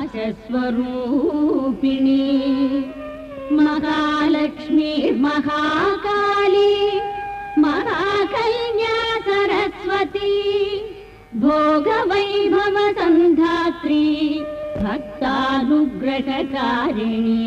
प्रकाशस्वरूपिणी महालक्ष्मीर्महाकाली महाकन्या सरस्वती भोगवैभवसन्धात्री भक्तानुग्रहकारिणी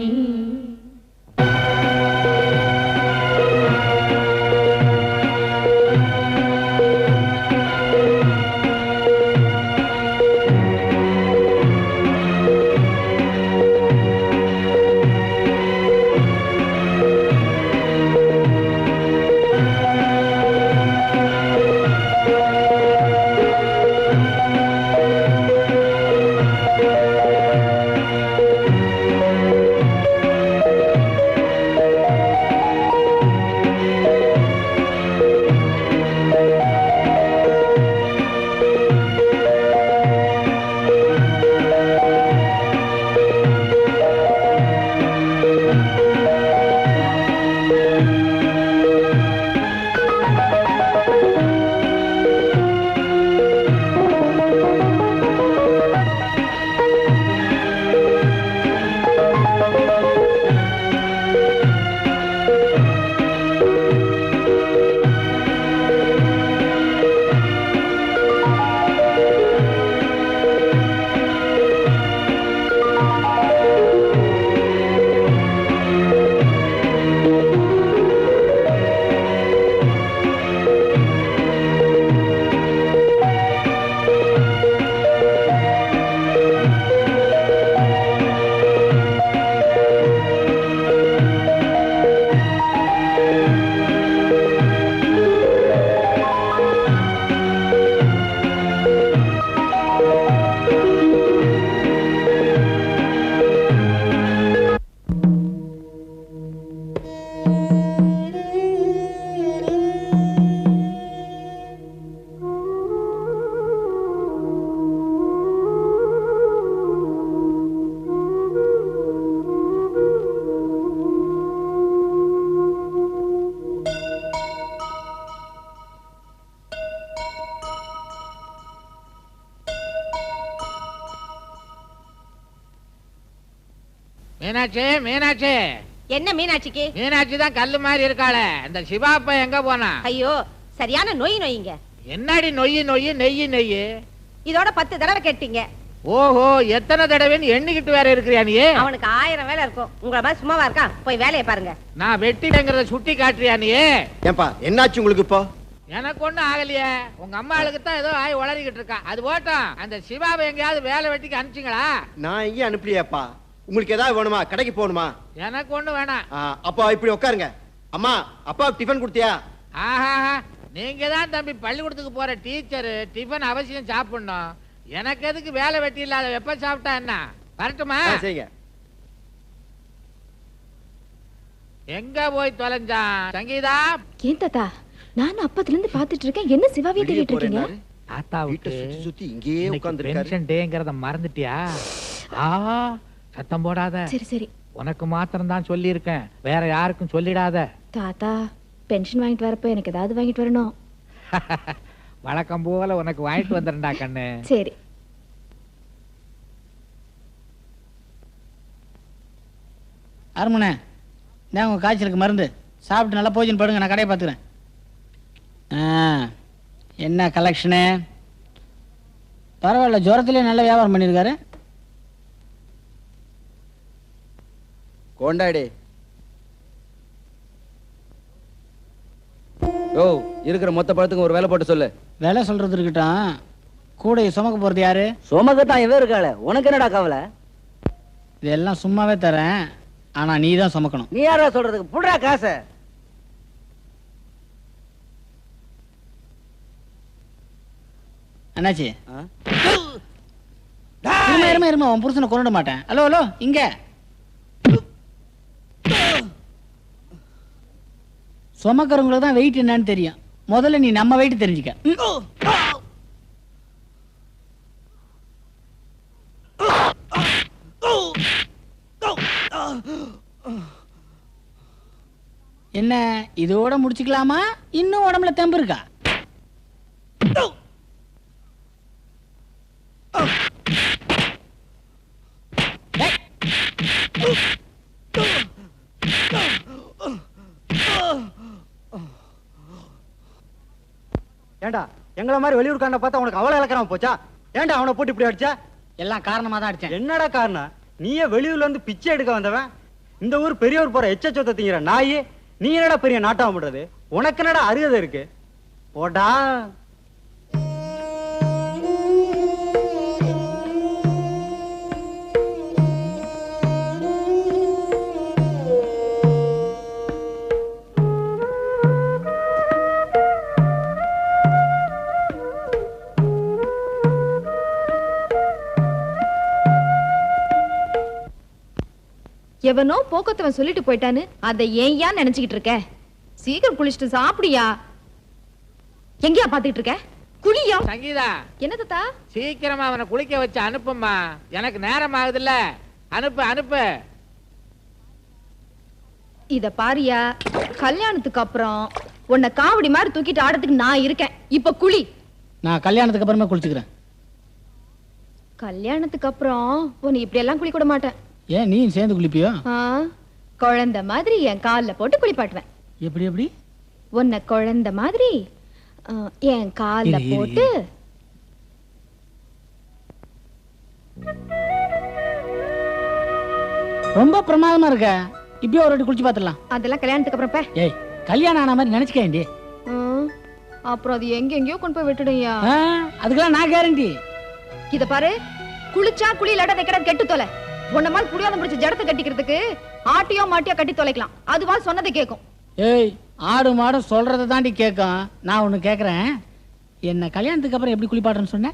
மீனாட்சி மீனாட்சி என்ன மீனாட்சிக்கு? மீனாட்சி தான் கல்லு மாதிரி இருக்காளே, இந்த சிவாப்பா எங்க போனா? ஐயோ சரியான நொய்யுங்க. என்னடி நொய்யு நொய்யு நெய்யு நெய்யு? இதோட 10 தடவை கேட்டீங்க. ஓஹோ எத்தனை தடவைன்னு எண்ணிக்கிட்டு வேற இருக்கிறியா நீ? அவனுக்கு 1000 வேலை இருக்கும். உங்களை மாதிரி சும்மாவா இருக்கான்? போய் வேலையை பாருங்க. நான் வெட்டிங்கிறத சுட்டி காட்டுறியா நீ? ஏன்பா என்னாச்சு உங்களுக்கு? இப்போ எனக்கு ஒண்ணும் ஆகலையே, உங்க அம்மாளுக்கு தான் ஏதோ ஆய் உளறிக்கிட்டு இருக்கா. அது போட்டோம், அந்த சிவாவை எங்கேயாவது வேலை வெட்டிக்கு அனுப்பிச்சிங்களா? நான் எங்கேயும் அனுப்பலையாப்பா. உங்களுக்கு ஏதாவது வேணுமா? கடைக்கு போகணுமா? எனக்கு ஒண்ணு வேணாம். அப்பா இப்படி உட்காருங்க. அம்மா அப்பாவுக்கு டிஃபன் கொடுத்தியா? ஆஹா நீங்க தான் தம்பி பள்ளிக்கூடத்துக்கு போற டீச்சரு, டிஃபன் அவசியம் சாப்பிடணும். எனக்கு எதுக்கு வேலை வெட்டி இல்லாத எப்ப சாப்பிட்டா என்ன? வரட்டுமா? சரிங்க. எங்க போய் தொலைஞ்சான் சங்கீதா? ஏன் தாத்தா நான் அப்பத்துல இருந்து பாத்துட்டு இருக்கேன். என்ன சிவாவியை தேடிட்டு இருக்கீங்க? தாத்தா வீட்டை சுத்தி இங்கேயே உட்கார்ந்திருக்காரு. பென்ஷன் டேங்கறத மறந்துட்டியா? சத்தம் போடாத. சரி சரி. உனக்கு மாத்திரம் தான் சொல்லி இருக்கேன், வேற யாருக்கும் சொல்லிடாத. தாத்தா பென்ஷன் வாங்கிட்டு வரப்ப எனக்கு ஏதாவது வாங்கிட்டு வரணும். வழக்கம் போல உனக்கு வாங்கிட்டு வந்துடுறா கண்ணு. சரி. அருமனே நான் உங்க காய்ச்சலுக்கு மருந்து சாப்பிட்டு நல்லா போஜன் படுங்க, நான் கடையை பார்த்துக்கிறேன். என்ன கலெக்ஷனு? பரவாயில்ல, ஜுரத்துலேயே நல்ல வியாபாரம் பண்ணியிருக்காரு. கொண்டாடி ஓ இருக்கிற மொத்த பழத்துக்கு ஒரு வேலை போட்டு சொல்லு. வேலை சொல்றது இருக்கட்டும், கூட சுமக்க போறது யாரு? சுமக்கத்தான் இவன் இருக்காள, உனக்கு என்னடா கவலை? இதெல்லாம் சும்மாவே தரேன், ஆனா நீ தான் சுமக்கணும். நீ யாரா சொல்றதுக்கு? புடுறா காசை. என்னாச்சு? இருமா உன் புருஷனை கொண்டு மாட்டேன். ஹலோ ஹலோ இங்க சுமக்கிறவங்களுக்கு தான் வெயிட் என்னன்னு தெரியும். முதல்ல நீ நம்ம வெயிட் தெரிஞ்சுக்க. என்ன இதோட முடிச்சுக்கலாமா? இன்னும் உடம்புல தெம்பு இருக்கா? ஏண்டா எங்களை மாதிரி வெளியூர்காரனை பார்த்தா உனக்கு அவளை இழக்கிறான் போச்சா? ஏண்டா அவனை போட்டு இப்படி அடிச்சா? எல்லாம் காரணமா தான் அடிச்சேன். என்னடா காரணம்? நீயே வெளியூர்ல இருந்து பிச்சை எடுக்க வந்தவன், இந்த ஊர் பெரியவர் போற எச்சச்சொத்த திங்கிற நாய், நீ என்னடா பெரிய நாட்டம் பண்றது? உனக்கு என்னடா அருகதை இருக்கு? போடா. எவனோ போக்கத்தவன் சொல்லிட்டு போயிட்டான்னு அதை ஏன் நினைச்சுக்கிட்டு இருக்க? சீக்கிரம் குளிச்சுட்டு சாப்பிடியா. எங்கயா பாத்துக்கிட்டு இருக்க? குளியா. சங்கீதா, என்ன தாத்தா? சீக்கிரமா அவனை குளிக்க வச்சு அனுப்புமா, எனக்கு நேரம் ஆகுதுல்ல. அனுப்பு அனுப்பு. இத பாரியா, கல்யாணத்துக்கு அப்புறம் உன்னை காவடி மாதிரி தூக்கிட்டு ஆடத்துக்கு நான் இருக்கேன். இப்ப குளி. நான் கல்யாணத்துக்கு அப்புறமா குளிச்சுக்கிறேன். கல்யாணத்துக்கு அப்புறம் உன்னை இப்படி எல்லாம் குளிக்க விட மாட்டேன். ஏன் நீ சேர்ந்து குளிப்பியோ? குழந்தை மாதிரி என் கால்ல போட்டு குளிப்பாட்டுவேன். எப்படி எப்படி? உன்னை குழந்தை மாதிரி என் கால்ல போட்டு. ரொம்ப பிரமாதமா இருக்க. இப்பயே ஒரு வாட்டி குளிச்சு பாத்துடலாம். அதெல்லாம் கல்யாணத்துக்கு அப்புறம். ஏய், கல்யாணம் ஆன மாதிரி நினைச்சுக்கேண்டி. அப்புறம் அது எங்கெங்கயோ கொண்டு போய் விட்டுடுயா. அதுக்கெல்லாம் நான் கேரண்டி. இத பாரு, குளிச்சா குளி இல்லாட்ட வைக்கிறது கெட்டு தொலை. உன்ன மாதிரி புடியாத முடிச்ச ஜடத்தை கட்டிக்கிறதுக்கு ஆட்டியோ மாட்டியோ கட்டி தொலைக்கலாம். அதுவா சொன்னதை கேட்கும். ஏய், ஆடு மாடு சொல்றதை தாண்டி கேட்கும். நான் ஒண்ணு கேக்குறேன், என்ன கல்யாணத்துக்கு அப்புறம் எப்படி குளிப்பாட்டுறேன்னு சொன்ன?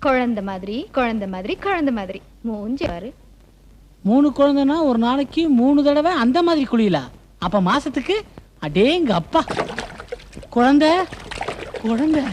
குழந்தை மாதிரி குழந்தை மாதிரி குழந்தை மாதிரி மூஞ்சி பாரு. 3 குழந்தைன்னா ஒரு நாளைக்கு 3 தடவை அந்த மாதிரி குளியலா? அப்ப மாசத்துக்கு அடேங்க அப்பா. குழந்தை குழந்தை.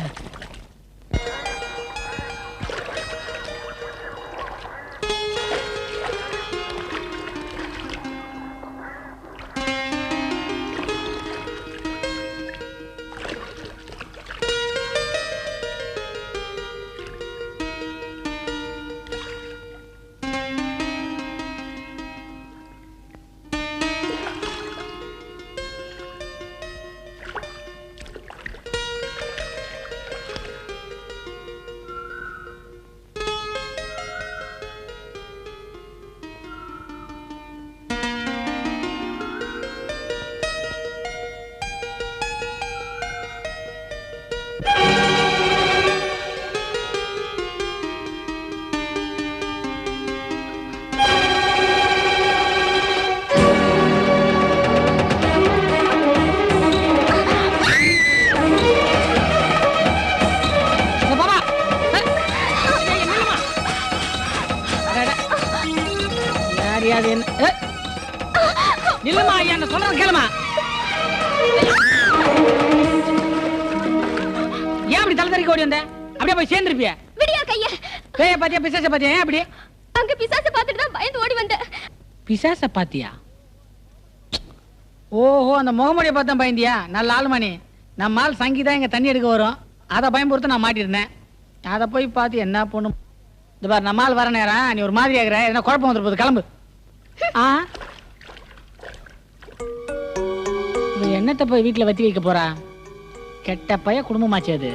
நில்லுமா, என்ன சொல்றது கேளுமா. ஏன் அப்படி தலை தெறிக்க ஓடி வந்த? அப்படியே போய் சேர்ந்துருப்பிய. விடியா கைய. பேய பாத்தியா பிசாச பாத்தியா? ஏன் அப்படி? அங்க பிசாச பாத்துட்டு தான் பயந்து ஓடி வந்தேன். பிசாச பாத்தியா? ஓஹோ, அந்த முகமூடியை பார்த்தா பயந்தியா? நல்ல ஆளுமணி. நம்ம ஆள் சங்கீதா இங்க தண்ணி எடுக்க வரும், அதை பயன்படுத்த நான் மாட்டிருந்தேன். அதை போய் பார்த்து என்ன பொண்ணு. இந்த பாரு, நம்ம ஆள் வர நேரம் நீ ஒரு மாதிரி ஆகுற. என்ன குழப்பம் வந்துட்டு போகுது, கிளம்பு. என்னத்தை போய் வீட்டுல வத்தி வைக்க போறா? கெட்ட பைய குடும்பமாச்சு அது.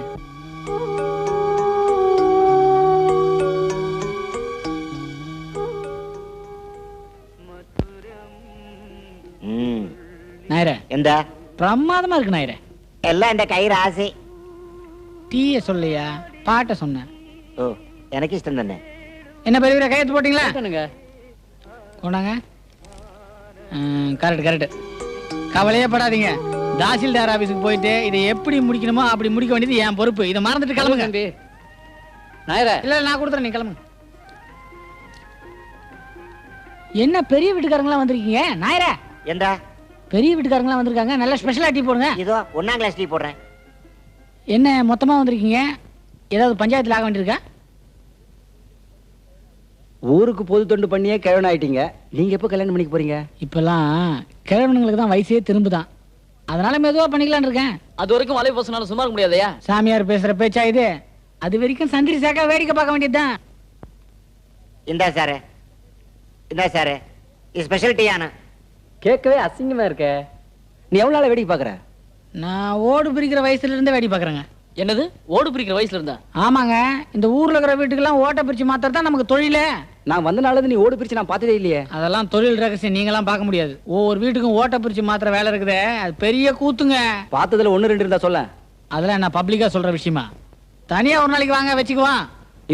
நாயரே, எந்த பிரமாதமா இருக்கு நாயரே. எல்லாம் இந்த கயிறு ஆசை. டீய சொல்லையா, பாட்ட சொன்ன. ஓ, எனக்கு இஷ்டம் தானே. என்ன பெரிய கையெழுத்து போட்டீங்களா? கொண்டாங்க. Correct correct. கவலையே படாதீங்க. தாசில்தார் ஆபீஸுக்கு போயிட்டு இதை எப்படி முடிக்கணுமோ அப்படி முடிக்க வேண்டியது என் பொறுப்பு. இதை மறந்துட்டு கிளம்புங்க. நாயரே, இல்ல நான் கொடுத்துறேன், நீ கிளம்புங்க. என்ன பெரிய வீட்டுக்காரங்களா வந்திருக்கீங்க? நாயரே, எந்த பெரிய வீட்டுக்காரங்களா வந்திருக்காங்க. நல்ல ஸ்பெஷலா டீ போடுங்க. இதோ 1ஆம் கிளாஸ் டீ போடுறேன். என்ன மொத்தமா வந்திருக்கீங்க? ஏதாவது பஞ்சாயத்துல ஆக வேண்டியிருக்கா? ஊருக்கு பொது தொண்டு பண்ணியே கிழவன் ஆயிட்டீங்க. நீங்க எப்ப கல்யாணம் பண்ணிக்க போறீங்க? இப்பெல்லாம் கிழவனுங்களுக்கு தான் வயசே திரும்புதான். அதனால மெதுவா பண்ணிக்கலாம்னு இருக்கேன். அது வரைக்கும் வலை போசனால சும்மா இருக்க முடியாதையா? சாமியார் பேசுற பேச்சா இது? அது வரைக்கும் சந்திரி சாக்கா வேடிக்கை பார்க்க வேண்டியதுதான். இந்தா சாரு, இந்தா சாரு, இது ஸ்பெஷல் டீ ஆனா. கேட்கவே அசிங்கமா இருக்க. நீ எவ்வளவு நாளா வேடிக்கை பாக்குற? நான் ஓடு பிரிக்கிற வயசுல இருந்தே வேடி பாக்குறேங்க. என்னது ஓடு பிரிக்கிற வயசுல இருந்தா? ஆமாங்க, இந்த ஊர்ல இருக்கிற வீட்டுக்கெல்லாம் ஓட்ட பிரிச்சு மாத்துறது தான் நமக்கு தொழிலே. நான் வந்த நாள் நீ ஓடு பிரிச்சு நான் பார்த்ததே இல்லையே. அதெல்லாம் தொழில் ரகசியம், நீங்களாம் பார்க்க முடியாது. ஒவ்வொரு வீட்டுக்கும் ஓட்ட பிரிச்சு மாத்திர வேலை இருக்குதே, அது பெரிய கூத்துங்க. பார்த்ததுல 1 2 இருந்தா சொல்ல. அதெல்லாம் என்ன பப்ளிக்கா சொல்ற விஷயமா? தனியா ஒரு நாளைக்கு வாங்க, வச்சுக்குவான்.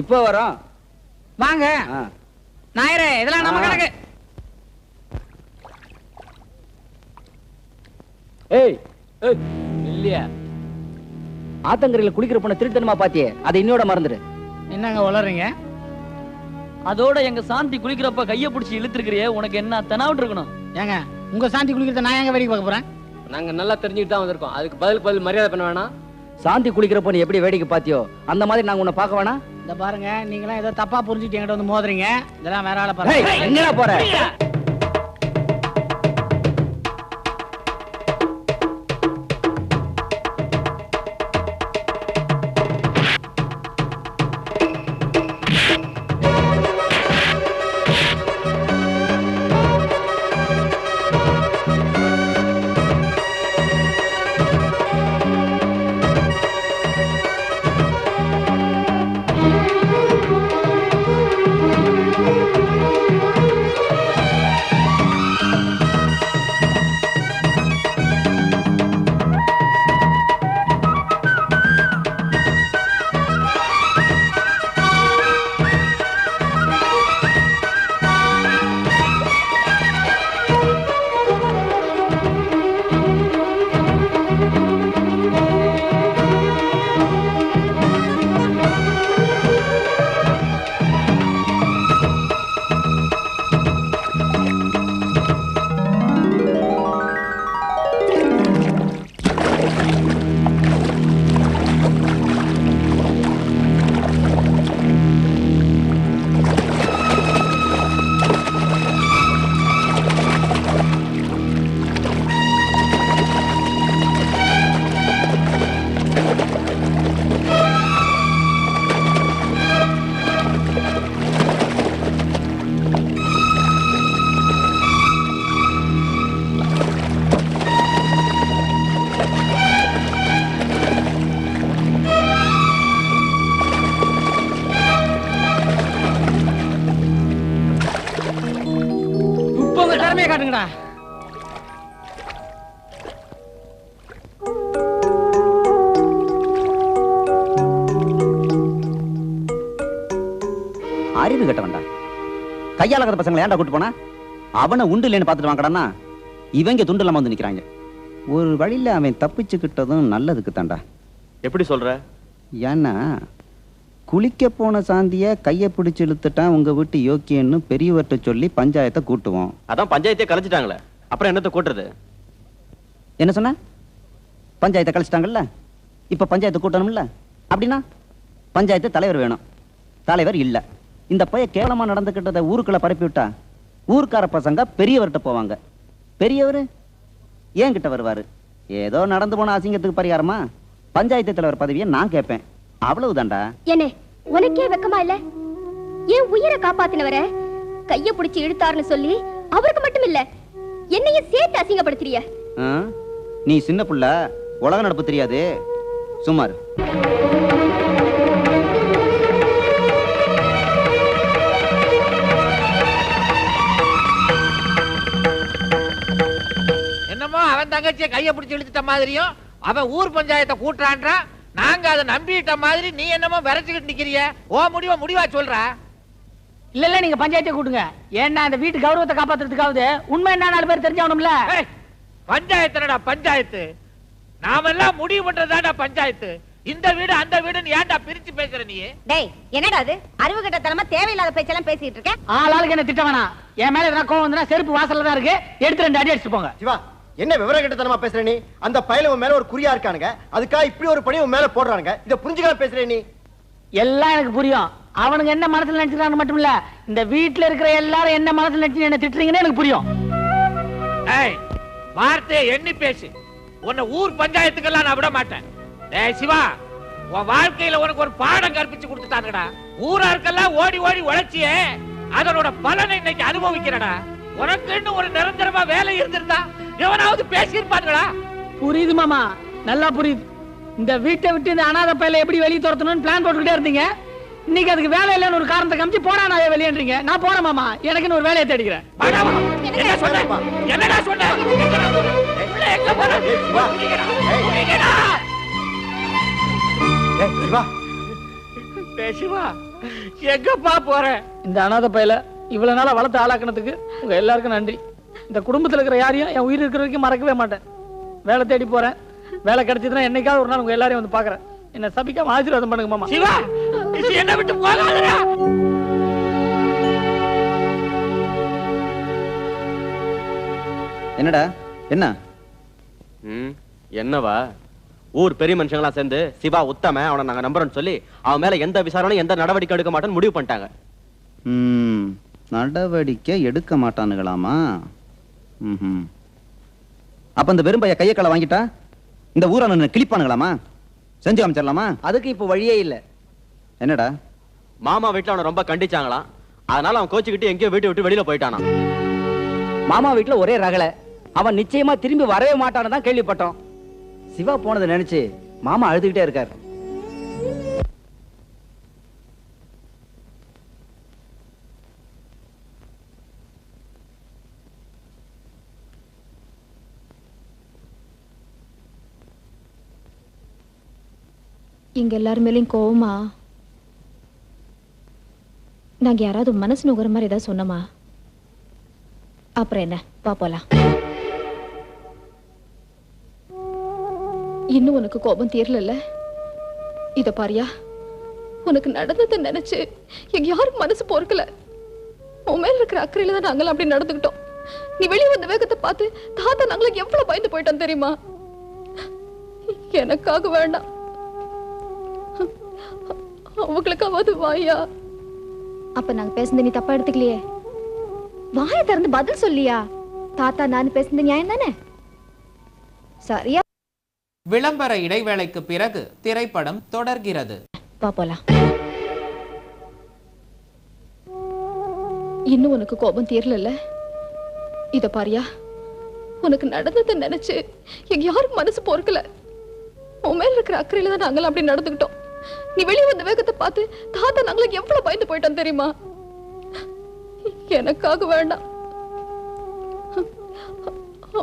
இப்போ வரோம் வாங்க. நாயரே, இதெல்லாம் நம்ம கணக்கு. ஏய் இல்லையா ஆத்தங்கரையில குளிக்கிற பொண்ணை திருத்தனமா பாத்தியே, அதை இன்னோட மறந்துடு. என்னங்க வளர்றீங்க? அதோட எங்க சாந்தி குளிக்கிறப்ப கைய பிடிச்சி இழுத்துருக்கிறியே, உனக்கு என்ன தெனாவிட்டு இருக்கணும்? ஏங்க, உங்க சாந்தி குளிக்கிறத நான் எங்க வேடிக்கை பார்க்க போறேன்? நாங்க நல்லா தெரிஞ்சுட்டு தான் வந்திருக்கோம். அதுக்கு பதில் மரியாதை பண்ண வேணாம். சாந்தி குளிக்கிற பொண்ணு எப்படி வேடிக்கை பாத்தியோ அந்த மாதிரி நாங்க உன்னை பார்க்க வேணாம். இந்த பாருங்க, நீங்களாம் ஏதோ தப்பா புரிஞ்சுட்டு என்கிட்ட வந்து மோதுறீங்க. இதெல்லாம் வேற ஆளை பாருங்க. எங்கடா போற? காட்டுங்கடா. அறிவு கட்டவன்டா. கையால கத பசங்களை ஏன்டா கூட்டு போனா? அவனை உண்டு இல்லைன்னு பார்த்துட்டு வாங்கடான்னா இவங்க துண்டு இல்லாம வந்து நிக்கிறாங்க. ஒரு வழியில அவன் தப்பிச்சுக்கிட்டதும் நல்லதுக்கு தான்டா. எப்படி சொல்ற? ஏன்னா குளிக்க போன சாந்திய கையை பிடிச்சு இழுத்துட்டான் உங்க வீட்டு யோக்கியன்னு பெரியவர்கிட்ட சொல்லி பஞ்சாயத்தை கூட்டுவோம். அதான் பஞ்சாயத்தையே கலைச்சிட்டாங்களே, அப்புறம் என்னத்தை கூட்டுறது? என்ன சொன்ன? பஞ்சாயத்தை கழிச்சிட்டாங்கல்ல, இப்ப பஞ்சாயத்தை கூட்டணும்ல. அப்படின்னா பஞ்சாயத்து தலைவர் வேணும். தலைவர் இல்ல. இந்த பைய கேவலமா நடந்துகிட்டதை ஊருக்குள்ள பரப்பி விட்டா ஊர்க்கார பசங்க பெரியவர்கிட்ட போவாங்க. பெரியவர் ஏன் கிட்ட வருவாரு. ஏதோ நடந்து போன அசிங்கத்துக்கு பரிகாரமா பஞ்சாயத்து தலைவர் பதவியை நான் கேட்பேன். அவ்வளவுதான்டா. என்ன உனக்கே வெக்கமா இல்ல? ஏன் உயிரை காப்பாத்தினவர கைய பிடிச்சு இழுத்தாருன்னு சொல்லி அவருக்கு மட்டும் இல்ல என்னையும் சேர்த்து அசிங்கப்படுத்துறிய? நீ சின்ன புள்ள, உலக நடப்பு தெரியாது, சுமார். என்னமோ அவன் தங்கச்சியை கைய பிடிச்சு இழுத்துட்ட மாதிரியும் அவன் ஊர் பஞ்சாயத்தை கூட்டுறான்றான். நாங்க அதை நம்பிட்ட மாதிரி நீ என்னமோ விரைச்சுக்கிட்டு நிக்கிறிய. ஓ முடிவா சொல்ற? இல்ல இல்ல, நீங்க பஞ்சாயத்தை கூட்டுங்க. ஏன்னா அந்த வீட்டு கௌரவத்தை காப்பாத்துறதுக்காவது உண்மை என்ன 4 பேர் தெரிஞ்சாகணும்ல. பஞ்சாயத்துடா பஞ்சாயத்து, நாமெல்லாம் முடிவு பண்றதாடா பஞ்சாயத்து. இந்த வீடு அந்த வீடுன்னு ஏன்டா பிரிச்சு பேசுற நீ? டேய், என்னடா அது அறிவு கட்டத்தனமா தேவையில்லாத பேச்செல்லாம் பேசிட்டு இருக்க? ஆளாளுக்கு என்ன திட்ட வேணாம். என் மேல எதனா கோவம் வந்தா செருப்பு வாசல்ல தான் இருக்கு, எடுத்து 2 அடி அடிச்சு போங்க. சிவா, என்ன விவரம் கட்டத்தனமா பேசுற நீ? அந்த பையல உன் மேல ஒரு குறியா இருக்கானுங்க, அதுக்காக இப்படி ஒரு பணி உன் மேல போடுறானுங்க. இத புரிஞ்சுக்காம பேசுற நீ? எல்லாம் எனக்கு புரியும். அவனுங்க என்ன மனசுல நினைச்சுக்கிறாங்க மட்டும் இல்ல, இந்த வீட்டுல இருக்கிற எல்லாரும் என்ன மனசுல நினைச்சு என்ன திட்டுறீங்கன்னு எனக்கு புரியும். வார்த்தையை எண்ணி பேசு. உன்னை ஊர் பஞ்சாயத்துக்கெல்லாம் நான் விட மாட்டேன். டேய் சிவா, உன் வாழ்க்கையில உனக்கு ஒரு பாடம் கற்பிச்சு கொடுத்துட்டாங்கடா. ஊராருக்கெல்லாம் ஓடி ஓடி உழைச்சியே, அதனோட பலனை இன்னைக்கு அனுபவிக்கிறடா. உனக்கு இன்னும் ஒரு நிரந்தரமா வேலை இருந்திருந்தா எவனாவது பேசியிருப்பாங்களா? புரியுது மாமா. நல்லா புரியுது. இந்த வீட்டை விட்டு இந்த அனாதை பையில எப்படி வெளியே துரத்தணும்னு பிளான் போட்டுக்கிட்டே இருந்தீங்க. இன்னைக்கு அதுக்கு வேலை இல்லைன்னு ஒரு காரணத்தை காமிச்சு போடா நான் வெளியேன்றீங்க. நான் போறேன் மாமா, எனக்குன்னு ஒரு வேலையை தேடிக்கிறேன். என்னடா சொன்ன? எங்கப்பா போற? இந்த அனாதை பையில இவ்வளவு நாளா வளர்த்து ஆளாக்குனதுக்கு உங்க எல்லாருக்கும் நன்றி. இந்த குடும்பத்துல இருக்கிற யாரையும் என் உயிர் இருக்கிற வரைக்கும் மறக்கவே மாட்டேன். வேலை தேடி போறேன். வேலை கிடைச்சதுன்னா என்னைக்காவது ஒரு நாள் உங்க எல்லாரையும் வந்து பாக்குறேன். என்ன சபிக்காம ஆசீர்வாதம் பண்ணுங்க மாமா. சிவா, என்ன விட்டு போகாதடா. என்னடா என்ன என்னவா? ஊர் பெரிய மனுஷங்களா சேர்ந்து சிவா உத்தம அவனை நாங்க நம்புறோம்னு சொல்லி அவன் மேல எந்த விசாரணையும் எந்த நடவடிக்கை எடுக்க மாட்டோம்னு முடிவு பண்ணிட்டாங்க. நடவடிக்கை எடுக்க மாட்டானுங்களாமா? அப்ப இந்த வெறும் பைய கையக்கால வாங்கிட்டா இந்த ஊரை கிளிப்பானுங்களாமா? செஞ்சு காமிச்சிடலாமா? அதுக்கு இப்ப வழியே இல்ல. என்னடா? மாமா வீட்டுல அவனை ரொம்ப கண்டிச்சாங்களாம். அதனால அவன் கோச்சுக்கிட்டு எங்கேயோ வீட்டை விட்டு வெளியில போயிட்டானா. மாமா வீட்டுல ஒரே ரகலை. அவன் நிச்சயமா திரும்பி வரவே மாட்டான்னு தான் கேள்விப்பட்டோம். சிவா போனதை நினைச்சு மாமா அழுதுகிட்டே இருக்காரு. இங்க எல்லாரும் மேலயும் கோவமா? நாங்க யாராவது மனசு நுகர மாதிரி ஏதாவது சொன்னோமா? அப்புறம் என்ன, பாப்போலாம். இன்னும் உனக்கு கோபம் தீரல? இத பாரியா, உனக்கு நடந்ததை நினைச்சு எங்க யாரும் மனசு பொறுக்கல. உன் மேல இருக்கிற அக்கறையில தான் நாங்களும் அப்படி நடந்துக்கிட்டோம். நீ வெளியே வந்த வேகத்தை பார்த்து தாத்தா நாங்களும் எவ்வளவு பயந்து போயிட்டோம் தெரியுமா? எனக்காக வேண்டாம், அவங்களுக்காவது வாயா. அப்ப நாங்க பேசுனது நீ தப்பா எடுத்துக்கலையே? வாயை திறந்து பதில் சொல்லியா? தாத்தா நான் பேசுனது நியாயம் தானே? சரியா? விளம்பர இடைவேளைக்கு பிறகு திரைப்படம் தொடர்கிறது. பாப்போலாம். இன்னும் உனக்கு கோபம் தீரல? இத பாரியா, உனக்கு நடந்ததை நினைச்சு எங்க யாரும் மனசு பொறுக்கல. உன் மேல இருக்கிற அக்கறையில தான் நாங்களும் அப்படி நடந்துக்கிட்டோம். நீ வெளியே வந்த வேகத்தை பார்த்து தாத்தா நாங்களும் எவ்வளவு பயந்து போயிட்டோம் தெரியுமா? எனக்காக வேண்டாம்,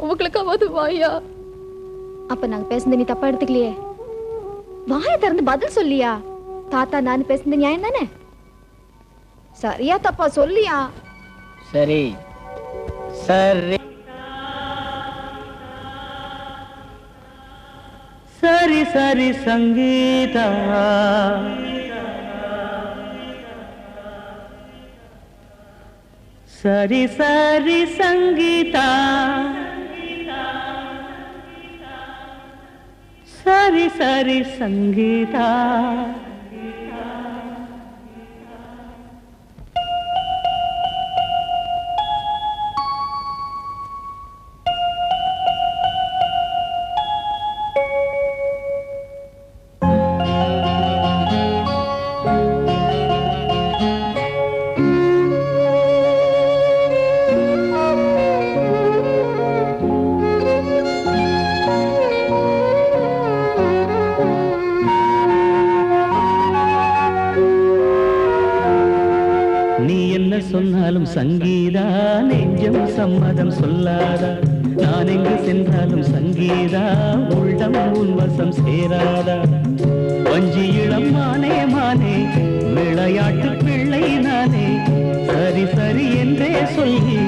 அவங்களுக்காவது வாயா. அப்ப நாங்க பேசுனது நீ தப்பா எடுத்துக்கலையே? வாயை திறந்து பதில் சொல்லியா? தாத்தா நான் பேசுனது நியாயம் தானே? சரியா தப்பா சொல்லியா? சரி சரி சரி சரி சங்கீதா, சரி சரி சங்கீதா, சரி சரி சங்கீதா. சொன்னாலும் சங்கீதா நெஞ்சம் சம்மதம் சொல்லாதா? நான் எங்கு சென்றாலும் சங்கீதா உள்ளம் உன்வசம் சேராதா? வஞ்சி இளம் மானே மானே விளையாட்டு பிள்ளை நானே, சரி சரி என்றே சொல்லி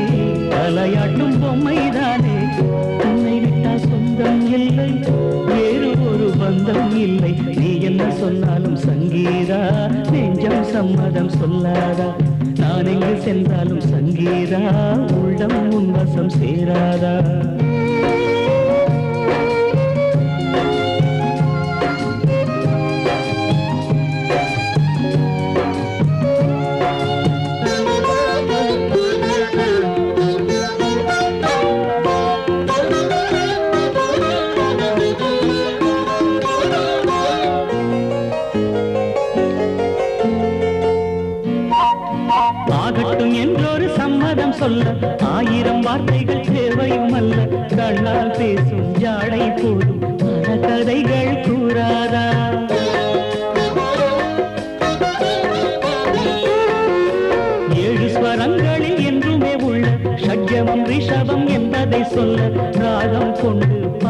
தலையாட்டும் பொம்மைதானே. உன்னை விட்டா சொந்தம் இல்லை, வேறு ஒரு பந்தம் இல்லை. நீ என்ன சொன்னாலும் சங்கீதா நெஞ்சம் சம்மதம் சொல்லாதா? நான் எங்கு சென்றாலும் சங்கீதா உள்ளம் உன்வசம் சேராதா? சொல்ல ஆயிரம் வார்த்தைகள் தேவையும் அல்ல, கண்ணால் பேசும் ஜாடை போதும் கதை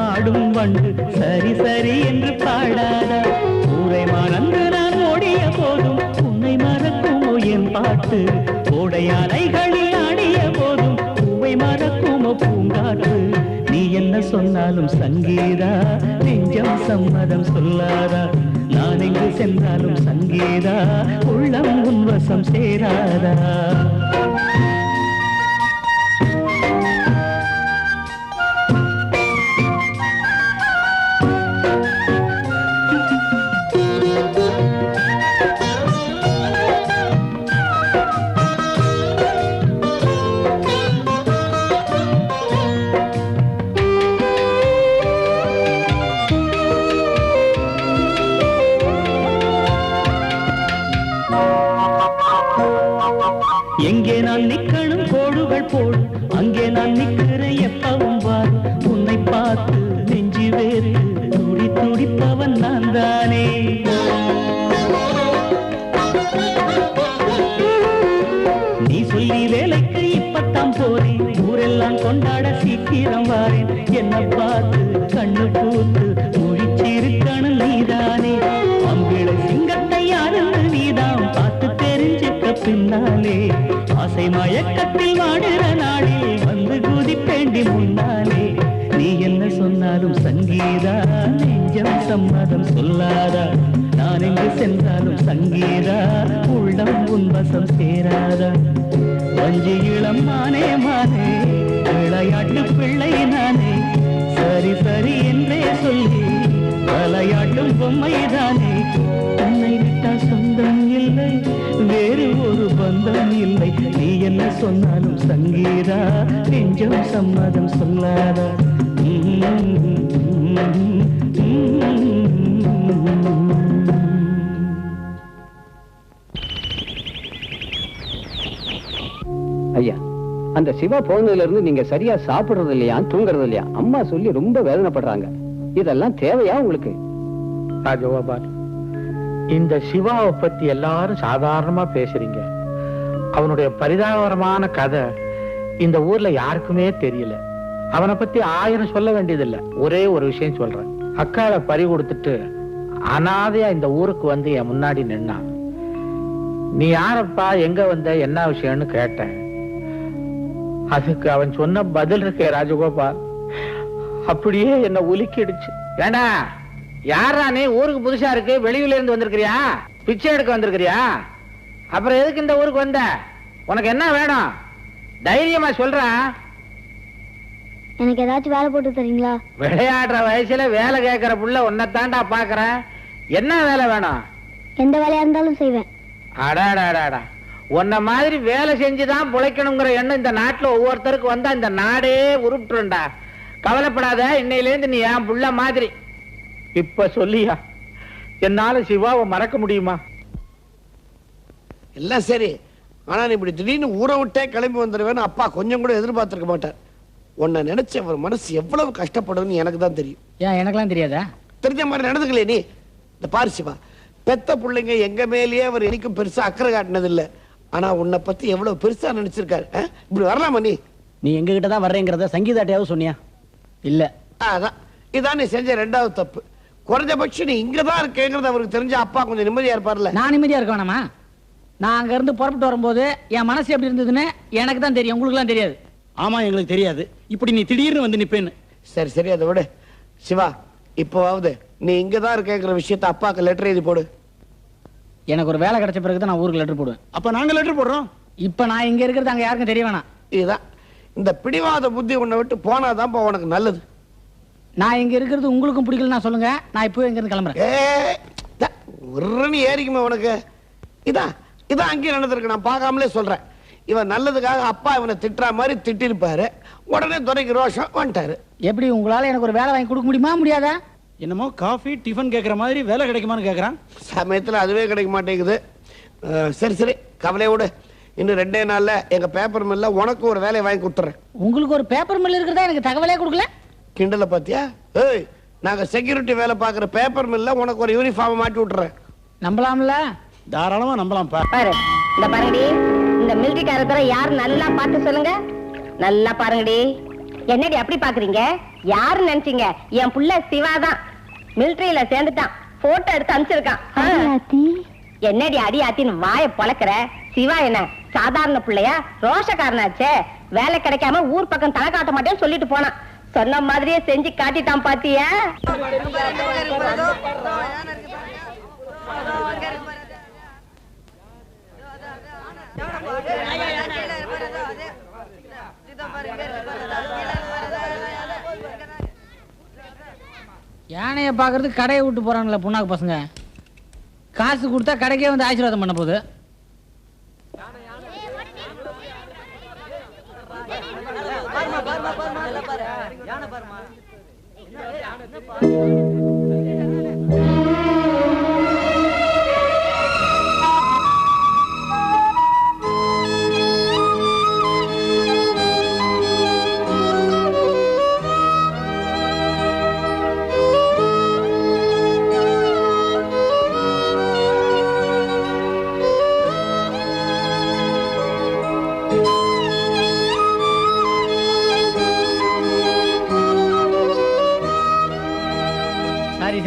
பாடும் வண்டு சரி சரி என்று பாடாதா ஊரை மறந்து நான் ஓடிய போதும் உன்னை மறக்குமோ என் பாட்டு கோடை அலைகளில் ஆடிய போதும் பூவை மறக்குமோ பூங்காற்று நீ என்ன சொன்னாலும் சங்கீதா நெஞ்சம் சம்மதம் சொல்லாதா நான் எங்கு சென்றாலும் சங்கீதா உள்ளம் உன்வசம் சேராதா எங்கே நான் நிக்கணும் கோடுகள் போடு அங்கே நான் நிக்கிறேன் எப்பவும் வார் உன்னை பார்த்து நெஞ்சி வேறு துடி துடிப்பவன் நான் தானே நீ சொல்லி வேலைக்கு இப்பத்தான் போறேன் ஊரெல்லாம் கொண்டாட சீக்கிரம் வாரேன் என்ன பார்த்து கண்ணு பூத்து முழிச்சிருக்கணும் நீதானே அம்பிளை சிங்கத்தை யாருன்னு நீதான் பார்த்து தெரிஞ்சுக்க பின்னாலே ஆசை மயக்கத்தில் வாடுற நாளில் வந்து குதிப்பேண்டி முன்னாலே நீ என்ன சொன்னாலும் சங்கீதா நெஞ்சம் சம்மதம் சொல்லாதா நான் எங்கு சென்றாலும் சங்கீதா உள்ளம் உன்வசம் சேராதா வஞ்சி இளம் மானே மானே விளையாட்டு பிள்ளை நானே சரி சரி என்றே சொல்லி விளையாட்டும் பொம்மைதானே உன்னை விட்டா சொந்தம் இல்லை வேறு ஒரு பந்தம் இல்லை நீ என்ன சொன்னாலும் சங்கீதா நெஞ்சம் சம்மதம் சொல்லாதா ஐயா அந்த சிவா போனதுல இருந்து நீங்க சரியா சாப்பிடுறது இல்லையா தூங்குறது இல்லையா அம்மா சொல்லி ரொம்ப வேதனைப்படுறாங்க இதெல்லாம் தேவையா உங்களுக்கு ராஜகோபால் இந்த சிவாவை பத்தி எல்லாரும் சாதாரணமா பேசுறீங்க அவனுடைய பரிதாபகரமான கதை இந்த ஊர்ல யாருக்குமே தெரியல அவனை பத்தி 1000 சொல்ல வேண்டியதில்லை ஒரே ஒரு விஷயம் சொல்றேன் அக்காளை பறி கொடுத்துட்டு அனாதையா இந்த ஊருக்கு வந்து என் முன்னாடி நின்னா நீ யாரப்பா எங்க வந்த என்ன விஷயம்னு கேட்டேன் அதுக்கு அவன் சொன்ன பதில் இருக்கே ராஜகோபால் அப்படியே என்ன உலுக்கிடுச்சு ஏண்டா யாரா நீ ஊருக்கு புதுசா இருக்கு வெளியூர்ல இருந்து வந்திருக்கிறியா பிச்சை எடுக்க வந்திருக்கிறியா அப்புறம் எதுக்கு இந்த ஊருக்கு வந்த உனக்கு என்ன வேணும் தைரியமா சொல்ற எனக்கு ஏதாச்சும் வேலை போட்டு தரீங்களா விளையாடுற வயசுல வேலை கேட்கிற புள்ள உன்னை தாண்டா பாக்குறேன் என்ன வேலை வேணும் எந்த வேலையா இருந்தாலும் செய்வேன் அடாடாடாடா உன்ன மாதிரி வேலை செஞ்சுதான் பிழைக்கணுங்கிற எண்ணம் இந்த நாட்டுல ஒவ்வொருத்தருக்கு வந்தா இந்த நாடே உருப்பிட்டுண்டா கவலைப்படாத இன்னையில இருந்து நீ என் புள்ள மாதிரி இப்ப சொல்லியா என்னால சிவாவை மறக்க முடியுமா எல்லாம் சரி ஆனா நீ இப்படி திடீர்னு ஊரை விட்டே கிளம்பி வந்துடுவேன்னு அப்பா கொஞ்சம் கூட எதிர்பார்த்திருக்க மாட்டார் உன்னை நினைச்ச அவர் மனசு எவ்வளவு கஷ்டப்படுதுன்னு எனக்கு தான் தெரியும் ஏன் எனக்கெல்லாம் தெரியாதா தெரிஞ்ச மாதிரி நடந்துக்கலையே நீ இந்த பாரு சிவா பெத்த பிள்ளைங்க எங்க மேலேயே அவர் எனக்கும் பெருசா அக்கறை காட்டினது இல்ல ஆனா உன்னை பத்தி எவ்வளவு பெருசா நினைச்சிருக்காரு இப்படி வரலாமா நீ எங்க கிட்ட தான் வர்றேங்கிறத சங்கீதாட்டையாவது சொன்னியா இல்ல அதான் இதான் நீ செஞ்ச 2வது தப்பு குறைஞ்சபட்சம் நீ இங்கதான் இருக்கேங்கிறது அவருக்கு தெரிஞ்ச அப்பா கொஞ்சம் நிம்மதியா இருப்பார்ல நான் நிம்மதியா இருக்க வேணாமா நான் அங்க இருந்து புறப்பட்டு வரும்போது என் மனசு எப்படி இருந்ததுன்னு எனக்கு தான் தெரியும் உங்களுக்கு எல்லாம் தெரியாது ஆமா எங்களுக்கு தெரியாது இப்படி நீ திடீர்னு வந்து நிப்பேன்னு சரி சரி அதை விட சிவா இப்போவாவது நீ இங்கதான் இருக்கேங்கிற விஷயத்த அப்பாக்கு லெட்டர் எழுதி போடு எனக்கு ஒரு வேலை கிடைச்ச பிறகு தான் நான் ஊருக்கு லெட்டர் போடுவேன் அப்ப நாங்க லெட்டர் போடுறோம் இப்ப நான் இங்க இருக்கிறது அங்க யாருக்கும் தெரிய வேணாம் இதுதான் இந்த பிடிவாத புத்தி உன்னை விட்டு போனாதான் உனக்கு நல்லது நான் இங்க இருக்கிறது உங்களுக்கும் பிடிக்கலன்னா சொல்லுங்க நான் இப்போ இங்க இருந்து கிளம்புறேன் ஒரு ஏறிக்குமே உனக்கு இதான் இதான் அங்கேயும் நடந்திருக்கு நான் பார்க்காமலே சொல்றேன் இவன் நல்லதுக்காக அப்பா இவனை திட்டுற மாதிரி திட்டிருப்பாரு உடனே துறைக்கு ரோஷம் வந்துட்டாரு எப்படி உங்களால எனக்கு ஒரு வேலை வாங்கி கொடுக்க முடியுமா முடியாதா என்னமோ காஃபி டிஃபன் கேட்கற மாதிரி வேலை கிடைக்குமான்னு கேட்கறான் சமயத்துல அதுவே கிடைக்க மாட்டேங்குது சரி சரி கவலையை விடு இன்னும் 2 நாள்ல எங்க பேப்பர் மில்ல உனக்கு ஒரு வேலையை வாங்கி கொடுத்துறேன் உங்களுக்கு ஒரு பேப்பர் மில் இருக்கிறதா எனக்கு தகவலே கொடுக்கல கிண்டல பாத்தியா ஏய் நாங்க செக்யூரிட்டி வேலை பாக்குற பேப்பர் மில்ல உனக்கு ஒரு யூனிஃபார்ம் மாட்டி விட்டுறேன் நம்பலாம்ல தாராளமா நம்பலாம் பாரு இந்த பாருங்கடி இந்த மிலிட்டரி யார் நல்லா பார்த்து சொல்லுங்க நல்லா பாருங்கடி என்னடி அப்படி பாக்குறீங்க யாரு நினைச்சீங்க? என் புள்ள சிவாதான். மிலிட்டரியில சேர்ந்துட்டான். போட்டோ எடுத்து அனுப்பிச்சிருக்கான். என்னடி அடி ஆத்தின்னு வாயை பொளக்குற? சிவா என்ன சாதாரண பிள்ளையா? ரோஷக்காரனாச்சே. வேலை கிடைக்காம ஊர் பக்கம் தலை காட்ட மாட்டேன்னு சொல்லிட்டு போனான். சொன்ன மாதிரியே செஞ்சு காட்டிட்டான் பாத்தியா? யானையை பாக்குறதுக்கு கடையை விட்டு போறாங்களே புண்ணாக்கு பசங்க. காசு கொடுத்தா கடைக்கே வந்து ஆசீர்வாதம் பண்ண போகுது.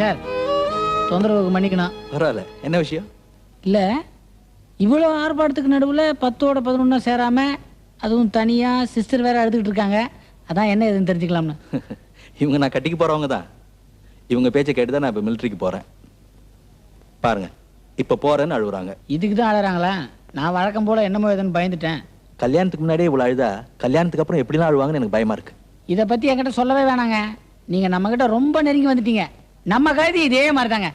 சார், தொந்தரவுக்கு மன்னிக்கணும். பரவாயில்ல. என்ன விஷயம்? இல்ல, இவ்வளவு ஆர்ப்பாட்டத்துக்கு நடுவுல 10ஓட 11 சேராம, அதுவும் தனியா சிஸ்டர் வேற அழுதுகிட்டு இருக்காங்க. அதான் என்ன எதுன்னு தெரிஞ்சுக்கலாம்னு. இவங்க நான் கட்டிக்கு போறவங்க தான். இவங்க பேச்சை கேட்டுதான் நான் இப்ப மிலிட்டரிக்கு போறேன். பாருங்க, இப்ப போறேன்னு அழுகுறாங்க. இதுக்கு தான் அழுறாங்களா? நான் வழக்கம் போல என்னமோ எதுன்னு பயந்துட்டேன். கல்யாணத்துக்கு முன்னாடியே இவ்வளவு அழுதா கல்யாணத்துக்கு அப்புறம் எப்படிலாம் அழுவாங்கன்னு எனக்கு பயமா இருக்கு. இதை பத்தி என்கிட்ட சொல்லவே வேணாங்க. நீங்க நம்ம கிட்ட ரொம்ப நெருங்கி வந்துட்டீங்க. நம்ம கழுதி இதே மாதிரி தாங்க.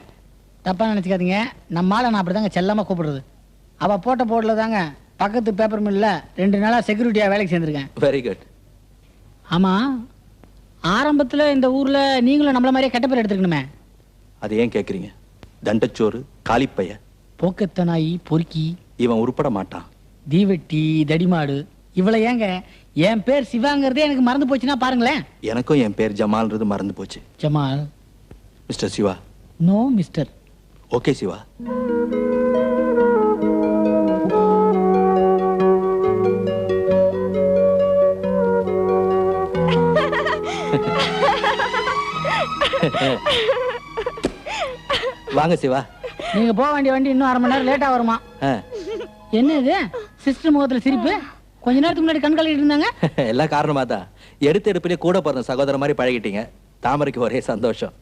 தப்பா நினைச்சுக்காதீங்க. நம்மால நான் அப்படிதாங்க செல்லமா கூப்பிடுறது. அவ போட்ட போடல தாங்க பக்கத்து பேப்பர் மில்ல 2 நாளா செக்யூரிட்டியா வேலைக்கு சேர்ந்திருக்கேன். Very good. ஆமா, ஆரம்பத்துல இந்த ஊர்ல நீங்களும் நம்மள மாதிரியே கெட்ட பேர் எடுத்துக்கணுமே. அது ஏன் கேக்குறீங்க? தண்டச்சோறு, காலிப்பைய, போக்கத்த நாயி, பொறுக்கி, இவன் உருப்பட மாட்டான், தீவெட்டி, தடிமாடு, இவ்வளவு ஏங்க என் பேர் சிவாங்கிறதே எனக்கு மறந்து போச்சுன்னா பாருங்களேன். எனக்கும் என் பேர் ஜமால்ன்றது மறந்து போச்சு. Jamal? Mister Shiva. No mister. Okay Shiva. வாங்க சிவா. நீங்க போக வேண்டிய வண்டி இன்னும் 1/2 மணி நேரம் லேட்டா வருமா? என்ன இது சிஸ்டர் முகத்துல சிரிப்பு? கொஞ்ச நேரத்துக்கு முன்னாடி கண் கலக்கிட்டு இருந்தாங்க. எல்லா காரணமா தான். எடுத்து எடுப்பிலே கூட பிறந்த சகோதர மாதிரி பழகிட்டீங்க. தாமரைக்கு ஒரே சந்தோஷம்.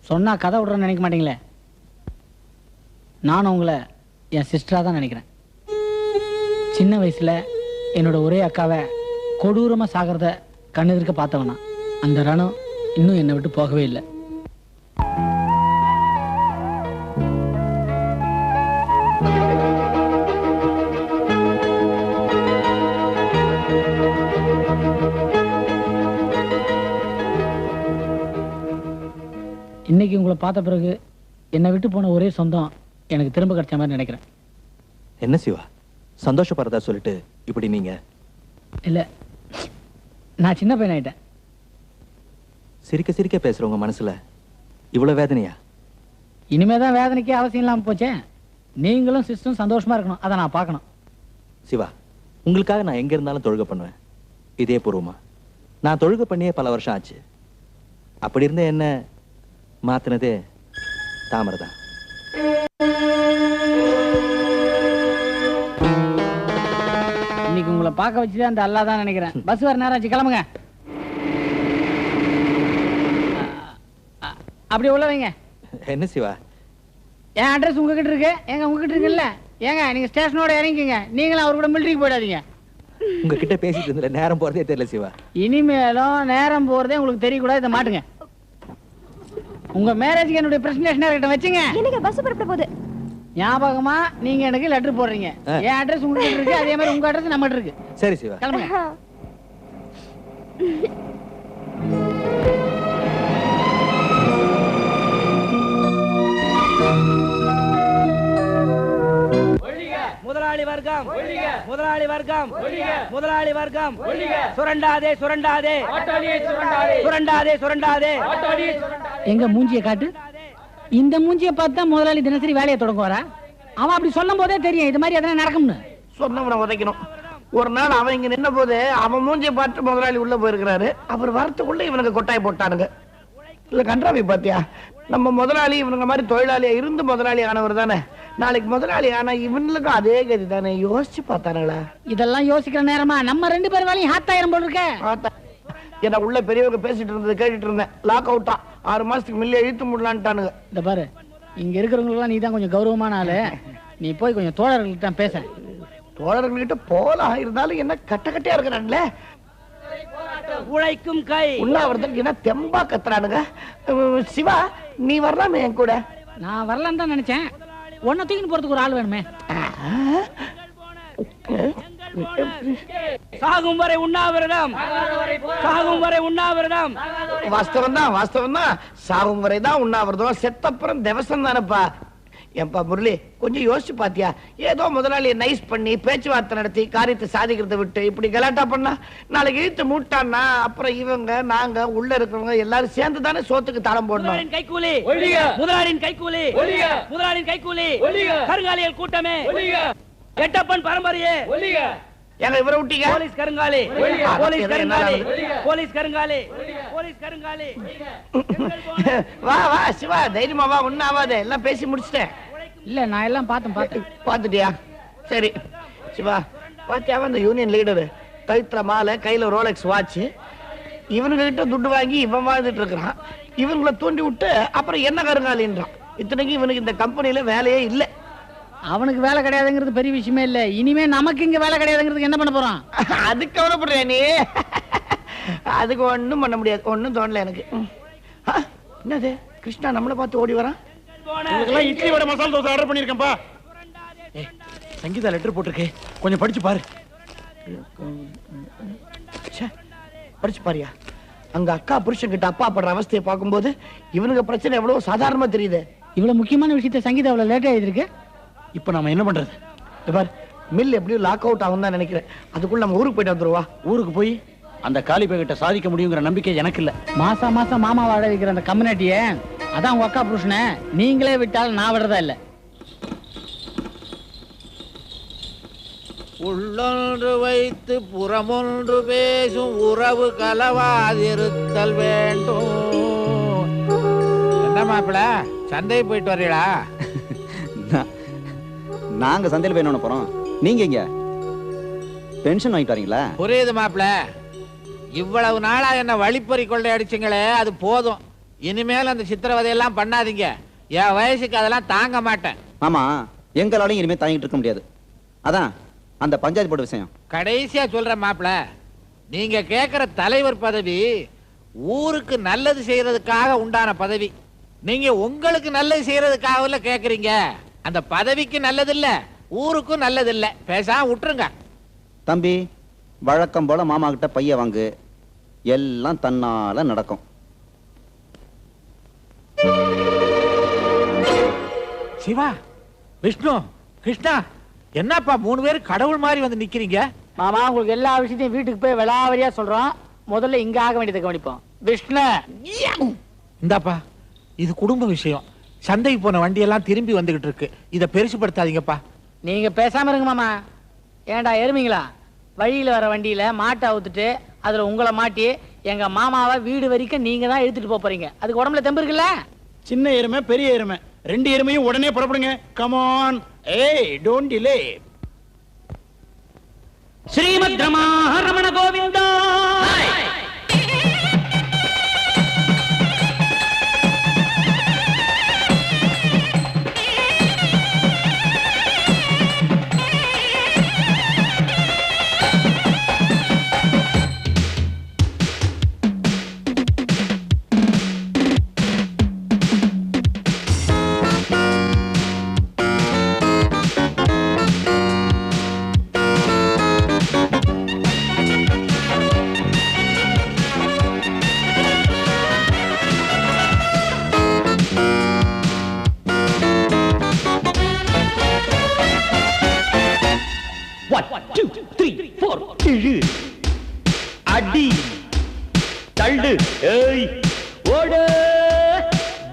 சொன்னா கதை விடுறேன்னு நினைக்க மாட்டீங்களே. நானும் உங்களை என் சிஸ்டரா தான் நினைக்கிறேன். சின்ன வயசுல என்னோட ஒரே அக்காவை கொடூரமா சாகிறத கண்ணெதிர்க்க பார்த்தவனா. அந்த ரணம் இன்னும் என்னை விட்டு போகவே இல்லை. இன்னைக்கு உங்களை பார்த்த பிறகு என்னை விட்டு போன ஒரே சொந்தம் எனக்கு திரும்ப கிடைச்ச மாதிரி நினைக்கிறேன். என்ன சிவா, சந்தோஷப்படுறதா சொல்லிட்டு இப்படி நீங்க? இல்ல, நான் சின்ன பையன் ஆயிட்டேன். சிரிக்க சிரிக்க பேசுறவங்க மனசுல இவ்வளவு வேதனையா? இனிமேதான் வேதனைக்கே அவசியம் இல்லாம போச்சே. நீங்களும் சிஸ்டரும் சந்தோஷமா இருக்கணும், அதை நான் பார்க்கணும். சிவா, உங்களுக்காக நான் எங்க இருந்தாலும் தொழுகை பண்ணுவேன். இதே பூர்வமா நான் தொழுகை பண்ணியே பல வருஷம் ஆச்சு. அப்படி இருந்த என்ன மாத்தினதே தாமரை தான். இன்னைக்கு உங்களை பார்க்க வச்சுதான் அந்த அல்லா தான் நினைக்கிறேன். பஸ் வர நேரம் ஆச்சு, கிளம்புங்க. அப்படி உள்ள வைங்க. என்ன சிவா? என் அட்ரஸ் உங்ககிட்ட இருக்கு. ஏங்க உங்ககிட்ட இருக்குல்ல? ஏங்க நீங்க ஸ்டேஷனோட இறங்கிக்கங்க. நீங்களும் அவர் கூட மிலிட்டரிக்கு போயிடாதீங்க. உங்ககிட்ட பேசிட்டு இருந்த நேரம் போறதே தெரியல சிவா. இனிமேலும் நேரம் போறதே உங்களுக்கு தெரியக்கூடாது. இதை மாட்டுங்க. உங்க மேரேஜ்க்கு என்னுடைய பிரசன்டேஷன் கிட்ட வச்சுங்க. எனக்கு பஸ் புறப்பட போகுது. ஞாபகமா நீங்க எனக்கு லெட்டர் போடுறீங்க. என் அட்ரஸ் உங்ககிட்ட இருக்கு, அதே மாதிரி உங்க அட்ரஸ் நம்மகிட்ட இருக்கு. சரி சிவா, கிளம்புங்க. முதலாளி வர்க்கம், முதலாளி வர்க்கம், முதலாளி வர்க்கம், சுரண்டாதே சுரண்டாதே சுரண்டாதே சுரண்டாதே. எங்க மூஞ்சியை காட்டு. இந்த மூஞ்சியை பார்த்தா முதலாளி தினசரி வேலையை தொடங்குவாரா? அவன் அப்படி சொல்லும் போதே தெரியும் இது மாதிரி எதனா நடக்கும்னு. சொன்னவனை உதைக்கணும். ஒரு நாள் அவன் இங்க நின்ன போது அவன் மூஞ்சியை பார்த்து முதலாளி உள்ள போயிருக்கிறாரு. அவர் வரத்துக்குள்ள இவனுக்கு கொட்டாய் போட்டானுங்க. இல்ல கன்றாவி பாத்தியா, நம்ம முதலாளி இவனுங்க மாதிரி தொழிலாளியா இருந்து முதலாளி ஆனவர் தானே. நாளைக்கு முதலாளி ஆனா இவனுக்கும் அதே கதி தானே. யோசிச்சு பார்த்தானுங்களா? இதெல்லாம் யோசிக்கிற நேரமா? நம்ம 2 பேர் வேலையும் ஹாத்தாயிரம் போல் இருக்க. ஏன்னா உள்ள பெரியவங்க பேசிட்டு இருந்தது கேட்டுட்டு இருந்தேன். லாக் அவுட்டா 6 மாசத்துக்கு மில்ல இழுத்து முடலான்ட்டானுங்க. இந்த பாரு, இங்க இருக்கிறவங்களுக்குலாம் நீ தான் கொஞ்சம் கௌரவமான ஆளு. நீ போய் கொஞ்சம் தோழர்கள்ட்ட பேச. தோழர்கள்கிட்ட போலாம், இருந்தாலும் என்ன கட்ட கட்டையா இருக்கிறான்ல. உழைக்கும் கை உண்ணாவிரதம் என்ன தெம்பா கத்துறானுங்க. சிவா நீ வரலாமே என் கூட? நான் வரலான்னு தான் நினைச்சேன். ஒன்ன தூக்கின்னு போறதுக்கு ஒரு ஆள் வேணுமே. சாகும் வரை உண்ணாவிரதம், சாகும் வரை உண்ணாவிரதம். வாஸ்தவம் தான். சாகும் வரை தான் உண்ணாவிரதம். செத்தப்புறம் திவசம் தானப்பா. ஏன்பா முரளி, கொஞ்சம் யோசிச்சு பாத்தியா? ஏதோ முதலாளியை நைஸ் பண்ணி பேச்சுவார்த்தை நடத்தி காரியத்தை சாதிக்கிறத விட்டு இப்படி கலாட்டா பண்ணா நாளைக்கு இழுத்து மூட்டான்னா அப்புறம் இவங்க நாங்க உள்ள இருக்கிறவங்க எல்லாரும் சேர்ந்து தானே சோத்துக்கு தளம் போடணும். கைக்கூலி முதலாளியின் கைக்கூலி, முதலாளியின் கைக்கூலி, கருங்காலியல் கூட்டமே, எட்டப்பன் பரம்பரையே எங்க இவரை விட்டீங்க. போலீஸ் கருங்காலி, போலீஸ் கருங்காலி, போலீஸ் கருங்காலி, போலீஸ் கருங்காலி. வா வா சிவா, தைரியமா வா, ஒன்னும் ஆகாத. எல்லாம் பேசி முடிச்சிட்டேன். இல்ல நான் எல்லாம் பாத்துட்டியா? சரி சிவா, பாத்தியா அந்த யூனியன் லீடரு கழுத்துல மாலை, கையில ரோலெக்ஸ் வாட்ச், இவனுங்க கிட்ட துட்டு வாங்கி இவன் வாழ்ந்துட்டு இருக்கிறான். இவங்களை தூண்டி விட்டு அப்புறம் என்ன கருங்காலின்றான். இத்தனைக்கு இவனுக்கு இந்த கம்பெனில வேலையே இல்ல. அவனுக்கு வேலை கிடையாதுங்கிறது பெரிய விஷயமே இல்ல. இனிமே நமக்கு இங்க வேலை கிடையாதுங்கிறதுக்கு என்ன பண்ண போறான்? அதுக்கு கவலைப்படுற நீ? அதுக்கு ஒண்ணும் பண்ண முடியாது. ஒண்ணும் தோணல எனக்கு. என்னது கிருஷ்ணா நம்மள பார்த்து ஓடி வரான்? இட்லி வடை மசாலா தோசை ஆர்டர் பண்ணிருக்கேன்பா. சங்கீதா லெட்டர் போட்டிருக்கே, கொஞ்சம் படிச்சு பாரு. படிச்சு பாரியா? அங்க அக்கா புருஷன் கிட்ட அப்பா படுற அவஸ்தையை பார்க்கும்போது இவனுக்கு பிரச்சனை எவ்வளவு சாதாரணமா தெரியுது. இவ்வளவு முக்கியமான விஷயத்தை சங்கீதா அவ்வளவு லேட்டா எழுதிருக்கு. இப்ப நம்ம என்ன பண்றது? பார், மில் எப்படியும் லாக் அவுட் ஆகும் தான் நினைக்கிறேன். அதுக்குள்ள நம்ம ஊருக்கு போயிட்டு வந்துருவா. ஊருக்கு போய் அந்த காலி பேகிட்ட சாதிக்க முடியுங்கிற நம்பிக்கை எனக்கு இல்ல. மாசம் மாசம் மாமா வாழ வைக்கிற அந்த கம்யூனிட்டிய, அதான் உங்க அக்கா புருஷனை நீங்களே விட்டால் நான் விடுறதா இல்ல. உள்ளொன்று வைத்து புறமொன்று பேசும் உறவு கலவாதிருத்தல் வேண்டும். என்ன மாப்பிள, சந்தை போயிட்டு வரீங்களா? நாங்க சந்தையில் போய் என்ன போறோம்? நீங்க இங்க பென்ஷன் வாங்கிட்டு வரீங்களா? புரியுது மாப்பிள. இவ்வளவு நாளா என்ன வழிப்பறி கொள்ளை அடிச்சுங்களே, அது போதும். இனிமேல் அந்த சித்திரவதையெல்லாம் பண்ணாதீங்க. என் வயசுக்கு அதெல்லாம் தாங்க மாட்டேன். ஆமா, எங்களாலையும் இனிமே தாங்கிட்டு இருக்க முடியாது. அதான் அந்த பஞ்சாயத்து போர்டு விஷயம். கடைசியா சொல்றேன் மாப்பிள, நீங்க கேட்கிற தலைவர் பதவி ஊருக்கு நல்லது செய்யறதுக்காக உண்டான பதவி. நீங்க உங்களுக்கு நல்லது செய்யறதுக்காக கேக்குறீங்க. அந்த பதவிக்கு நல்லது இல்ல, ஊருக்கும் நல்லது இல்ல. பேசாம விட்டுருங்க. தம்பி, வழக்கம் போல மாமா கிட்ட பைய வாங்கு, எல்லாம் தன்னால நடக்கும். சிவா, விஷ்ணு, கிருஷ்ணா, என்னப்பா 3 பேரும் கடவுள் மாதிரி வந்து நிக்கிறீங்க? மாமா, உங்களுக்கு எல்லா விஷயத்தையும் வீட்டுக்கு போய் விளாவரியா சொல்றோம். முதல்ல இங்க ஆக வேண்டியதை கவனிப்போம். விஷ்ணு, இந்தாப்பா, இது குடும்ப விஷயம். சந்தைக்கு போன வண்டி எல்லாம் திரும்பி வந்துகிட்டு இருக்கு. இத பெருசுபடுத்தாதீங்கப்பா. நீங்க பேசாம இருங்க மாமா. ஏண்டா எருமீங்களா, வழியில வர வண்டியில மாட்டை அவுத்துட்டு அதுல உங்களை மாட்டி எங்க மாமாவை வீடு வரைக்கும் நீங்க தான் இழுத்துட்டு போறீங்க. அதுக்கு உடம்புல தெம்பு இருக்குல்ல? சின்ன எருமை, பெரிய எருமை, 2 எருமையும் உடனே புறப்படுங்க. கம் ஆன், ஏய் டோன்ட் டிலே. ஸ்ரீமத் ரமண கோவிந்தா.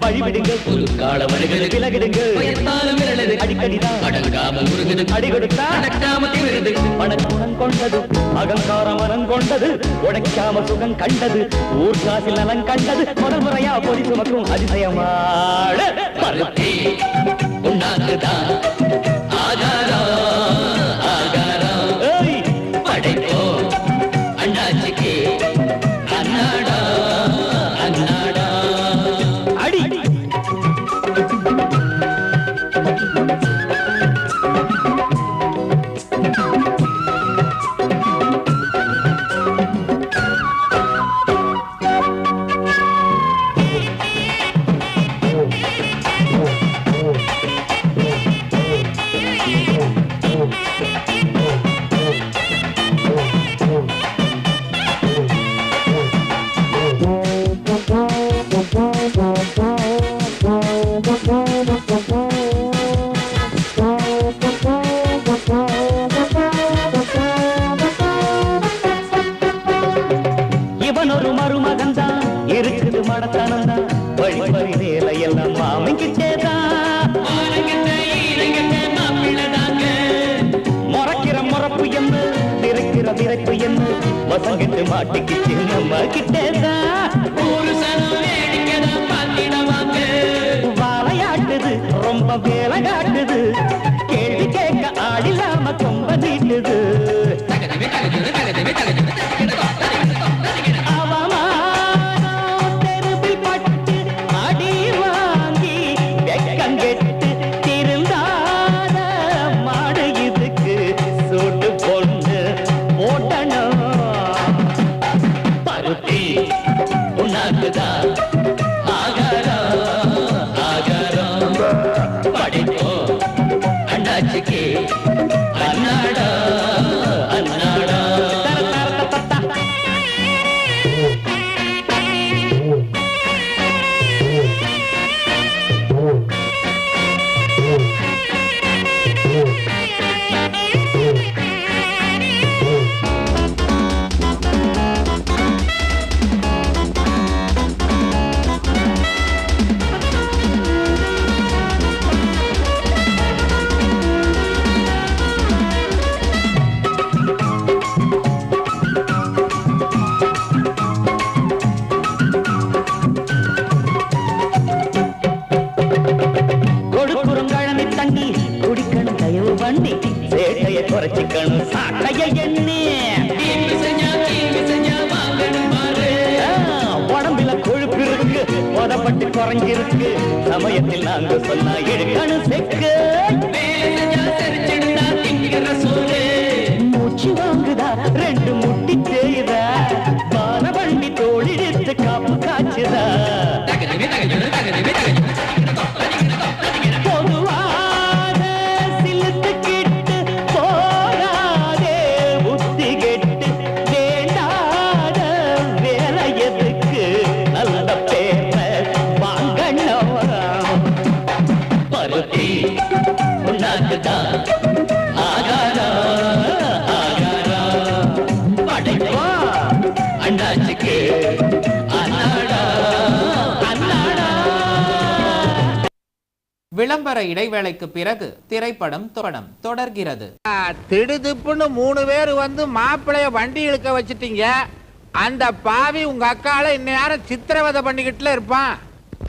வழிவிடுங்க புதுக்கால வருகிறது விலகிடுங்க அடிக்கடிதான் அடங்காமல் முருகுது அடி கொடுத்தா அடக்காம திமிருது பணக்குணம் கொண்டது அகங்காரம் மனம் கொண்டது உடைக்காம சுகம் கண்டது ஊர் காசில் நலன் கண்டது முதல் முறையா பொறி சுமக்கும் அதிசயமாட பருத்தி உண்ணாக்குதான் ஆகாரம் ஆகாரம் படைப்போ அண்ணாச்சிக்கு அண்ணாடா அண்ணாடா அடி இவன் ஒரு மருமகன் தான் இருக்குது மடத்தனம் தான் வழி வழி வேலையெல்லாம் மாமிக்கிட்டேதான் முறைக்கிற முறப்பு என்ன திரைக்கிற விரைப்பு என்ன வசங்கிட்டு மாட்டிக்கிச்சு நம்ம கிட்டேதான் ஒரு சனம் வேடிக்கைதான் பார்த்திடவாங்க வாழையாட்டுது ரொம்ப வேலை காட்டுது கேள்வி கேட்க ஆடில்லாம கொம்ப நீட்டுது அண்ணாடா அண்ணாடா குறைச்சிக்கணும் சாட்டைய எண்ணி உடம்பில கொழுப்பு இருக்கு உதப்பட்டு குறைஞ்சிருக்கு சமயத்தில் நாங்க சொன்னா எடுக்கணும் செக்கு மூச்சு வாங்குதா ரெண்டு முட்டி தேயுதா வான வண்டி தோழிடுத்து காப்பு காய்ச்சுதா விளம்பர இடைவேளைக்கு பிறகு திரைப்படம் தொடர்கிறது. திடுதிப்புன்னு 3 பேர் வந்து மாப்பிளைய வண்டி இழுக்க வச்சிட்டீங்க. அந்த பாவி உங்க அக்கால இந்நேரம் சித்திரவதை பண்ணிக்கிட்டுல இருப்பான்.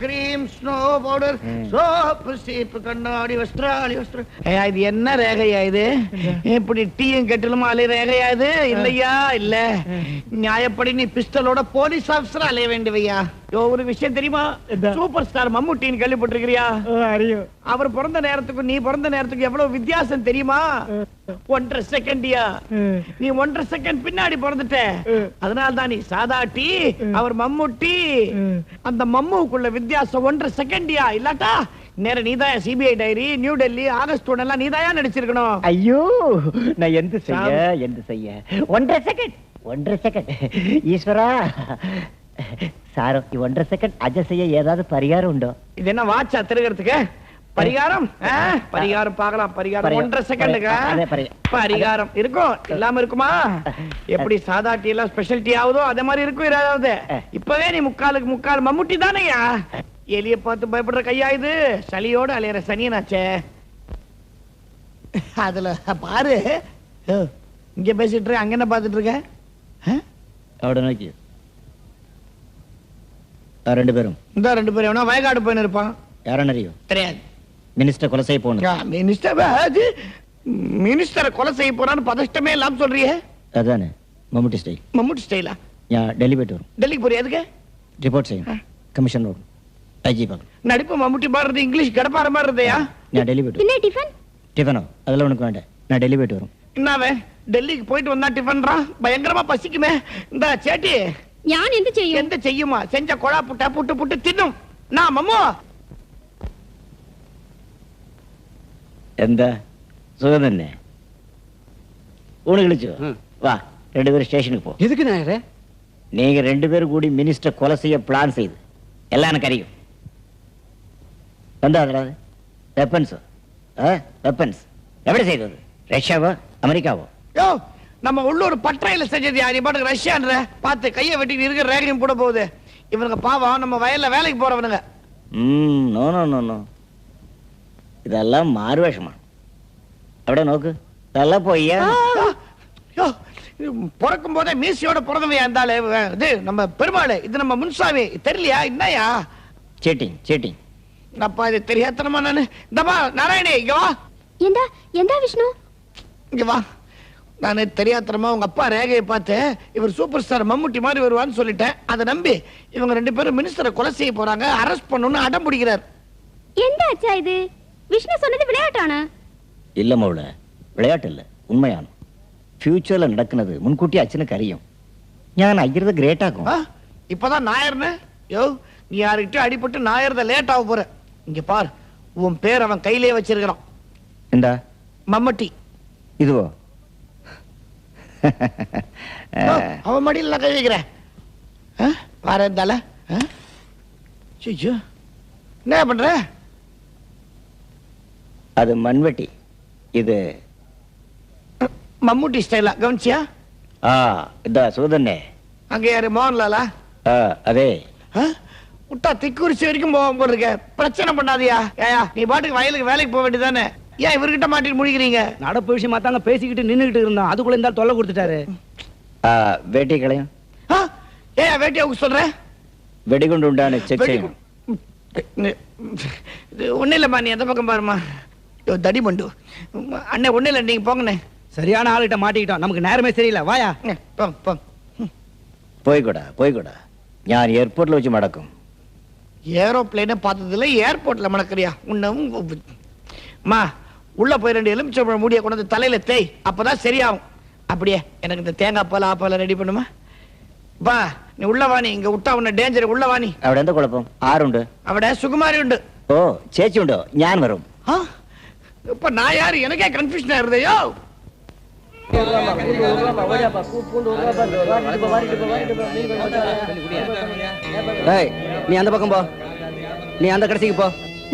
கிரீம் ஸ்னோ பவுடர் சோப்பு சீப்பு கண்ணாடி வஸ்திராளி வஸ்திரம். இது என்ன ரேகையா இது? இப்படி டீயும் கெட்டலுமா அலை ரேகையா இது? இல்லையா இல்ல நியாயப்படி நீ பிஸ்டலோட போலீஸ் ஆபீசர் அலைய வேண்டியவையா? ஒரு விஷயம் தெரியுமா? Super star மம்முட்டின்னு கேள்விப்பட்டிருக்கிறியா? அவர் பிறந்த நேரத்துக்கும் நீ பிறந்த நேரத்துக்கும் எவ்வளவு வித்தியாசம் தெரியுமா? 1.5 செகண்டியா? நீ 1.5 செகண்ட் பின்னாடி பிறந்துட்ட. அதனால தான் நீ சாதாட்டி, அவர் மம்முட்டி. அந்த மம்முக்குள்ள வித்தியாசம் 1.5 செகண்டியா? இல்லாட்டா நேர நீதான் CBI diary, New Delhi, August 1 எல்லாம் நீதாயா நடிச்சிருக்கணும். ஐயோ நான் எந்த செய்ய 1.5 செகண்ட் ஈஸ்வரா சாரோ 1.5 செகண்ட் அட்ஜஸ்ட் செய்ய ஏதாவது பரிகாரம் உண்டோ? இது என்ன வாட்சா திருகிறதுக்கு? பரிகாரம் பார்க்கலாம். பரிகாரம் 1.5 செகண்டுக்கு பரிகாரம் இருக்கும், இல்லாம இருக்குமா? எப்படி சாதா டீ எல்லாம் ஸ்பெஷல் டீ ஆகுதோ அதே மாதிரி இருக்கும். ஏதாவது இப்பவே நீ முக்கால் மம்முட்டி தானையா? எலிய பார்த்து பயப்படுற கையா இது? சளியோட அலையிற சனியனாச்சே. அதுல பாரு, இங்க பேசிட்டு இருக்க, அங்க என்ன பாத்துட்டு இருக்க? அவட நோக்கி 2 பேரும் இந்த 2 பேரும் எவனா வயக்காடு போயின்னு இருப்பான். யாரும் அறியும் தெரியாது. மினிஸ்டர் கொலை செய்ய போகணும். மினிஸ்டரை கொலை செய்ய போறான்னு பதஷ்டமே இல்லாம சொல்றியே. அதானே மம்முட்டி ஸ்டைல். மம்முட்டி ஸ்டைலா? நான் டெல்லி போயிட்டு வரும். டெல்லிக்கு போறியா? எதுக்கு? ரிப்போர்ட் செய்யணும். கமிஷன் வரும். ஐஜி பார்க்கணும். நடிப்பு மம்முட்டி மாதிரி இருந்து இங்கிலீஷ் கடப்பார மாதிரி இருந்தயா? நான் டெல்லி போயிட்டு என்ன டிஃபன்? டிஃபனோ அதெல்லாம் உனக்கு வேண்டாம். நான் டெல்லி போயிட்டு வரும். என்னவே டெல்லிக்கு போயிட்டு வந்தா டிஃபன்ரா? பயங்கரமா பசிக்குமே. இந்த சேட்டி ஞான் எந்த செய்யும்? எந்த செய்யுமா? செஞ்ச கொழா புட்டா புட்டு புட்டு தின்னும். நான் மம்மோ எந்த சுகம் തന്നെ ஊனு கிழிச்சு வா 2 பேரும் ஸ்டேஷனுக்கு போ. எதுக்கு நாயரே? நீங்க 2 பேரும் கூடி மினிஸ்டர் கொலை செய்ய பிளான் செய்து எல்லாம் எனக்கு அறியும். வந்தா அதனால வெப்பன்ஸ் வெப்பன்ஸ் எப்படி செய்தது? ரஷ்யாவோ அமெரிக்காவோ? யோ நம்ம உள்ளூர் பட்டறையில செஞ்சது யார்? பாட்டுக்கு ரஷ்யான்ற பார்த்து கையை வெட்டி இருக்கிற ரேகையும் போட போகுது. இவனுங்க பாவம் நம்ம வயல்ல வேலைக்கு போறவனுங்க. நோ நோ நோ நோ இதெல்லாம் மாறுவேஷமா? அப்படியே நோக்கு இதெல்லாம் போய்யா. பிறக்கும் போதே மீசியோட பிறந்தவையா இருந்தாலும் இது நம்ம பெருமாள், இது நம்ம முன்சாமி தெரியலையா? என்னையா சீட்டிங் சீட்டிங். அப்பா இது தெரியாதனமா நானு. இந்தமா நாராயணி இங்க வா. எந்த எந்த விஷ்ணு? இங்க வா. நானு தெரியாதனமா உங்க அப்பா ரேகையை பார்த்து இவர் சூப்பர் ஸ்டார் மம்முட்டி மாதிரி வருவான்னு சொல்லிட்டேன். அதை நம்பி இவங்க 2 பேரும் மினிஸ்டரை கொலை செய்ய போறாங்க, அரெஸ்ட் பண்ணணும்னு அடம் பிடிக்கிறார். எந்த ஆச்சா இது? விஷ்ணு சொன்னது விளையாட்டானா? இல்ல மவுள, விளையாட்டு இல்ல, உண்மையான ஃபியூச்சர்ல நடக்குனது முன்கூட்டி அச்சனுக்கு அறியும். ஞான் ஐயரத கிரேட் ஆகும். இப்பதான் நாயர்னு யோ நீ யாருக்கிட்ட அடிபட்டு நாயர்த லேட் ஆக போற. இங்க பார், உன் பேர் அவன் கையிலே வச்சிருக்கிறான். இந்த மம்மட்டி இதுவோ? அவன் மடியில் நான் கை வைக்கிறேன். பாரு இருந்தால என்ன பண்ற? அது மண்வெட்டி, இது மம்முட்டி ஸ்டைலா கவனிச்சியா? இதா சூதன்னே. அங்க யாரு? மோகன்லாலா? அதே. விட்டா திக்குறிச்சி வரைக்கும் போவோம் போல இருக்க. பிரச்சனை பண்ணாதியா? ஏயா நீ பாட்டுக்கு வயலுக்கு வேலைக்கு போக வேண்டியதானே? ஏன் இவர்கிட்ட மாட்டிட்டு முடிக்கிறீங்க? நடப்பு விஷயமா தாங்க பேசிக்கிட்டு நின்னுகிட்டு இருந்தோம். அதுக்குள்ள இருந்தாலும் தொல்லை கொடுத்துட்டாரு. வேட்டி களையும். ஏன் வேட்டியா சொல்ற? வெடிகுண்டு உண்டான செக் செய்யும். ஒன்னும் இல்லம்மா, நீ எந்த பக்கம் பாருமா. தடி மண்டு அண்ணே, ஒன்னும் இல்லை, நீங்க போங்கண்ணே. சரியான ஆளுகிட்ட மாட்டிக்கிட்டோம். நமக்கு நேரமே சரியில்லை. வாயா போய்கூடா போய்கூடா. ஞான் ஏர்போர்ட்ல வச்சு மடக்கும். ஏரோப்ளேனே பார்த்ததில்ல, ஏர்போர்ட்ல மடக்கிறியா? உன்ன உள்ள போய் 2 எலுமிச்சம்பழம் மூடிய கொண்டு வந்து தலையில தேய், அப்பதான் சரியாகும். அப்படியே எனக்கு இந்த தேங்காய் பால் ஆப்பால ரெடி பண்ணுமா? வா நீ உள்ள வாணி, இங்க விட்டா உன்ன டேஞ்சர். உள்ள வாணி. അവിടെ എന്താ കുഴപ്പം? ആരുണ്ട്? അവിടെ സുകുമാരി ഉണ്ട്. ഓ ചേച്ചി ഉണ്ടോ? ഞാൻ വരും. இப்ப நான் யாரு? எனக்கே கன்ஃபியூஷனா இருந்தேயோ. நீ அந்த பக்கம் போ, நீ அந்த கடைசிக்கு போ.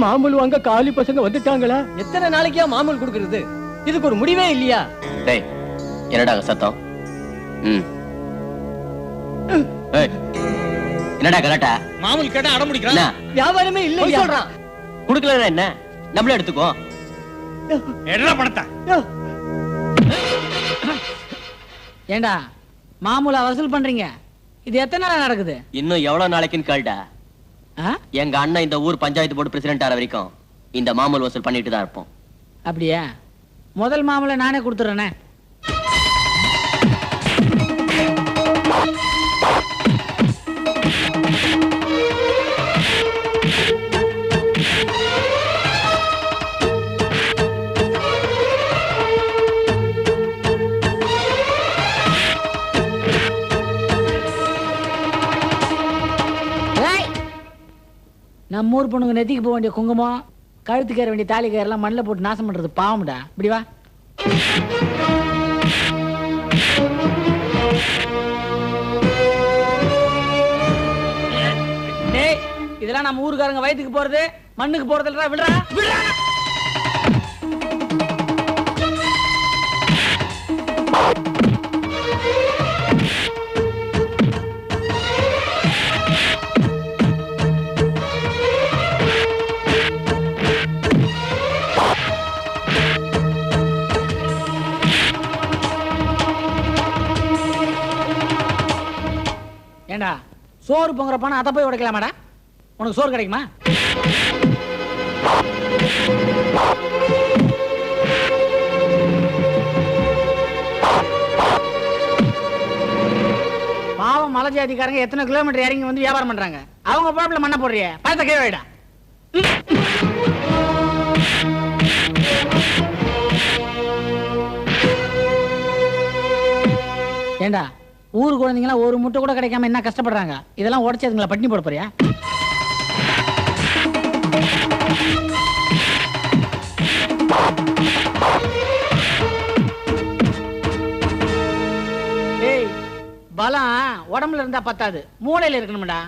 மாமூல் வாங்க காலி பசங்க வந்துட்டாங்களா? எத்தனை நாளைக்கா மாமூல் கொடுக்கறது? இதுக்கு ஒரு முடிவே இல்லையா? டேய் என்னடா சத்தம்? என்னடா கலாட்டா? மாமூல் கேட்டா அடம் முடிக்கிறான். வியாபாரமே இல்ல சொல்றான். குடுக்கல என்ன? நம்மளே எடுத்துக்கோ. என்ன பணத்தை? ஏண்டா மாமூலா வசூல் பண்றீங்க? இது எத்தனை நாள் நடக்குது? இன்னும் எவ்வளவு நாளைக்குன்னு கேளுடா. எங்க அண்ணன் இந்த ஊர் பஞ்சாயத்து போர்டு பிரசிடென்ட் ஆற வரைக்கும் இந்த மாமூல் வசூல் பண்ணிட்டு தான் இருப்போம். அப்படியா? முதல் மாமூலை நானே கொடுத்துறேனே. நம்ம ஊர் பொண்ணுங்க நெத்திக்கு போக வேண்டிய குங்குமம், கழுத்துக்கு ஏற வேண்டிய தாலி கயிறெல்லாம் மண்ணில் போட்டு நாசம் பண்றது பாவம்டா. இப்படி வா. டேய் இதெல்லாம் நம்ம ஊருக்காரங்க வயிற்றுக்கு போறது, மண்ணுக்கு போறதுல விடுறா விடுறா. சோறு பொங்குற பணம் அதை போய் உடைக்கலாமாடா? உனக்கு சோறு கிடைக்குமா? பாவம் மலை ஜாதிக்காரங்க எத்தனை கிலோமீட்டர் இறங்கி வந்து வியாபாரம் பண்றாங்க. அவங்க பொழப்புல மண்ணை போடுறிய பழத்தை கேள்விடா. ஏண்டா ஊர் குழந்தைங்களா ஒரு முட்டை கூட கிடைக்காம என்ன கஷ்டப்படுறாங்க. இதெல்லாம் உடச்சி அதுங்களை பட்டினி போட போறியா? ஏய், பலம் உடம்புல இருந்தா பத்தாது, மூளையில இருக்கணும்டா.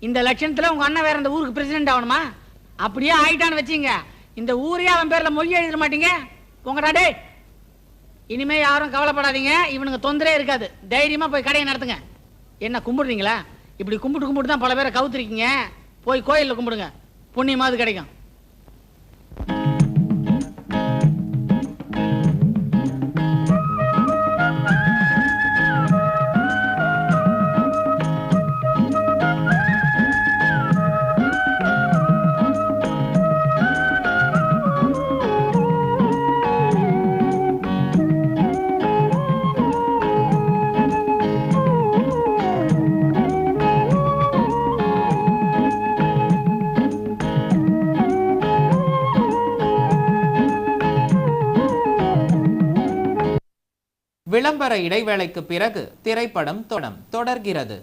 இந்த லட்சணத்துல உங்க அண்ணன் வேற இந்த ஊருக்கு பிரசிடென்ட் ஆகணுமா? அப்படியே ஆயிட்டான்னு வச்சீங்க, இந்த ஊரே அவன் பேர்ல மொழி எழுத மாட்டீங்க. உங்கடா டேய், இனிமே யாரும் கவலைப்படாதீங்க, இவனுங்க தொந்தரே இருக்காது. தைரியமா போய் கடையை நடத்துங்க. என்ன கும்பிடுறீங்களா? இப்படி கும்பிட்டு தான் பல பேரை கவுத்துருக்கீங்க. போய் கோயில்ல கும்பிடுங்க, புண்ணியமாவது கிடைக்கும். விளம்பர இடைவேளைக்கு பிறகு திரைப்படம் தொடர்கிறது.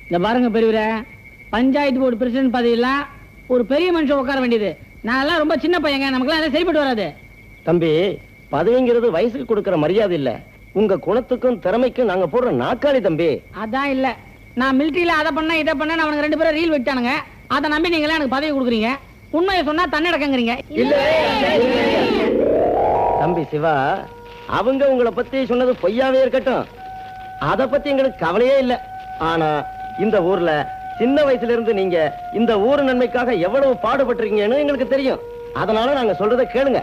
இந்த பாருங்க பெரியவரே, பஞ்சாயத்து போர்டு பிரசிடென்ட் பதவியெல்லாம் ஒரு பெரிய மனுஷன் உட்கார வேண்டியது. நான் எல்லாம் ரொம்ப சின்ன பையங்க, நமக்குலாம் எல்லாம் சரிப்பட்டு வராது. தம்பி, பதவிங்கிறது வயசுக்கு கொடுக்கிற மரியாதை இல்ல, உங்க குணத்துக்கும் திறமைக்கும் நாங்க போடுற நாக்காளி தம்பி. அதான் இல்ல, நான் மிலிட்டரியில அதை பண்ண இதை பண்ண அவனுக்கு 2 பேரும் ரீல் விட்டானுங்க. அதை நம்பி நீங்களே எனக்கு பதவி கொடுக்குறீங்க. உண்மையை சொன்னா தன்னடக்கங்கிறீங்க. தம்பி சிவா, அவங்க உங்களை பத்தி சொன்னது பொய்யாவே இருக்கட்டும், அத பத்தி எங்களுக்கு கவலையே இல்ல. ஆனா இந்த ஊர்ல சின்ன வயசுல இருந்து நீங்க இந்த ஊர் நன்மைக்காக எவ்வளவு பாடுபட்டிருக்கீங்கன்னு எங்களுக்கு தெரியும். அதனால நாங்க சொல்றதை கேளுங்க.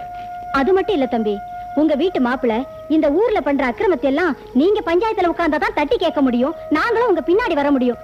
அது மட்டும் இல்ல தம்பி, உங்க வீட்டு மாப்பிள்ள இந்த ஊர்ல பண்ற அக்கிரமத்தை எல்லாம் நீங்க பஞ்சாயத்துல உட்கார்ந்தாதான் தட்டி கேட்க முடியும். நாங்களும் உங்க பின்னாடி வர முடியும்.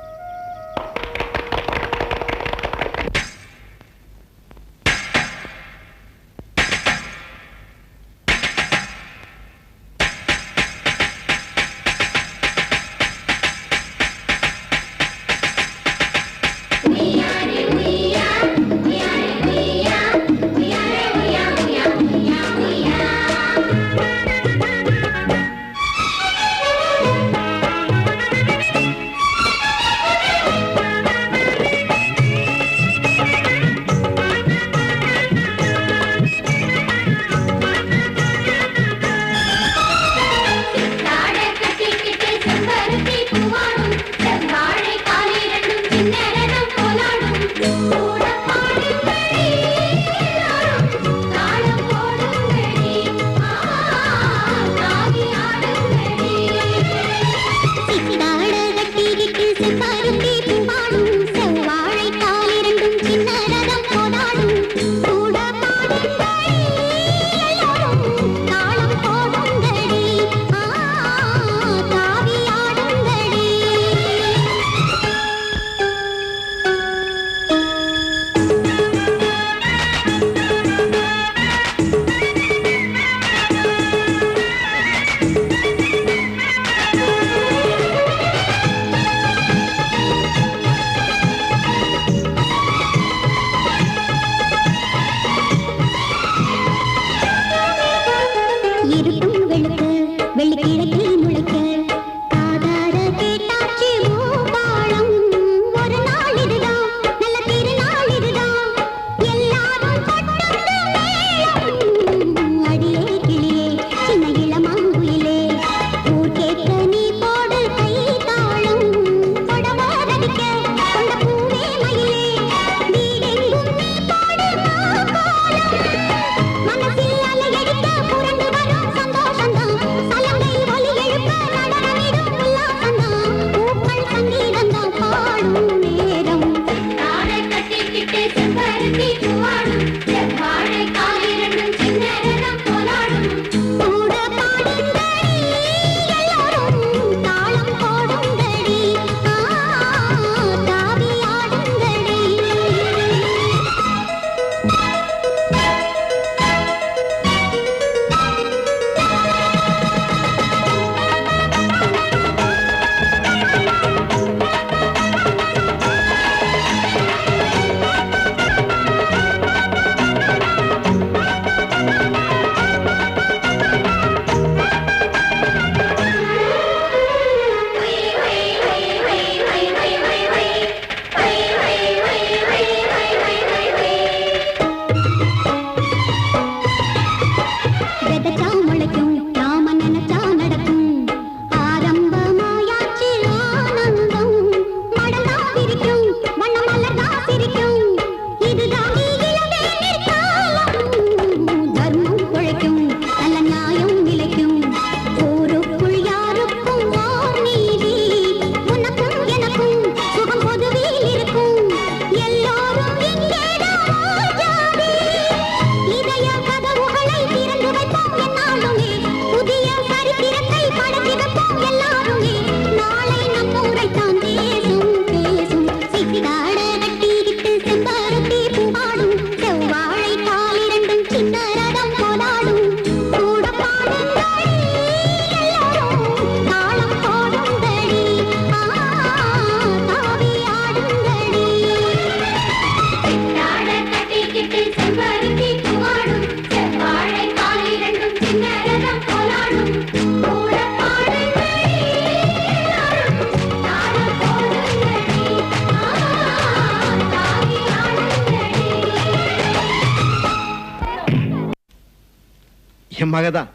என் மகதான்.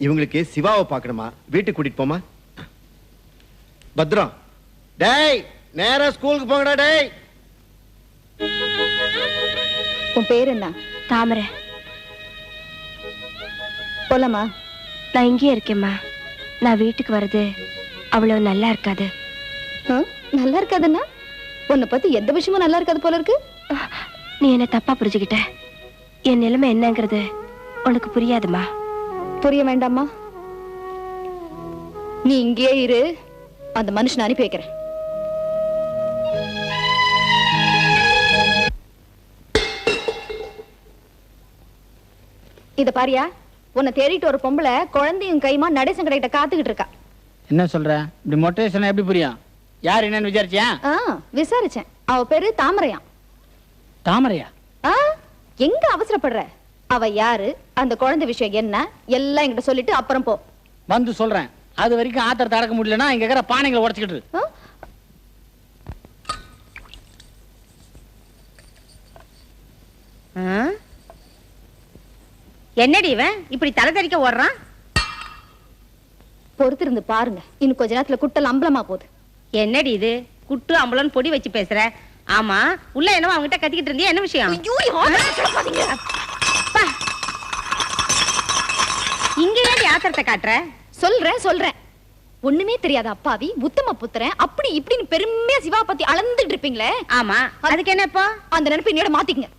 இவங்களுக்கு சிவாவை பார்க்கணுமா, வீட்டுக்கு கூட்டிட்டு போமா. பத்ரம், டேய் நேரா ஸ்கூலுக்கு போங்கடா. டேய், உன் பேர் என்ன? தாமரை. போலாமா? நான் இங்கே இருக்கேம்மா. நான் வீட்டுக்கு வர்றது அவ்வளவு நல்லா இருக்காது. நல்லா இருக்காதுன்னா உன்னை பத்தி எந்த விஷயமும் நல்லா இருக்காது போல இருக்கு. நீ என்ன தப்பா புரிஞ்சுக்கிட்ட. என் நிலைமை என்னங்கிறது உனக்கு புரியாதுமா. புரிய வேண்டாமா? நீ இங்கே இரு, அந்த மனுஷனை அனுப்பி வைக்கிறேன். இத பாரியா, உன்னை தேடிட்டு ஒரு பொம்பளை குழந்தையும் கைமா நடேசன் கிட்ட காத்துக்கிட்டு இருக்கா. என்ன சொல்ற? இப்படி மொட்டை சொன்னா எப்படி புரியும்? யார் என்னன்னு விசாரிச்சியா? விசாரிச்சேன். அவ பேரு தாமரையா. தாமரையா? எங்க அவசரப்படுற? அவ யாரு, அந்த குழந்தை விஷயம் என்ன, எல்லாம் என்கிட்ட சொல்லிட்டு அப்புறம் போ. வந்து சொல்றேன். அது வரைக்கும் ஆத்திரத்தை அடக்க முடியலன்னா இங்க இருக்கிற பானைகளை உடச்சுக்கிட்டு. என்னடி இவன் இப்படி தலை தெறிக்க ஓடுறான்? பொறுத்திருந்து பாருங்க, இன்னும் கொஞ்ச நேரத்துல குட்டல் அம்பலமா போகுது. என்னடி இது குட்டு அம்பலம்னு பொடி வச்சு பேசுற? ஆமா, உள்ள என்னவோ அவங்கிட்ட கத்திக்கிட்டு இருந்தியா, என்ன விஷயம்? இங்க ஏன் ஆத்திரத்தை காட்டுற? சொல்றேன். ஒண்ணுமே தெரியாத அப்பாவி உத்தம புத்திரன் அப்படி இப்படின்னு பெருமையா சிவா பத்தி அளந்துட்டு இருப்பீங்களே. ஆமா, அதுக்கு என்ன இப்போ? அந்த நினைப்பு இன்னையோட மாத்திக்கங்க.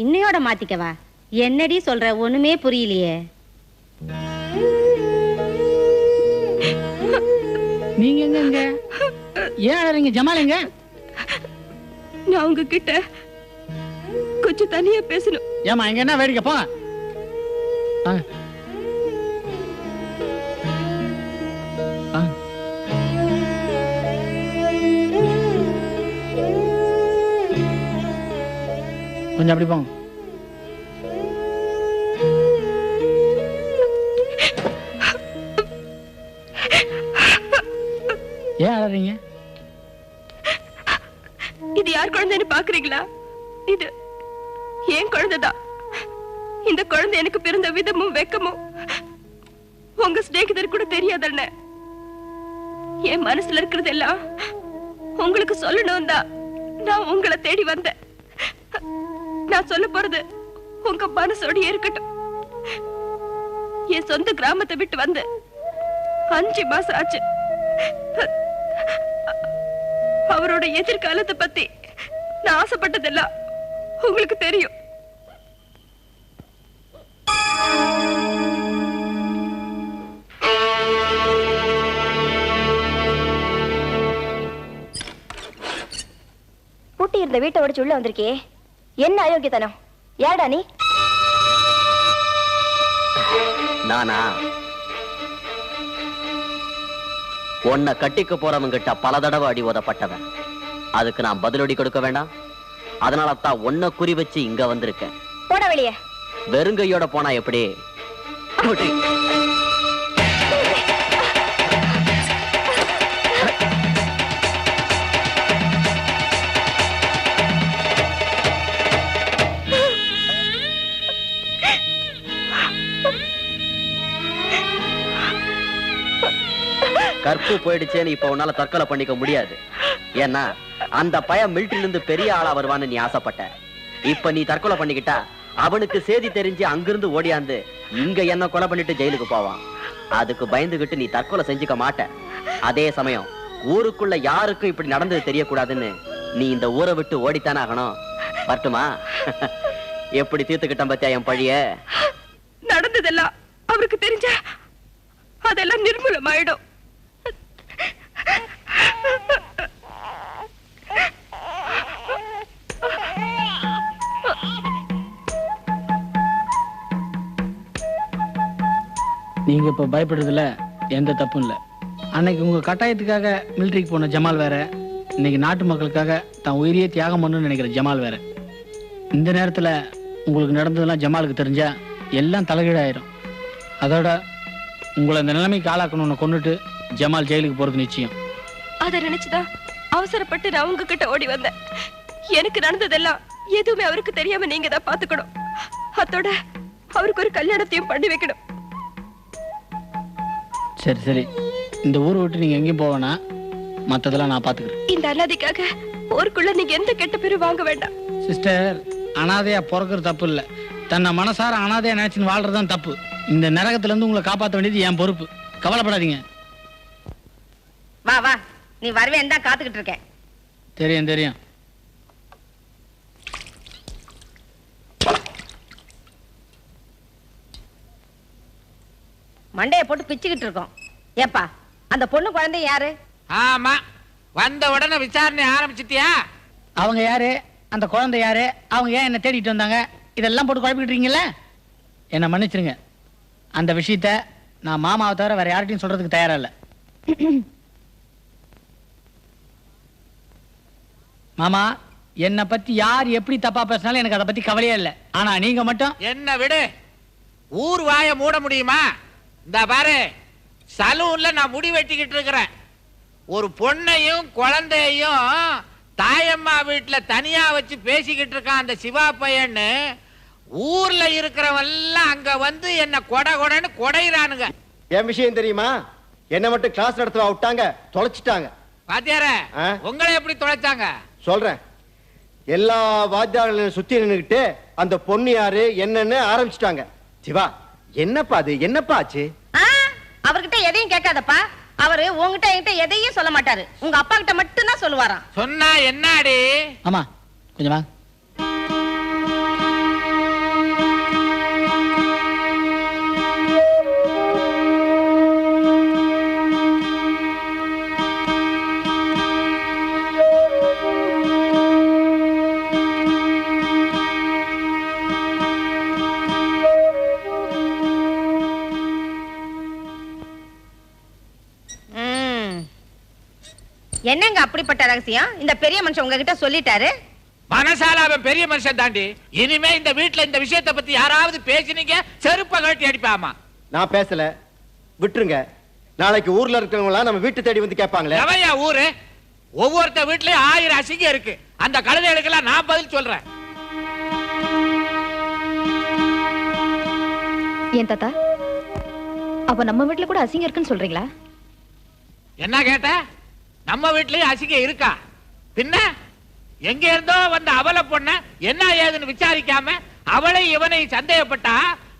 இன்னையோட மாத்திக்கவா? என்னடி சொல்ற? ஒண்ணுமே புரியலையே. நீங்க எங்க ஏன் அழறீங்க? ஜமாலுங்க, நான் உங்ககிட்ட கொஞ்சம் தனியா பேசணும். ஏமா இங்க என்ன வேடிக்கை? போங்க. கொஞ்சம் அப்படி போங்க. ஏன் அழறீங்க? இது யார் குழந்தைன்னு பாக்குறீங்களா? இது ஏன் குழந்தைதான். இந்த குழந்தை எனக்கு பிறந்த விதமும் வெக்கமும் உங்க சிநேகிதர் கூட தெரியாதண்ண. என் மனசுல இருக்கிறது எல்லாம் உங்களுக்கு சொல்லணும் தான் நான் உங்களை தேடி வந்தேன். நான் சொல்ல போறது உங்க மனசோட இருக்கட்டும். என் சொந்த கிராமத்தை விட்டு வந்து 5 மாசம் ஆச்சு. அவரோட எதிர்காலத்தை பத்தி நான் ஆசைப்பட்டதெல்லாம் உங்களுக்கு தெரியும். பூட்டி இருந்த வீட்டை உடைச்சு உள்ள வந்திருக்கே, என்ன அயோக்கியத்தனம்? யாடா நீ? நானா? உன்னை கட்டிக்க போறவங்கிட்ட பல தடவை அடி உதப்பட்டவன். அதுக்கு நான் பதிலடி கொடுக்க வேண்டாம். அதனால தான் உன்னை குறி வச்சு இங்க வந்திருக்கேன். போட வெளியே. வெறுங்கையோட போனா எப்படி? கற்பு போயிடுச்சேன்னு இப்ப உன்னால தற்கொலை பண்ணிக்க முடியாது. ஏன்னா அந்த பையன் மிலிட்டரியில இருந்து பெரிய ஆளா வருவான்னு நீ ஆசைப்பட்ட. இப்ப நீ தற்கொலை பண்ணிக்கிட்டா அவனுக்கு செய்தி தெரிஞ்சு அங்கிருந்து ஓடியாந்து இங்க என்ன கொலை பண்ணிட்டு ஜெயிலுக்கு போவான். அதுக்கு பயந்துகிட்டு நீ தற்கொலை செஞ்சுக்க மாட்ட. அதே சமயம் ஊருக்குள்ள யாருக்கும் இப்படி நடந்தது தெரியக்கூடாதுன்னு நீ இந்த ஊரை விட்டு ஓடித்தானே ஆகணும். பட்டுமா? எப்படி தீர்த்துக்கிட்டான் பத்தியா என் பழிய? நடந்ததெல்லாம் அவருக்கு தெரிஞ்ச அதெல்லாம் நிர்மூலமாயிடும். நீங்க இப்ப பயப்படுறதுல எந்த தப்பும் இல்ல. அன்னைக்கு உங்க கட்டாயத்துக்காக மிலிட்டரிக்கு போன ஜமால் வேற, இன்னைக்கு நாட்டு மக்களுக்காக தான் உயிரியே தியாகம் பண்ணணும்னு நினைக்கிற ஜமால் வேற. இந்த நேரத்துல உங்களுக்கு நடந்ததெல்லாம் ஜமாலுக்கு தெரிஞ்சா எல்லாம் தலைகீழாயிரும். அதோட உங்களை இந்த நிலைமைக்கு ஆளாக்கணும்னு கொண்டுட்டு ஜமால் ஜெயிலுக்கு போறது நிச்சயம். அத நினைச்சுதான் அவசரப்பட்டு நான் உங்ககிட்ட ஓடி வந்தேன். எனக்கு நடந்ததெல்லாம் எதுவுமே அவருக்கு தெரியாம நீங்க தான் பாத்துக்கணும். அதோட அவருக்கு ஒரு கல்யாணத்தையும் பண்ணி வைக்கணும். சரி சரி, இந்த ஊரை விட்டு நீங்க எங்கேயும் போவேனா, மத்ததெல்லாம் நான் பாத்துக்கிறேன். இந்த அனாதைக்காக ஊருக்குள்ள நீங்க எந்த கெட்ட பேரு வாங்க வேண்டாம். சிஸ்டர், அனாதையா பிறக்கிறது தப்பு இல்ல, தன்னை மனசார அனாதையா நினைச்சுன்னு வாழ்றதுதான் தப்பு. இந்த நரகத்துல இருந்து உங்களை காப்பாற்ற வேண்டியது என் பொறுப்பு. கவலைப்படாதீங்க. வா வா, நீ வருவேன் தான் காத்துக்கிட்டு இருக்கேன். தெரியும் தெரியும். மண்டைய போட்டு பிச்சுக்கிட்டு இருக்கோம். ஏப்பா, அந்த பொண்ணு குழந்தை யாரு? ஆமா, வந்த உடனே விசாரணை ஆரம்பிச்சிட்டியா? அவங்க யாரு, அந்த குழந்தை யாரு, அவங்க ஏன் என்ன தேடிட்டு வந்தாங்க, இதெல்லாம் போட்டு குழப்பிக்கிட்டு இருக்கீங்கல்ல. என்ன மன்னிச்சிருங்க, அந்த விஷயத்த நான் மாமாவை தவிர வேற யார்கிட்டையும் சொல்றதுக்கு தயாரா இல்ல. மாமா, என்னை பத்தி யார் எப்படி தப்பா பேசினாலும் எனக்கு அதை பத்தி கவலையே இல்லை. ஆனா நீங்க மட்டும் என்ன விடு, ஊர் வாய மூட முடியுமா? இந்த பாரு, சலூன்ல நான் முடி வெட்டிக்கிட்டு இருக்கிறேன். ஒரு பொண்ணையும் குழந்தையும் தாயம்மா வீட்டுல தனியா வச்சு பேசிக்கிட்டு இருக்கான் அந்த சிவா பையன்னு ஊர்ல இருக்கிறவெல்லாம் அங்க வந்து என்ன கொடை கொடைன்னு கொடைறானுங்க. என் விஷயம் தெரியுமா? என்ன மட்டும் கிளாஸ் நடத்த விட்டாங்க, தொலைச்சிட்டாங்க. வாத்தியார, உங்களை எப்படி தொலைச்சாங்க? சொல்றேன். எல்லா வாத்தியாரங்களையும் சுத்தி நின்னுகிட்டு அந்த பொண்ணு யாரு என்னன்னு ஆரம்பிச்சுட்டாங்க. சிவா, என்னப்பா அது, என்னப்பா ஆச்சு? அவர்கிட்ட எதையும் கேட்காதப்பா. அவரு உங்ககிட்ட என்கிட்ட எதையும் சொல்ல மாட்டாரு, உங்க அப்பா கிட்ட மட்டும் தான் சொல்லுவாராம். சொன்னா என்னடி? ஆமா, கொஞ்சமா என்னங்க அப்படிப்பட்ட ரகசியம் இந்த பெரிய மனுஷன் உங்ககிட்ட சொல்லிட்டாரு? மனசால அவன் பெரிய மனுஷன் தாண்டி. இனிமே இந்த வீட்டுல இந்த விஷயத்தை பத்தி யாராவது பேசினீங்க செருப்ப கட்டி அடிப்பாமா. நான் பேசல, விட்டுருங்க. நாளைக்கு ஊர்ல இருக்கிறவங்க நம்ம வீட்டு தேடி வந்து கேட்பாங்களே. எவையா ஊரு? ஒவ்வொருத்த வீட்லயும் 1000 அசிங்கம் இருக்கு. அந்த கழுதைகளுக்கெல்லாம் நான் பதில் சொல்றேன். ஏன் தாத்தா, அப்ப நம்ம வீட்டுல கூட அசிங்கம் இருக்குன்னு சொல்றீங்களா? என்ன கேட்ட? நம்ம வீட்லயும் அசிங்கம் இருக்கா? பின்ன எங்க இருந்தோ வந்த அவளை பொண்ண என்ன ஏதுன்னு விசாரிக்காம அவளை இவனை சந்தேகப்பட்டா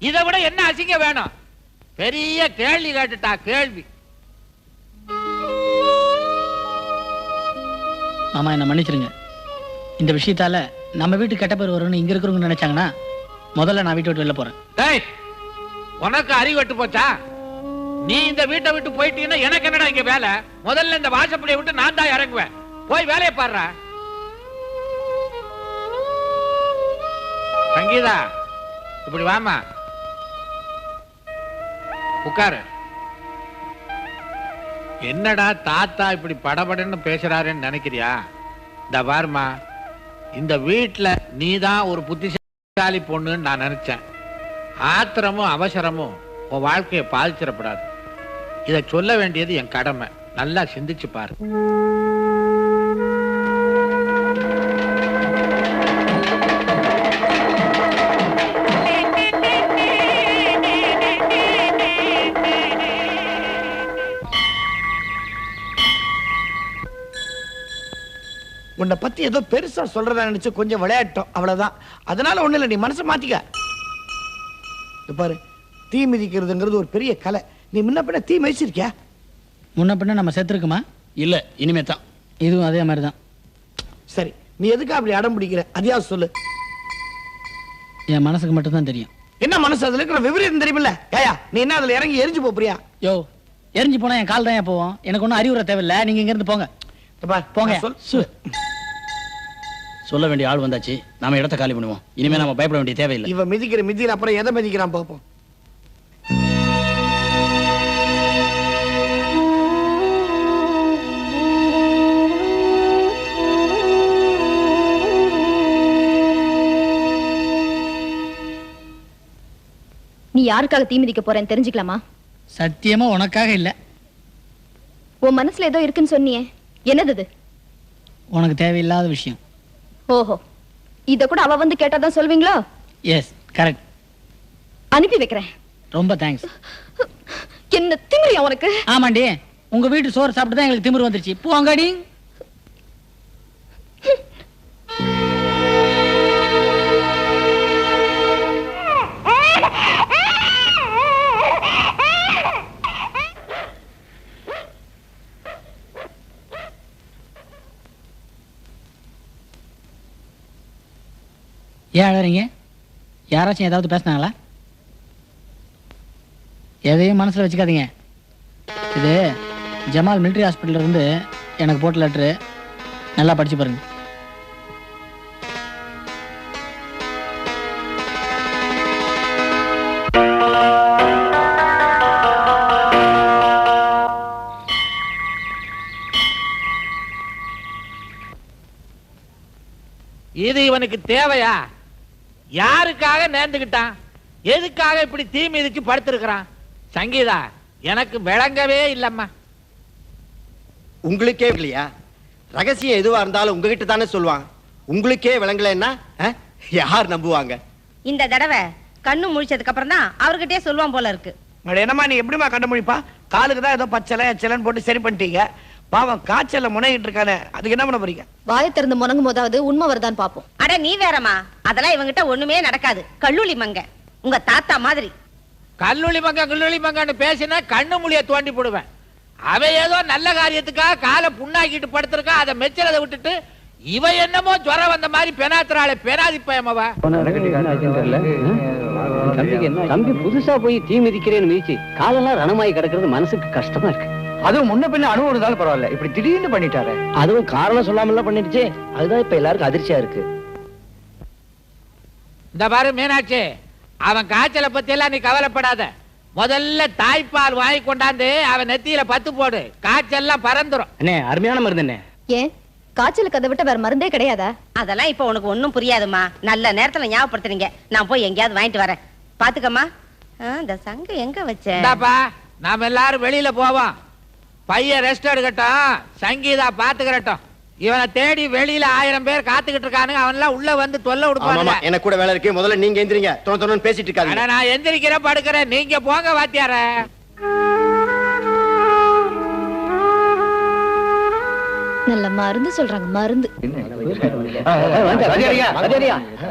இதை விட என்ன அசிங்கம் வேணும்? பெரிய கேள்வி கேட்டுட்டா, கேள்வி. மாமா, என்ன மன்னிச்சிருங்க. இந்த விஷயத்தால நம்ம வீட்டு கெட்ட பேர் வரும்னு இங்க இருக்கிறவங்க நினைச்சாங்கன்னா முதல்ல நான் வீட்டை விட்டு வெளில போறேன். டேய், உனக்கு அறிவட்டு போச்சா? நீ இந்த வீட்டை விட்டு போயிட்டீங்கன்னா எனக்கு என்னடா இங்க வேலை? முதல்ல இந்த வாசப்படியை விட்டு நான் தான் இறங்குவேன். போய் வேலையை பாடுறா. சங்கீதா, இப்படி வாமா, உட்காரு. என்னடா தாத்தா இப்படி படபடன்னு பேசுறாருன்னு நினைக்கிறியா? இந்த பாருமா, இந்த வீட்டுல நீதான் ஒரு புத்திசாலி பொண்ணுன்னு நான் நினைச்சேன். ஆத்திரமும் அவசரமும் உன் வாழ்க்கையை பாதிச்சிடப்படாது. இதை சொல்ல வேண்டியது என் கடமை. நல்லா சிந்திச்சு பாரு. உன்னை பத்தி ஏதோ பெருசா சொல்றதா நினைச்சு கொஞ்சம் விளையாட்டோம், அவ்வளவுதான். அதனால ஒண்ணு இல்ல, நீ மனசை மாத்திக்க. பாரு, தீ மிதிக்கிறதுங்கிறது ஒரு பெரிய கலை. நீ முன்ன பின்ன தீ மிதிச்சிருக்கியா? முன்ன பின்ன நம்ம செத்துருக்குமா? இல்ல, இனிமே தான். இதுவும் அதே மாதிரி தான். சரி, நீ எதுக்கு அப்படி அடம் பிடிக்கிற? அதையாவது சொல்லு. என் மனசுக்கு மட்டும் தான் தெரியும். என்ன மனசு? அதுல இருக்கிற விவரம் தெரியுமில்ல? ஏயா, நீ என்ன அதுல இறங்கி எரிஞ்சு போறியா? யோ, எரிஞ்சு போனா என் கால் தான் போவோம். எனக்கு ஒன்றும் அறிவுரை தேவையில்லை. நீங்க இங்க இருந்து போங்க. போங்க. சொல்ல வேண்டிய ஆள் வந்தாச்சு. நாம இடத்த காலி பண்ணுவோம். இனிமே நம்ம பயப்பட வேண்டிய தேவையில்லை. இவன் மிதிக்கிற மிதியில் அப்புறம் எதை மிதிக்கிறான் பார்ப்போம். நீ யாருக்காக தீ மிதிக்க போறேன்னு தெரிஞ்சுக்கலாமா? சத்தியமா உனக்காக இல்ல. உன் மனசுல ஏதோ இருக்குன்னு சொன்னியே, என்னது? உனக்கு தேவையில்லாத விஷயம். ஓஹோ, இத கூட அவ வந்து கேட்டாதான் சொல்வீங்களோ? S, correct. அனுப்பி வைக்கிறேன். ரொம்ப தேங்க்ஸ். என்ன திமிரியா உனக்கு? ஆமாண்டி, உங்க வீட்டு சோறு சாப்பிட்டு தான் எங்களுக்கு திமிரு வந்துருச்சு. போங்கடி. ஏன் அழறீங்க? யாராச்சும் ஏதாவது பேசினாங்களா? எதையும் மனசுல வச்சுக்காதீங்க. இது ஜமால் மிலிட்டரி ஹாஸ்பிட்டல்ல இருந்து எனக்கு போட்ட லெட்டரு. நல்லா படிச்சு பாருங்க. இது இவனுக்கு தேவையா? யாருக்காக நேர்ந்துகிட்டான்? எதுக்காக இப்படி தீ மீதுக்கு படுத்திருக்கிறான்? சங்கீதா, எனக்கு விளங்கவே இல்லம்மா. உங்களுக்கே இல்லையா? ரகசியம் எதுவா இருந்தாலும் உங்ககிட்ட தானே சொல்லுவாங்க. உங்களுக்கே விளங்கலன்னா யார் நம்புவாங்க? இந்த தடவை கண்ணு முழிச்சதுக்கு அப்புறம் தான் அவர்கிட்டயே சொல்லுவான் போல இருக்கு. என்னம்மா நீ எப்படிமா கண்டு முழிப்பா? காலுக்கு தான் ஏதோ பச்சலை எச்சலன்னு போட்டு சரி பண்ணிட்டீங்க. பாவம் காய்ச்சல்ல முனைகிட்டு இருக்கானே, அதுக்கு என்ன பண்ண போறீங்க? வாயை திறந்து முனங்கும் போதாவது உண்மை வருதான்னு பாப்போம். அட நீ வேறமா, அதெல்லாம் இவங்கிட்ட ஒண்ணுமே நடக்காது. கல்லூலி மங்க, உங்க தாத்தா மாதிரி. கல்லூலி மங்கன்னு பேசினா கண்ணு மொழிய தோண்டி போடுவேன். அவ ஏதோ நல்ல காரியத்துக்காக காலை புண்ணாக்கிட்டு படுத்திருக்கா. அதை மெச்சலதை விட்டுட்டு இவ என்னமோ ஜுரம் வந்த மாதிரி பெனாத்திராளே பெனாதி பயமவா. தம்பி புதுசா போய் தீ மிதிக்கிறேன்னு மிதிச்சு காலெல்லாம் ரணமாயி கிடக்கிறது மனசுக்கு கஷ்டமா இருக்கு. அதுவும் முன்ன பின்ன அனுபவம் இருந்தாலும் பரவாயில்ல, இப்படி திடீர்னு பண்ணிட்டாரு. அதுவும் காரணம் சொல்லாம பண்ணிடுச்சு. அதுதான் இப்ப எல்லாருக்கும் அதிர்ச்சியா இருக்கு. இந்த பாரு மீனாட்சி, அவன் காய்ச்சலை பத்தி எல்லாம் நீ கவலைப்படாத. முதல்ல தாய்ப்பால் வாங்கி கொண்டாந்து அவன் நெத்தியில 10 போடு. காய்ச்சல்லாம் பறந்துரும். அண்ணே, அருமையான மருந்து அண்ணே. ஏன் காய்ச்சலுக்கு அதை விட்டு வேற மருந்தே கிடையாதா? அதெல்லாம் இப்ப உனக்கு ஒண்ணும் புரியாதுமா. நல்ல நேரத்துல ஞாபகப்படுத்துறீங்க. நான் போய் எங்கேயாவது வாங்கிட்டு வரேன். பாத்துக்கம்மா. இந்த சங்க எங்க வச்சேன்? நாம எல்லாரும் வெளியில போவோம். பையன் ரெஸ்ட் எடுக்கட்டும், சங்கீதா பாத்துக்கிறட்டும். இவனை தேடி வெளியில 1000 பேர் காத்துக்கிட்டு இருக்கானுங்க. அவன் எல்லாம் உள்ள வந்து தொல்லை கொடுப்பாங்க. எனக்கு கூட வேலை இருக்கு. முதல்ல நீங்க எந்திரிங்க. தொண்ணு பேசிட்டு இருக்காங்க. நான் எந்திரிக்கிறேன், படுக்கிறேன். நீங்க போங்க வாத்தியார. நல்ல மருந்து சொல்றாங்க, மருந்து.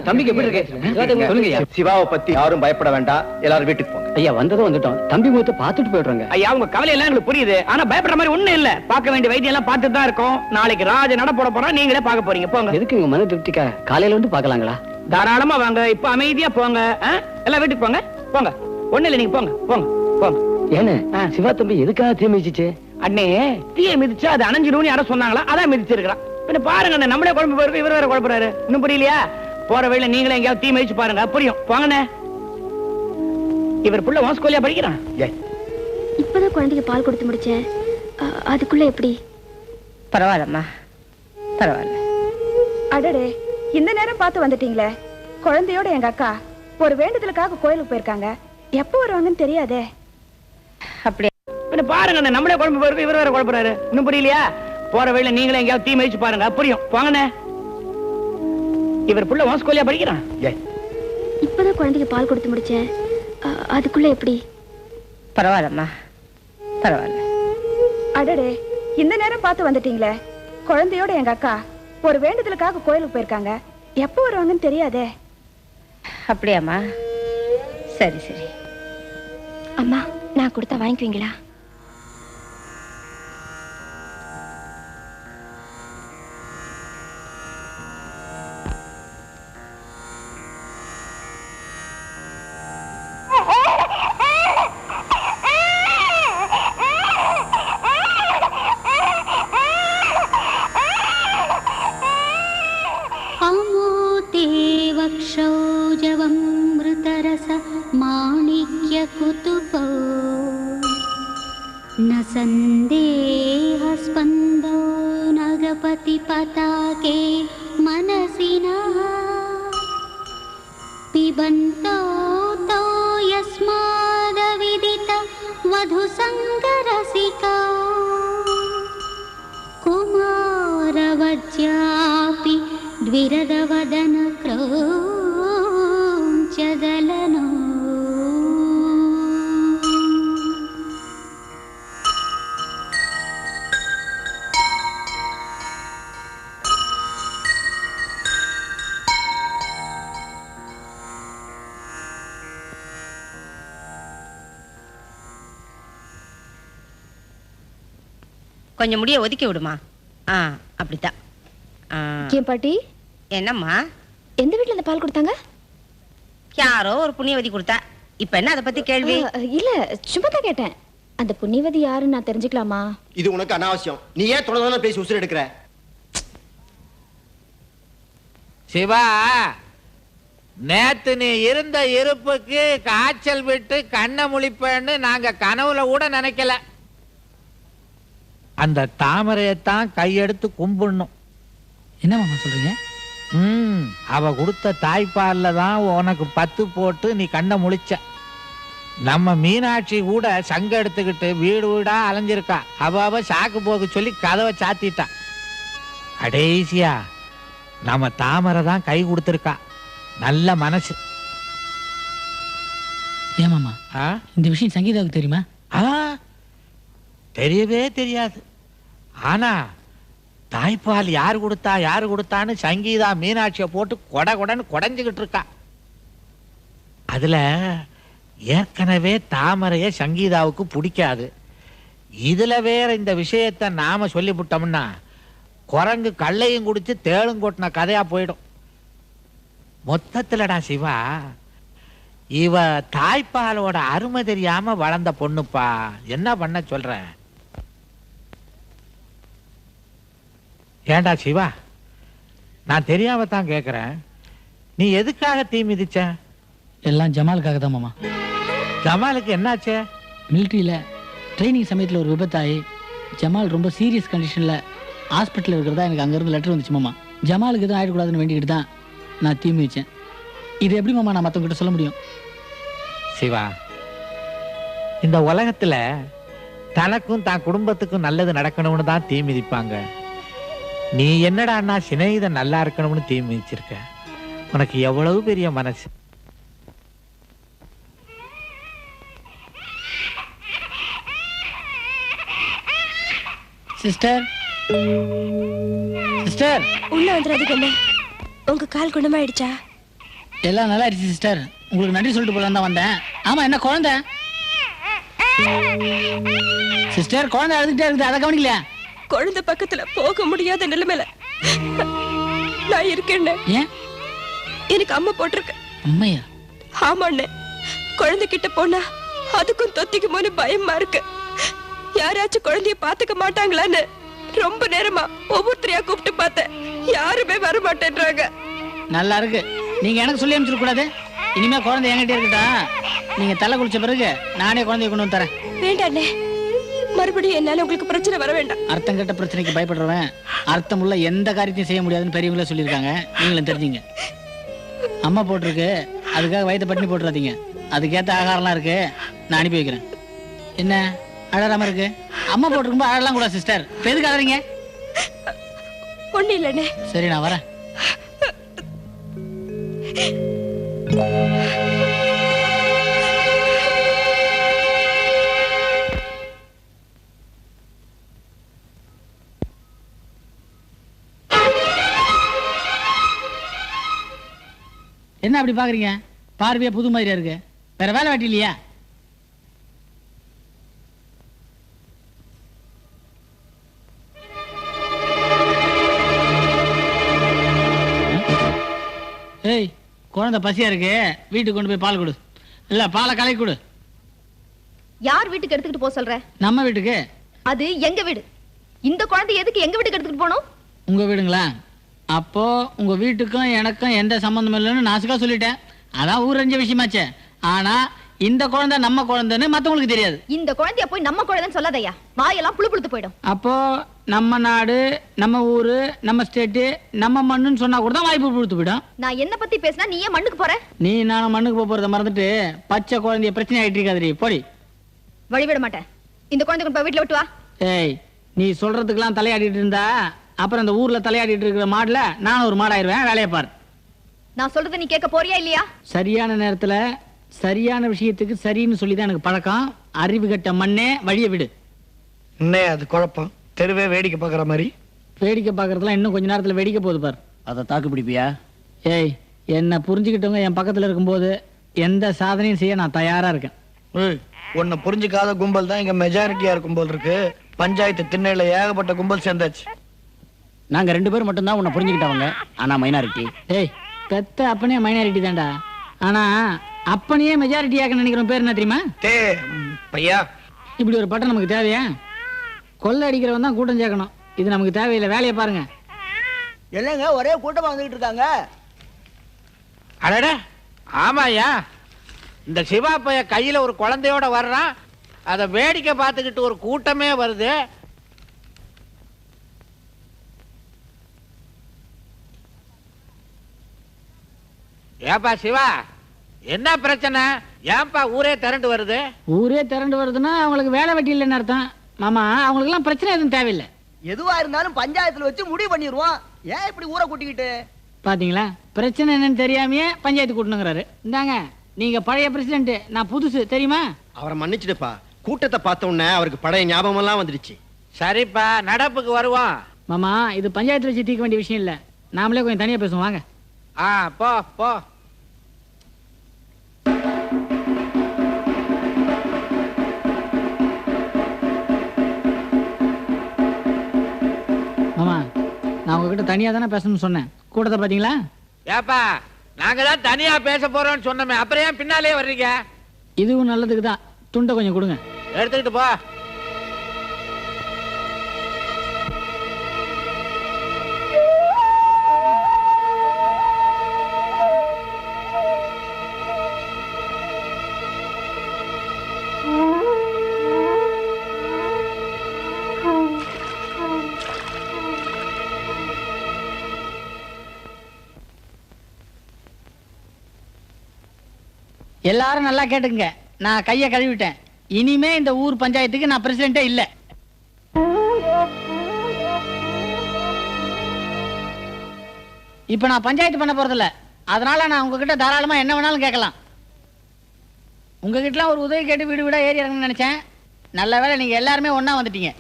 தம்பிக்கு எப்படி இருக்கு சொல்லுங்க. சிவாவை பத்தி யாரும் பயப்பட வேண்டாம், எல்லாரும் வீட்டுக்கு போங்க. ஐயா வந்ததும் வந்துட்டோம். தம்பி முகத்தை பார்த்துட்டு போயிடுறாங்க. ஐயா உங்க கவலை எல்லாம் எங்களுக்கு புரியுது. ஆனா பயப்படுற மாதிரி ஒண்ணும் இல்ல. பார்க்க வேண்டிய வைத்தியம் எல்லாம் பார்த்துட்டு தான் இருக்கோம். நாளைக்கு ராஜ நட போட போறோம், நீங்களே பார்க்க போறீங்க. போங்க. எதுக்கு உங்க மன திருப்திக்கா காலையில வந்து பார்க்கலாங்களா? தாராளமா வாங்க. இப்ப அமைதியா போங்க. எல்லாம் வீட்டுக்கு போங்க. போங்க. ஒண்ணு இல்ல, நீங்க போங்க போங்க போங்க. ஏன்னு சிவா தம்பி எதுக்காக தீ மிதிச்சிச்சு? அண்ணே, தீயை மிதிச்சு அது அணைஞ்சிடும் யாரும் சொன்னாங்களா? அதான் மிதிச்சிருக்கான். பின்ன பாருங்க, நம்மளே குழம்பு போயிருக்கு, இவர் வேற குழப்பறாரு. இன்னும் புரியலையா? போற வழியில நீங்களே எங்கேயாவது தீ மிதிச்சு பாருங்க, புரியும். போங்கண்ணே. இவர் புள்ள வாஸ்கோலியா படிக்கிறான். இப்பதான் குழந்தைக்கு பால் கொடுத்து முடிச்சேன். அதுக்குள்ள எப்படி? பரவாயில்லம்மா, பரவாயில்ல. அடடே, இந்த நேரம் பார்த்து வந்துட்டீங்களே. குழந்தையோட எங்க அக்கா ஒரு வேண்டுதலுக்காக கோயிலுக்கு போயிருக்காங்க. எப்போ வருவாங்கன்னு தெரியாதே. அப்படியே பாருங்க, நம்மளே குழம்பு போயிருக்கு, இவர் வேற குழப்பறாரு. இன்னும் புரியலையா? போற வழியில நீங்களே எங்கேயாவது தீ மிதிச்சு பாருங்க, புரியும். போங்கண்ணே. இவர் புள்ள வாஸ்கோலியா படிக்கிறான். இப்பதான் குழந்தைக்கு பால் கொடுத்து முடிச்சேன். அதுக்குள்ள எப்படி? பரவாயில்லம்மா, பரவாயில்ல. அடடே, இந்த நேரம் பார்த்து வந்துட்டீங்களே. குழந்தையோட எங்க அக்கா ஒரு வேண்டுதலுக்காக கோயிலுக்கு போயிருக்காங்க. எப்போ வருவாங்கன்னு தெரியாதே. அப்படியாம்மா? சரி சரி. அம்மா, நான் கொடுத்தா வாங்கிக்குவீங்களா? वक्षौजवमृतरस माणिक्यकुतुपौ न सन्देहस्पन्दो नगपतिपताके मनसि नः पिबन्तो तो यस्मादविदित वधुसङ्गरसिकौ कुमारवज्यापि द्विरदवदन क्रौञ्चदलनो கொஞ்சம் முடிய ஒதுக்கி விடுமா. அப்படித்தான். ஏன் பாட்டி? என்னம்மா? எந்த வீட்டுல இந்த பால் கொடுத்தாங்க? யாரோ ஒரு புண்ணியவதி கொடுத்தா. இப்ப என்ன அதை பத்தி கேள்வி? இல்ல, சும்மா தான் கேட்டேன். அந்த புண்ணியவதி யாருன்னு நான் தெரிஞ்சுக்கலாமா? இது உனக்கு அனாவசியம். நீ ஏன் தொடர்ந்து பேசி உசுறு எடுக்கிற? சிவா, நேத்து நீ இருந்த இருப்புக்கு காய்ச்சல் விட்டு கண்ணை முழிப்பேன்னு நாங்க கனவுல கூட நினைக்கல. அந்த தாமரையத்தான் கையெடுத்து கும்பிடணும். என்ன மாமா சொல்றீங்க? அவ கொடுத்த தாய்ப்பால்ல தான் உனக்கு 10 போட்டு நீ கண்ணை முழிச்ச. நம்ம மீனாட்சி கூட சங்க எடுத்துக்கிட்டு வீடு வீடா அலைஞ்சிருக்கா. அவ சாக்கு போக்கு சொல்லி கதவை சாத்திட்டா. கடைசியா நம்ம தாமரை தான் கை கொடுத்திருக்கா. நல்ல மனசு. ஏமாமா இந்த விஷயம் சங்கீதாவுக்கு தெரியுமா? தெரியவே தெரியாது. ஆனா தாய்ப்பால் யாரு கொடுத்தான்னு சங்கீதா மீனாட்சியை போட்டு கொடன்னு கொடைஞ்சுக்கிட்டு இருக்கா. அதுல ஏற்கனவே தாமரைய சங்கீதாவுக்கு பிடிக்காது. இதுல வேற இந்த விஷயத்தை நாம சொல்லிவிட்டோம்னா குரங்கு கல்லையும் குடிச்சு தேளும் கொட்டின கதையா போயிடும். மொத்தத்துலடா சிவா, இவ தாய்ப்பாலோட அருமை தெரியாம வளர்ந்த பொண்ணுப்பா. என்ன பண்ண சொல்ற? ஏண்டா சிவா, நான் தெரியாம தான் கேக்குறேன். நீ எதுக்காக தீ மிதிச்ச? எல்லாம் ஜமாலுக்காக தான் மாமா. ஜமாலுக்கு என்னாச்சு? மிலிட்ரியில ட்ரைனிங் சமயத்தில் ஒரு விபத்தாயி ஜமால் ரொம்ப சீரியஸ் கண்டிஷன்ல ஹாஸ்பிட்டல் இருக்கிறதா எனக்கு அங்கிருந்து லெட்டர் வந்துச்சு மாமா. ஜமாலுக்கு எதுவும் ஆயிடக்கூடாதுன்னு வேண்டிக்கிட்டு தான் நான் தீ மிதிச்சேன். இது எப்படி மாமா நான் மற்றவங்க கிட்ட சொல்ல முடியும்? சிவா, இந்த உலகத்துல தனக்கும் தான் குடும்பத்துக்கும் நல்லது நடக்கணும்னு தான் தீ மிதிப்பாங்க. நீ என்னடா சிநேகிதன் நல்லா இருக்கணும்னு தீ மிதிச்சிருக்க. உனக்கு எவ்வளவு பெரிய மனசு. சிஸ்டர், சிஸ்டர் உள்ள வந்துறதுக்கு என்ன? உங்க கால் குணமாயிடுச்சா? எல்லாம் நல்லா ஆயிடுச்சு சிஸ்டர். உங்களுக்கு நன்றி சொல்லிட்டு போலாம் தான் வந்தேன். ஆமா, என்ன குழந்தை? சிஸ்டர், குழந்தை அழுதுகிட்டே இருக்குது, அதை கவனிக்கல. குழந்தை பக்கத்துல போக முடியாத நிலைமையில நான் இருக்கேன். ஏன்? எனக்கு அம்மா போட்டிருக்கு. அம்மையா? ஆமாண்ணே. குழந்தை கிட்ட போனா அதுக்கும் தொத்திக்குமோன்னு பயமா இருக்கு. யாராச்சும் குழந்தைய பாத்துக்க மாட்டாங்களான்னு ரொம்ப நேரமா ஒவ்வொருத்தரையா கூப்பிட்டு பார்த்தேன். யாருமே வர மாட்டேன்றாங்க. நல்லா இருக்கு. நீங்க எனக்கு சொல்லி அனுப்பிச்சிட கூடாது. இனிமே குழந்தை என்கிட்ட இருக்கட்டா. நீங்க தலை குளிச்ச பிறகு நானே குழந்தைய கொண்டு வந்து தரேன். வேண்டாண்ணே, மறுபடியும் என்னால உங்களுக்கு பிரச்சனை வர வேண்டாம். அர்த்தம் கட்ட பிரச்சனைக்கு பயப்படுறவன் அர்த்தம் உள்ள எந்த காரியத்தையும் செய்ய முடியாதுன்னு பெரியவங்களே சொல்லியிருக்காங்க. நீங்களும் தெரிஞ்சுங்க. அம்மா போட்டிருக்கு, அதுக்காக வயிற்று பட்டினி போட்டுறாதீங்க. அதுக்கேற்ற ஆகாரம்லாம் இருக்கு, நான் அனுப்பி வைக்கிறேன். என்ன அழறாம இருக்கு? அம்மா போட்டிருக்கும்போது அழலாம் கூட சிஸ்டர். இப்ப எதுக்கு அழறீங்க? ஒண்ணு இல்லண்ணே. சரி, நான் வரேன். என்ன அப்படி பாக்குறீங்க? பார்வையா புது மாதிரியா இருக்கு. வேற வேலை வெட்டி இல்லையா? ஏய், குழந்தை பசியா இருக்கு, வீட்டுக்கு கொண்டு போய் பால் கொடு. இல்ல பாலை கலக்கி கொடு. யார் வீட்டுக்கு எடுத்துக்கிட்டு போக சொல்ற? நம்ம வீட்டுக்கு. அது எங்க வீடு. இந்த குழந்தை எதுக்கு எங்க வீட்டுக்கு எடுத்துக்கிட்டு போனோம்? உங்க வீடுங்களா? அப்போ உங்க வீட்டுக்கும் எனக்கும் எந்த சம்பந்தம் இல்லைன்னு நாசுக்கா சொல்லிட்டேன். அதான் ஊரறிஞ்ச விஷயமாச்சே. ஆனா இந்த குழந்தை நம்ம குழந்தைன்னு மத்தவங்களுக்கு தெரியாது. இந்த குழந்தைய போய் நம்ம குழந்தைன்னு சொல்லாதயா, வாயெல்லாம் புழு புழுத்து போயிடும். அப்போ நம்ம நாடு, நம்ம ஊரு, நம்ம ஸ்டேட்டு, நம்ம மண்ணுன்னு சொன்னா கூட தான் வாய்ப்பு புழுத்து போயிடும். நான் என்ன பத்தி பேசினா நீ ஏன் மண்ணுக்கு போற? நீ நானும் மண்ணுக்கு போறத மறந்துட்டு பச்சை குழந்தைய பிரச்சனை ஆயிட்டு இருக்காதீ. போடி. வழிவிட மாட்டேன். இந்த குழந்தை கொண்டு போய் வீட்டுல விட்டு வா. ஏய், நீ சொல்றதுக்கெல்லாம் தலையாடிட்டு இருந்தா அப்புறம் இந்த ஊர்ல தலையாடிட்டு இருக்கிற மாடுல நானும் ஒரு மாடாயிருவேன். வேலையை பாரு. நான் சொல்றதை நீ கேட்க போறியா இல்லையா? சரியான நேரத்துல சரியான விஷயத்துக்கு சரின்னு சொல்லிதான் எனக்கு பழக்கம். அறிவு கட்ட மண்ணே, வழிய விடு. என்ன அது குழப்பம்? தெருவே வேடிக்கை பாக்குற மாதிரி. வேடிக்கை பாக்குறதுலாம் இன்னும் கொஞ்ச நேரத்துல வெடிக்க போகுது பாரு. அதை தாக்கு பிடிப்பியா? ஏய், என்ன புரிஞ்சுக்கிட்டவங்க என் பக்கத்துல இருக்கும்போது எந்த சாதனையும் செய்ய நான் தயாரா இருக்கேன். உன்னை புரிஞ்சுக்காத கும்பல் தான் இங்க மெஜாரிட்டியா இருக்கும் போல் இருக்கு. பஞ்சாயத்து திண்ணையில ஏகப்பட்ட கும்பல் சேர்ந்தாச்சு. நாங்க 2 பேர் மட்டும் தான் உன்னை புரிஞ்சுக்கிட்டவங்க. ஆனா மைனாரிட்டி. ஏய், பெத்த அப்பனே மைனாரிட்டி தான்டா. ஆனா அப்பனையே மெஜாரிட்டியாக நினைக்கிறோம். பேர் என்ன தெரியுமா? பையா, இப்படி ஒரு பட்டம் நமக்கு தேவையா? கொள்ளை அடிக்கிறவன் தான் கூட்டம் சேர்க்கணும். இது நமக்கு தேவையில்லை. வேலையை பாருங்க. என்னங்க ஒரே கூட்டமா வந்துகிட்டு இருக்காங்க? அடட, ஆமாயா, இந்த சிவா பைய கையில ஒரு குழந்தையோட வர்றான். அதை வேடிக்கை பார்த்துக்கிட்டு ஒரு கூட்டமே வருது. ஏப்பா சிவா, என்ன பிரச்சனை? ஏன்பா ஊரே திரண்டு வருது? ஊரே திரண்டு வருதுன்னா அவங்களுக்கு வேலை வெட்டி இல்லைன்னு அர்த்தம். மாமா, அவங்களுக்கு எல்லாம் பிரச்சனை எதுவும் தேவையில்லை. எதுவா இருந்தாலும் பஞ்சாயத்துல வச்சு முடிவு பண்ணிடுவோம். ஏன் இப்படி ஊரை கூட்டிக்கிட்டு? பாத்தீங்களா, பிரச்சனை என்னன்னு தெரியாமையே பஞ்சாயத்து கூட்டணுங்கிறாரு. இந்தாங்க, நீங்க பழைய பிரசிடென்ட், நான் புதுசு, தெரியுமா? அவரை மன்னிச்சிடுப்பா. கூட்டத்தை பார்த்த உடனே அவருக்கு பழைய ஞாபகம் எல்லாம் வந்துடுச்சு. சரிப்பா, நடப்புக்கு வருவோம். மாமா, இது பஞ்சாயத்துல வச்சு தீர்க்க வேண்டிய விஷயம் இல்ல. நாமளே கொஞ்சம் தனியா பேசுவோம், வாங்க. போ போ. மாமா, நான் உங்ககிட்ட தனியா தானே பேசணும்னு சொன்னேன். கூட்டத்தை பாத்தீங்களா? ஏப்பா, நாங்க தான் தனியா பேச போறோம்னு சொன்னோமே, அப்புறம் ஏன் பின்னாலே வர்றீங்க? இதுவும் நல்லதுக்கு தான். துண்டை கொஞ்சம் கொடுங்க. எடுத்துக்கிட்டு போ. எல்லாரும் நல்லா கேட்டுங்க. நான் கையை கழுவிட்டேன். இனிமே இந்த ஊர் பஞ்சாயத்துக்கு நான் பிரசிடென்ட்டே இல்ல. இப்ப நான் பஞ்சாயத்து பண்ண போறதில்ல. அதனால நான் உங்ககிட்ட தாராளமா என்ன வேணாலும் கேட்கலாம். உங்ககிட்ட ஒரு உதவி கேட்டு வீடு வீடா ஏறி இறங்கணும்னு நினைச்சேன். நல்ல வேளை நீங்க எல்லாருமே ஒண்ணா வந்துட்டீங்க.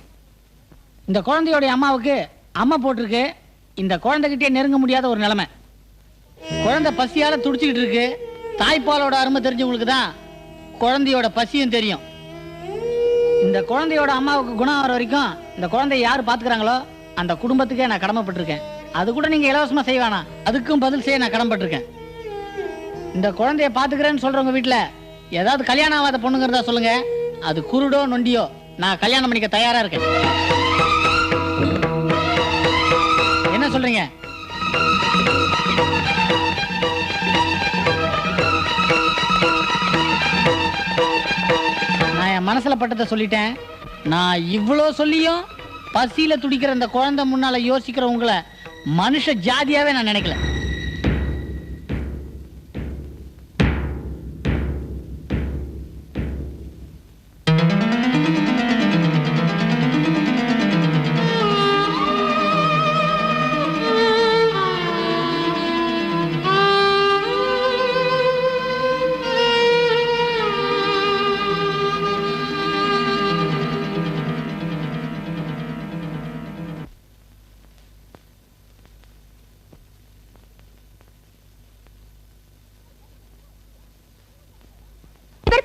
இந்த குழந்தையோட அம்மாவுக்கு அம்மா போட்டிருக்கு. இந்த குழந்தைகிட்டே நெருங்க முடியாத ஒரு நிலைமை. குழந்தை பசியால துடிச்சுக்கிட்டு இருக்கு. தாய்ப்பாலோட அருமை தெரிஞ்சவங்களுக்கு தான் குழந்தையோட பசியும் தெரியும். இந்த குழந்தையோட அம்மாவுக்கு குணம் வர வரைக்கும் இந்த குழந்தைய யாரு பாத்துக்கிறாங்களோ அந்த குடும்பத்துக்கே நான் கடமைப்பட்டிருக்கேன். அது கூட நீங்க இலவசமா செய்வானா, அதுக்கும் பதில் செய்ய நான் கடமைப்பட்டிருக்கேன். இந்த குழந்தைய பாத்துக்கிறேன்னு சொல்றவங்க வீட்டுல ஏதாவது கல்யாணம் ஆகாத பொண்ணுங்கிறதா சொல்லுங்க. அது குருடோ நொண்டியோ, நான் கல்யாணம் பண்ணிக்க தயாரா இருக்கேன். என்ன சொல்றீங்க? நான் என் மனசுல பட்டதை சொல்லிட்டேன். நான் இவ்வளோ சொல்லியும் பசியில துடிக்கிற இந்த குழந்தை முன்னால யோசிக்கிற உங்களை மனுஷ ஜாதியாவே நான் நினைக்கல.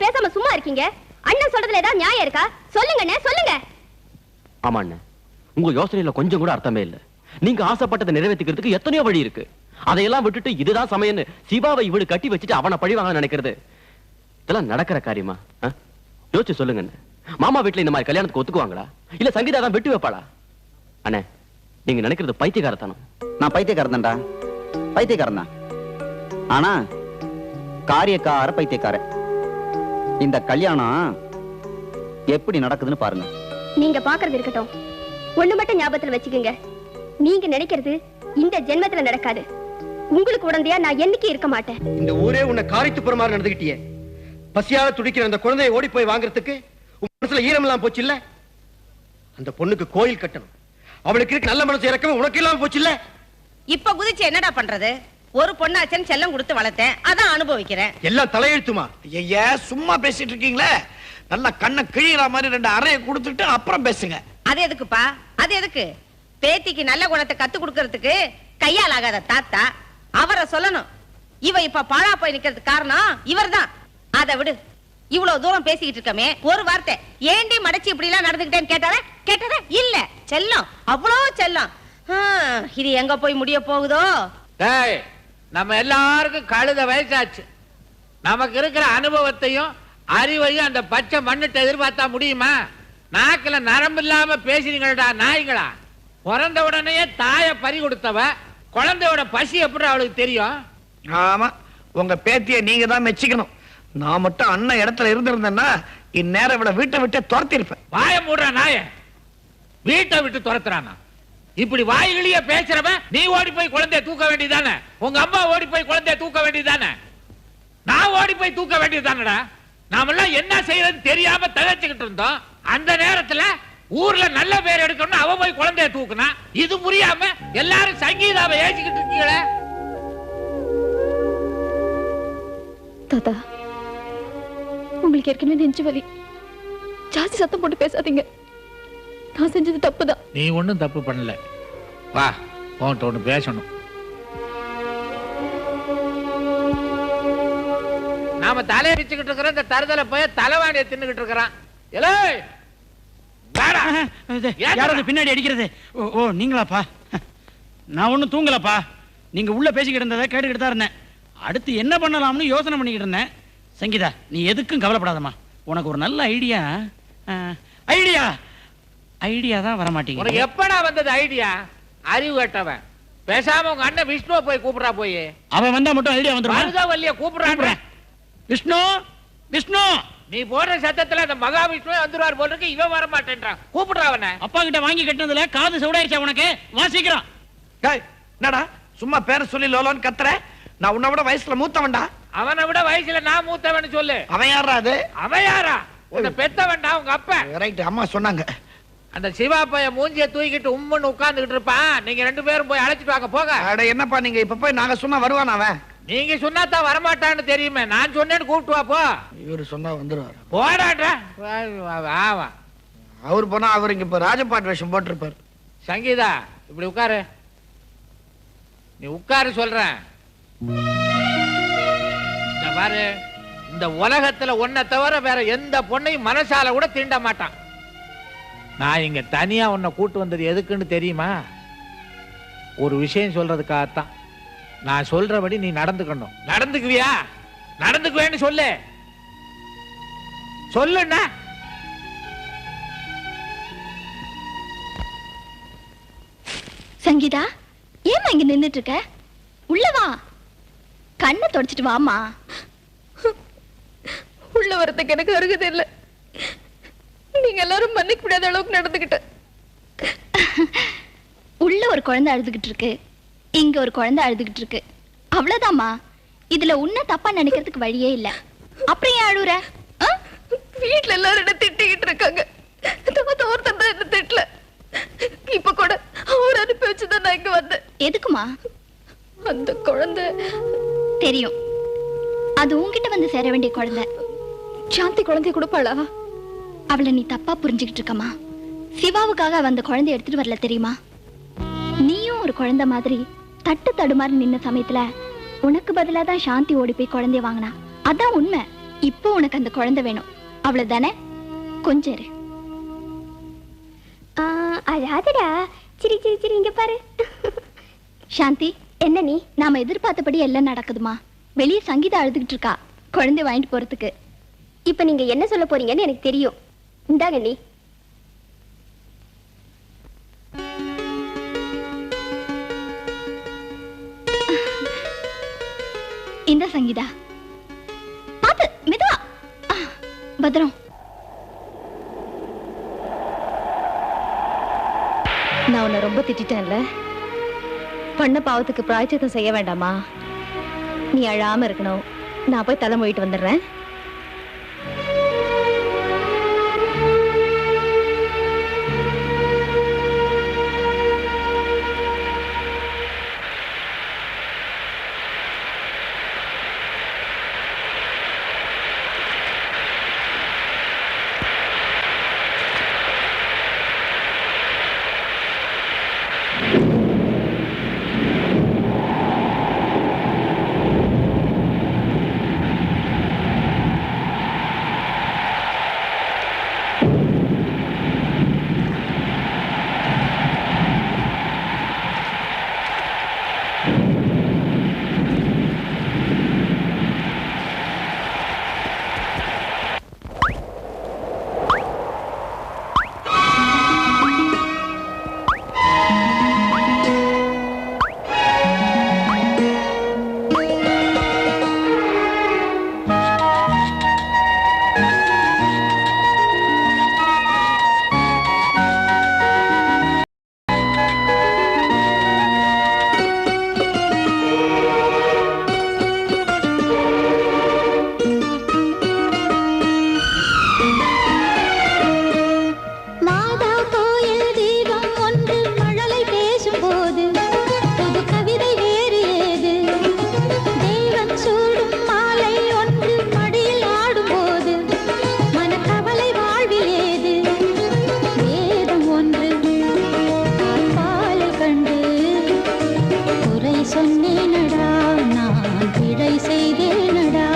பேசாம சும்மா இருக்கீங்க. அண்ணன் சொல்றதுல ஏதாவது நியாயம் இருக்கா? சொல்லுங்க, சொல்லுங்க. ஆமா அண்ணன், உங்க யோசனையில கொஞ்சம் கூட அர்த்தமே இல்ல. நீங்க ஆசைப்பட்டதை நிறைவேற்றிக்கிறதுக்கு எத்தனையோ வழி இருக்கு. அதையெல்லாம் விட்டுட்டு இதுதான் சமயம்னு சிவாவை இவளு கட்டி வச்சுட்டு அவனை பழி வாங்க நினைக்கிறது இதெல்லாம் நடக்கிற காரியமா? யோசிச்சு சொல்லுங்க. மாமா வீட்டுல இந்த மாதிரி கல்யாணத்துக்கு ஒத்துக்குவாங்களா, இல்ல சங்கீதா தான் வெட்டி வைப்பாளா? அண்ணே, நீங்க நினைக்கிறது பைத்தியக்காரத்தனம். நான் பைத்தியக்காரன்டா, பைத்தியக்காரன் தான். ஆனா காரியக்கார பைத்தியக்கார. இந்த கல்யாணம் எப்படி நடக்குதுன்னு பாருங்க. நீங்க பாக்குறது இருக்கட்டும். ஒண்ணு மட்டும் ஞாபகத்துல வச்சுக்கோங்க. நீங்க நினைக்கிறது இந்த ஜென்மத்துல நடக்காது. உங்களுக்கு உடந்தையா நான் என்னைக்கு இருக்க மாட்டேன். இந்த ஊரே உன்னை காரித்துப்புற மாதிரி நடந்துகிட்டியே. பசியால துடிக்கிற அந்த குழந்தையை ஓடி போய் வாங்குறதுக்கு உன் மனசுல ஈரமெல்லாம் போச்சு இல்ல? அந்த பொண்ணுக்கு கோயில் கட்டணும். அவளுக்கு இருக்க நல்ல மனசு இறக்கவே உனக்கு இல்லாம போச்சு இல்ல? இப்ப குதிச்சு என்னடா பண்றது? ஒரு பொண்ணாச்சன் செல்லம் கொடுத்து வளர்த்தேன், அதான் அனுபவிக்கிறேன். எல்லாம் தலையெழுத்துமா? ஐயா, சும்மா பேசிட்டு இருக்கீங்களே. நல்லா கண்ணை கிழிகிற மாதிரி 2 அறையை கொடுத்துட்டு அப்புறம் பேசுங்க. அது எதுக்குப்பா? அது எதுக்கு? பேத்திக்கு நல்ல குணத்தை கத்து கொடுக்கறதுக்கு கையால் ஆகாத தாத்தா அவரை சொல்லணும். இவ இப்ப பாழா போய் நிக்கிறதுக்கு காரணம் இவர்தான். அதை விடு. இவ்வளவு தூரம் பேசிக்கிட்டு இருக்கமே ஒரு வார்த்தை ஏண்டி மடச்சி இப்படி எல்லாம் நடந்துக்கிட்டேன்னு கேட்டதா இல்ல செல்லம் அவ்வளவு செல்லம் இது எங்க போய் முடிய போகுதோ டேய் நம்ம எல்லாருக்கும் கழுத வயசாச்சு நமக்கு இருக்கிற அனுபவத்தையும் அறிவையும் அந்த பச்சை மண்ணிட்ட எதிர்பார்த்தா முடியுமா நாக்குல நரம்பு இல்லாம பேசுறீங்களா நாய்களா பிறந்த உடனே தாய பறி கொடுத்தவ குழந்தையோட பசி எப்படி அவளுக்கு தெரியும் ஆமா உங்க பேத்திய நீங்க தான் மெச்சிக்கணும் நான் மட்டும் அண்ணன் இடத்துல இருந்திருந்தேன்னா இந்நேரம் இவளை வீட்டை விட்டு துரத்தி இருப்பேன் வாய மூடுற நாய வீட்டை விட்டு துரத்துறானா இப்படி வாய்களிய பேசுறவன் நீ ஓடி போய் குழந்தைய தூக்க வேண்டியதானே உங்க அம்மா ஓடி போய் குழந்தைய தூக்க வேண்டியதானே நான் ஓடி போய் தூக்க வேண்டியதானடா நாமெல்லாம் என்ன செய்யறதுன்னு தெரியாம தகச்சுக்கிட்டு இருந்தோம் அந்த நேரத்துல ஊர்ல நல்ல பேர் எடுக்கணும்னு அவ போய் குழந்தைய தூக்குனா இது புரியாம எல்லாரும் சங்கீதாவை ஏசிக்கிட்டு இருக்கீங்களே தாத்தா உங்களுக்கு ஏற்கனவே நெஞ்சு வலி ஜாஸ்தி சத்தம் போட்டு பேசாதீங்க நான் செஞ்சது தப்புதான் நீ ஒண்ணும் தப்பு பண்ணல வா உன்கிட்ட ஒண்ணு பேசணும் நாம தலையை வச்சுக்கிட்டு இருக்கிற இந்த தருதலை போய் தலைவாணியை தின்னுகிட்டு இருக்கிறான் யாராவது பின்னாடி அடிக்கிறது ஓ நீங்களாப்பா நான் ஒண்ணும் தூங்கலப்பா நீங்க உள்ள பேசிக்கிட்டு இருந்ததை கேட்டுக்கிட்டு தான் இருந்தேன் அடுத்து என்ன பண்ணலாம்னு யோசனை பண்ணிக்கிட்டு இருந்தேன் சங்கீதா நீ எதுக்கும் கவலைப்படாதம்மா உனக்கு ஒரு நல்ல ஐடியா ஐடியா தான் வர மாட்டேங்குது உனக்கு எப்படா வந்தது ஐடியா அறிவு கட்டவன் பேசாம உங்க அண்ணன் விஷ்ணுவை போய் கூப்பிடா போய் அவன் வந்தா மட்டும் ஐடியா வந்துரும் மருதவல்லிய கூப்பிடுறான் விஷ்ணு விஷ்ணு நீ போடுற சத்தத்துல அந்த மகா விஷ்ணுவே வந்துருவார் போல இருக்கு இவன் வர மாட்டேன்றான் கூப்பிடுறா அவனை அப்பா கிட்ட வாங்கி கட்டினதுல காது சவுடாயிருச்சா உனக்கு வாசிக்கிறான் என்னடா சும்மா பேரை சொல்லி லோலோன்னு கத்துற நான் உன்னை விட வயசுல மூத்தவன்டா அவனை விட வயசுல நான் மூத்தவன் சொல்லு அவன் யாரா அது அவன் யாரா உன்னை பெத்தவன்டா உங்க அப்பா ரைட் அம்மா சொன்னாங்க அந்த சிவா பைய மூஞ்சிய தூக்கிட்டு உம்முன்னு உட்கார்ந்துகிட்டு இருப்பான் நீங்க ரெண்டு பேரும் போய் அழைச்சிட்டு வாங்க போக அட என்னப்பா நீங்க இப்ப போய் நாங்க சொன்னா வருவான் அவன் நீங்க சொன்னா தான் வரமாட்டான்னு தெரியுமே நான் சொன்னேன்னு கூப்பிட்டு வா போ இவரு சொன்னா வந்துருவாரு போடாடா ஆவா அவர் போனா அவர் இங்க இப்ப ராஜபாட் வேஷம் போட்டிருப்பாரு சங்கீதா இப்படி உட்காரு நீ உட்காரு சொல்றேன் பாரு இந்த உலகத்துல ஒன்ன தவிர வேற எந்த பொண்ணையும் மனசால கூட தீண்ட மாட்டான் நான் இங்க தனியா உன்னை கூட்டு வந்தது எதுக்குன்னு தெரியுமா ஒரு விஷயம் சொல்றதுக்காகத்தான் நான் சொல்றபடி நீ நடந்துக்கணும் நடந்துக்குவியா நடந்துக்குவேன்னு சொல்லு சொல்லுண்ணா சங்கீதா ஏமா இங்க நின்னுட்டு இருக்க உள்ள வா கண்ணை தொடச்சிட்டு வாமா உள்ள வரதுக்கு எனக்கு அருகதை இல்லை நீங்க எல்லாரும் மன்னிக்க முடியாத அளவுக்கு நடந்துகிட்ட உள்ள ஒரு குழந்தை அழுதுகிட்டு இருக்கு இங்க ஒரு குழந்தை அழுதுகிட்டு இருக்கு அவ்வளவுதாம்மா இதுல உன்ன தப்பா நினைக்கிறதுக்கு வழியே இல்ல அப்புறம் ஏன் அழுற வீட்டுல எல்லாரும் என்ன திட்டிக்கிட்டு இருக்காங்க ஒருத்தர் தான் என்ன திட்டல இப்ப கூட அவர் அனுப்பி வச்சுதான் நான் இங்க வந்தேன் எதுக்குமா அந்த குழந்தை தெரியும் அது உன்கிட்ட வந்து சேர வேண்டிய குழந்தை சாந்தி குழந்தைய கொடுப்பாளா அவளை நீ தப்பா புரிஞ்சுக்கிட்டு இருக்கமா சிவாவுக்காக அவ அந்த குழந்தைய எடுத்துட்டு வரல தெரியுமா நீயும் ஒரு குழந்தை மாதிரி தட்டு தடுமாறி நின்ன சமயத்துல உனக்கு பதிலா தான் சாந்தி ஓடி போய் குழந்தைய வாங்கினா அதான் உண்மை இப்போ உனக்கு அந்த குழந்தை வேணும் அவ்வளவுதானே கொஞ்சம் இரு அழாதடா சிரி சிரி சிரி இங்க பாரு சாந்தி என்ன நீ நாம எதிர்பார்த்தபடி எல்லாம் நடக்குதுமா வெளியே சங்கீதா அழுதுகிட்டு இருக்கா குழந்தை வாங்கிட்டு போறதுக்கு இப்ப நீங்க என்ன சொல்ல போறீங்கன்னு எனக்கு தெரியும் இந்தாங்க நீ இந்த சங்கீதா பாத்து மெதுவா பத்திரம் நான் உன்னை ரொம்ப திட்டேன்ல பண்ண பாவத்துக்கு பிராய்ச்சித்தம் செய்ய வேண்டாமா நீ அழாம இருக்கணும் நான் போய் தலை மொழிட்டு வந்துடுறேன் சொன்னேனடா நான் பிழை செய்தேனடா